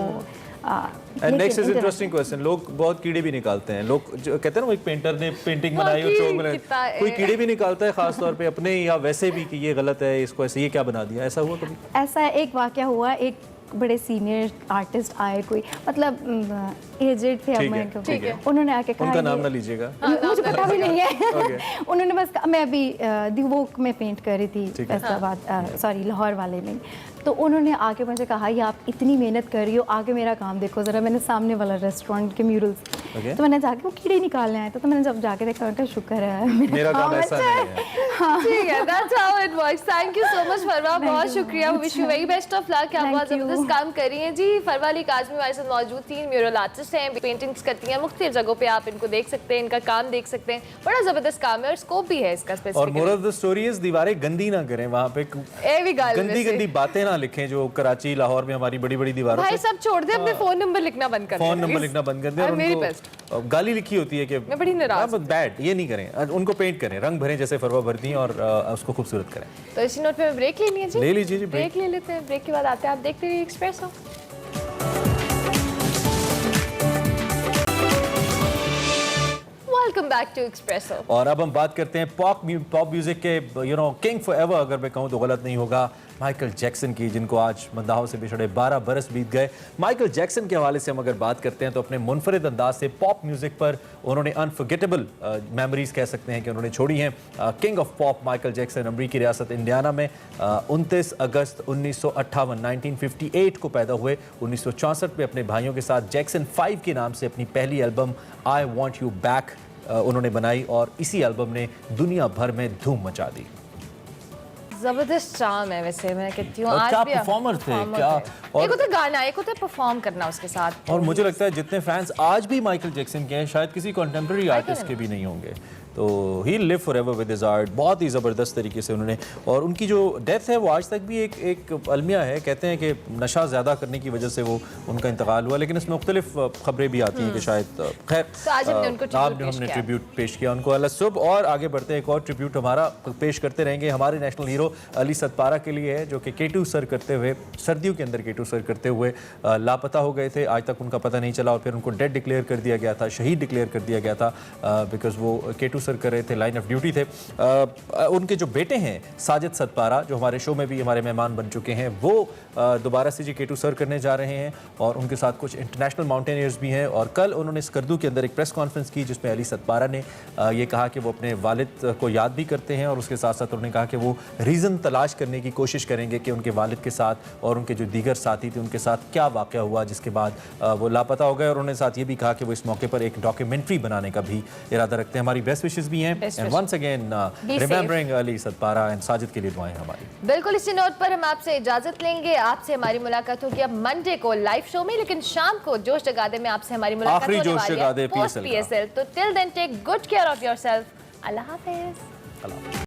S2: and next is interesting question, लोग बहुत कीड़े भी निकालते हैं। लोग जो कहते हैं ना, एक पेंटर ने पेंटिंग बनाई और चौक बनाई, कोई कीड़े भी निकालता है खास तौर पे अपने या वैसे भी कि ये गलत है, इसको ऐसे ये क्या बना दिया, ऐसा हुआ कभी?
S14: ऐसा एक वाकया हुआ, एक बड़े सीनियर आर्टिस्ट आए, कोई मतलब एजेड थे, उन्होंने आके कहा,
S2: उनका नाम ना लीजिएगा,
S14: मुझे पता भी नहीं है। उन्होंने बस कहा, मैं अभी दिवोक में पेंट कर रही थी फैसलाबाद, सॉरी लाहौर वाले में, तो उन्होंने आके मुझे कहा, ये आप इतनी मेहनत कर रही हो, आगे मेरा काम देखो ज़रा। मैंने सामने वाला रेस्टोरेंट के म्यूरल्स, तो मैंने जाके वो कीड़े निकालने आए, तो मैंने जब जाके देखा, उनका शुक्र है
S2: मेरा काम ऐसा नहीं है।
S1: ठीक है, that's how it works. Thank you so much Farwa, बहुत शुक्रिया, wish you very best of luck. आप बहुत जबरदस्त काम कर रही हैं जी। फरवा अली काज़मी हमारे साथ मौजूद थी, म्यूरल आर्टिस्ट हैं, पेंटिंग्स करती हैं, मुख्तलिफ जगहों पे आप इनको देख सकते हैं, इनका काम देख सकते हैं, बड़ा जबरदस्त काम है और स्कोप भी है इसका स्पेसिफिक।
S2: और moral of the story is दीवारें गंदी ना करें, वहाँ पे गंदी बातें ना लिखें, जो कराची लाहौर में हमारी बड़ी बड़ी दीवारों
S1: भाई सब छोड़ दे, अपने फोन नंबर लिखना बंद कर दे,
S2: फोन नंबर लिखना बंद कर दे, और उनको गाली लिखी होती है कि
S1: मैं बड़ी नाराज,
S2: बैड, ये नहीं करें, उनको पेंट करें, रंग भरें जैसे फरवा भरती हैं, और उसको खूबसूरत करें।
S1: तो इसी नोट पे ब्रेक ले लीजिए,
S2: ले लीजिए जी,
S1: ब्रेक ले लेते हैं, ब्रेक के बाद आते हैं, आप देखते रहिए Expresso. Welcome back to Expresso.
S2: और अब हम बात करते हैं पॉप म्यूजिक के किंग फॉरएवर, अगर मैं कहूँ तो गलत नहीं होगा, माइकल जैक्सन की, जिनको आज मद्दाहों से बिछड़े 12 बरस बीत गए। माइकल जैक्सन के हवाले से हम अगर बात करते हैं तो अपने मुनफरिद अंदाज से पॉप म्यूजिक पर उन्होंने अनफॉरगेटेबल मेमोरीज कह सकते हैं कि उन्होंने छोड़ी हैं। King of pop Michael Jackson अमरीकी रियासत इंडियाना में 29 अगस्त 1958 1958 को पैदा हुए। 1964 में अपने भाइयों के साथ जैक्सन 5 के नाम से अपनी पहली album I want you back उन्होंने बनाई, और इसी एल्बम ने दुनिया भर में धूम मचा दी।
S1: जबरदस्त चार्म है वैसे, मैं कहती हूँ।
S2: क्या परफॉर्मर थे, क्या, और
S1: एक होता है गाना, एक होता है परफॉर्म करना उसके साथ।
S2: और मुझे लगता है जितने फैंस आज भी माइकल जैक्सन के हैं, शायद किसी कंटेम्प्रेरी आर्टिस्ट के भी नहीं होंगे। तो he live forever with his art. बहुत ही ज़बरदस्त तरीके से उन्होंने, और उनकी जो डेथ है वो आज तक भी एक अलमिया है। कहते हैं कि नशा ज़्यादा करने की वजह से वो उनका इंतकाल हुआ, लेकिन इसमें मुख्तलिफ खबरें भी आती हैं कि शायद खैर
S1: तो आज हमने
S2: ट्रिब्यूट पेश किया उनको अल्लाह सुब। और आगे बढ़ते हैं, एक और ट्रिब्यूट हमारा पेश करते रहेंगे हमारे नेशनल हीरो अली सतपारा के लिए है, जो कि K2 सर करते हुए, सर्दियों के अंदर K2 सर करते हुए लापता हो गए थे। आज तक उनका पता नहीं चला, और फिर उनको डेड डिक्लेयर कर दिया गया था, शहीद डिक्लेयर कर दिया गया था, बिकॉज वो K2 सर कर रहे थे, लाइन ऑफ ड्यूटी थे। उनके जो बेटे हैं साजिद सतपारा, जो हमारे शो में भी हमारे मेहमान बन चुके हैं, वो दोबारा CG-K2 सर करने जा रहे हैं और उनके साथ कुछ इंटरनेशनल माउंटेनियर्स भी हैं। और कल उन्होंने स्कर्दू के अंदर एक प्रेस कॉन्फ्रेंस की जिसमें अली सतपारा ने ये कहा कि वो अपने वालिद को याद भी करते हैं और उसके साथ साथ उन्होंने कहा कि वो रीज़न तलाश करने की कोशिश करेंगे कि उनके वालिद के साथ और उनके जो दीगर साथी थे उनके साथ क्या वाक़या हुआ जिसके बाद वो लापता हो गए। और उन्होंने साथ ये भी कहा कि वो इस मौके पर एक डॉक्यूमेंट्री बनाने का भी इरादा रखते हैं। हमारी बेस्ट विशेस भी हैं and once again remembering Ali Sadpara and Sajid के लिए दुआएं हमारी।
S1: बिल्कुल, इसी नोट पर हम आपसे इजाजत लेंगे। आपसे हमारी मुलाकात होगी अब मंडे को लाइव शो में, लेकिन शाम को जोश जगा दे में आपसे हमारी मुलाकात होने वाली है पोस्ट PSL। तो till then take good care of yourself. अल्लाह हाफिज।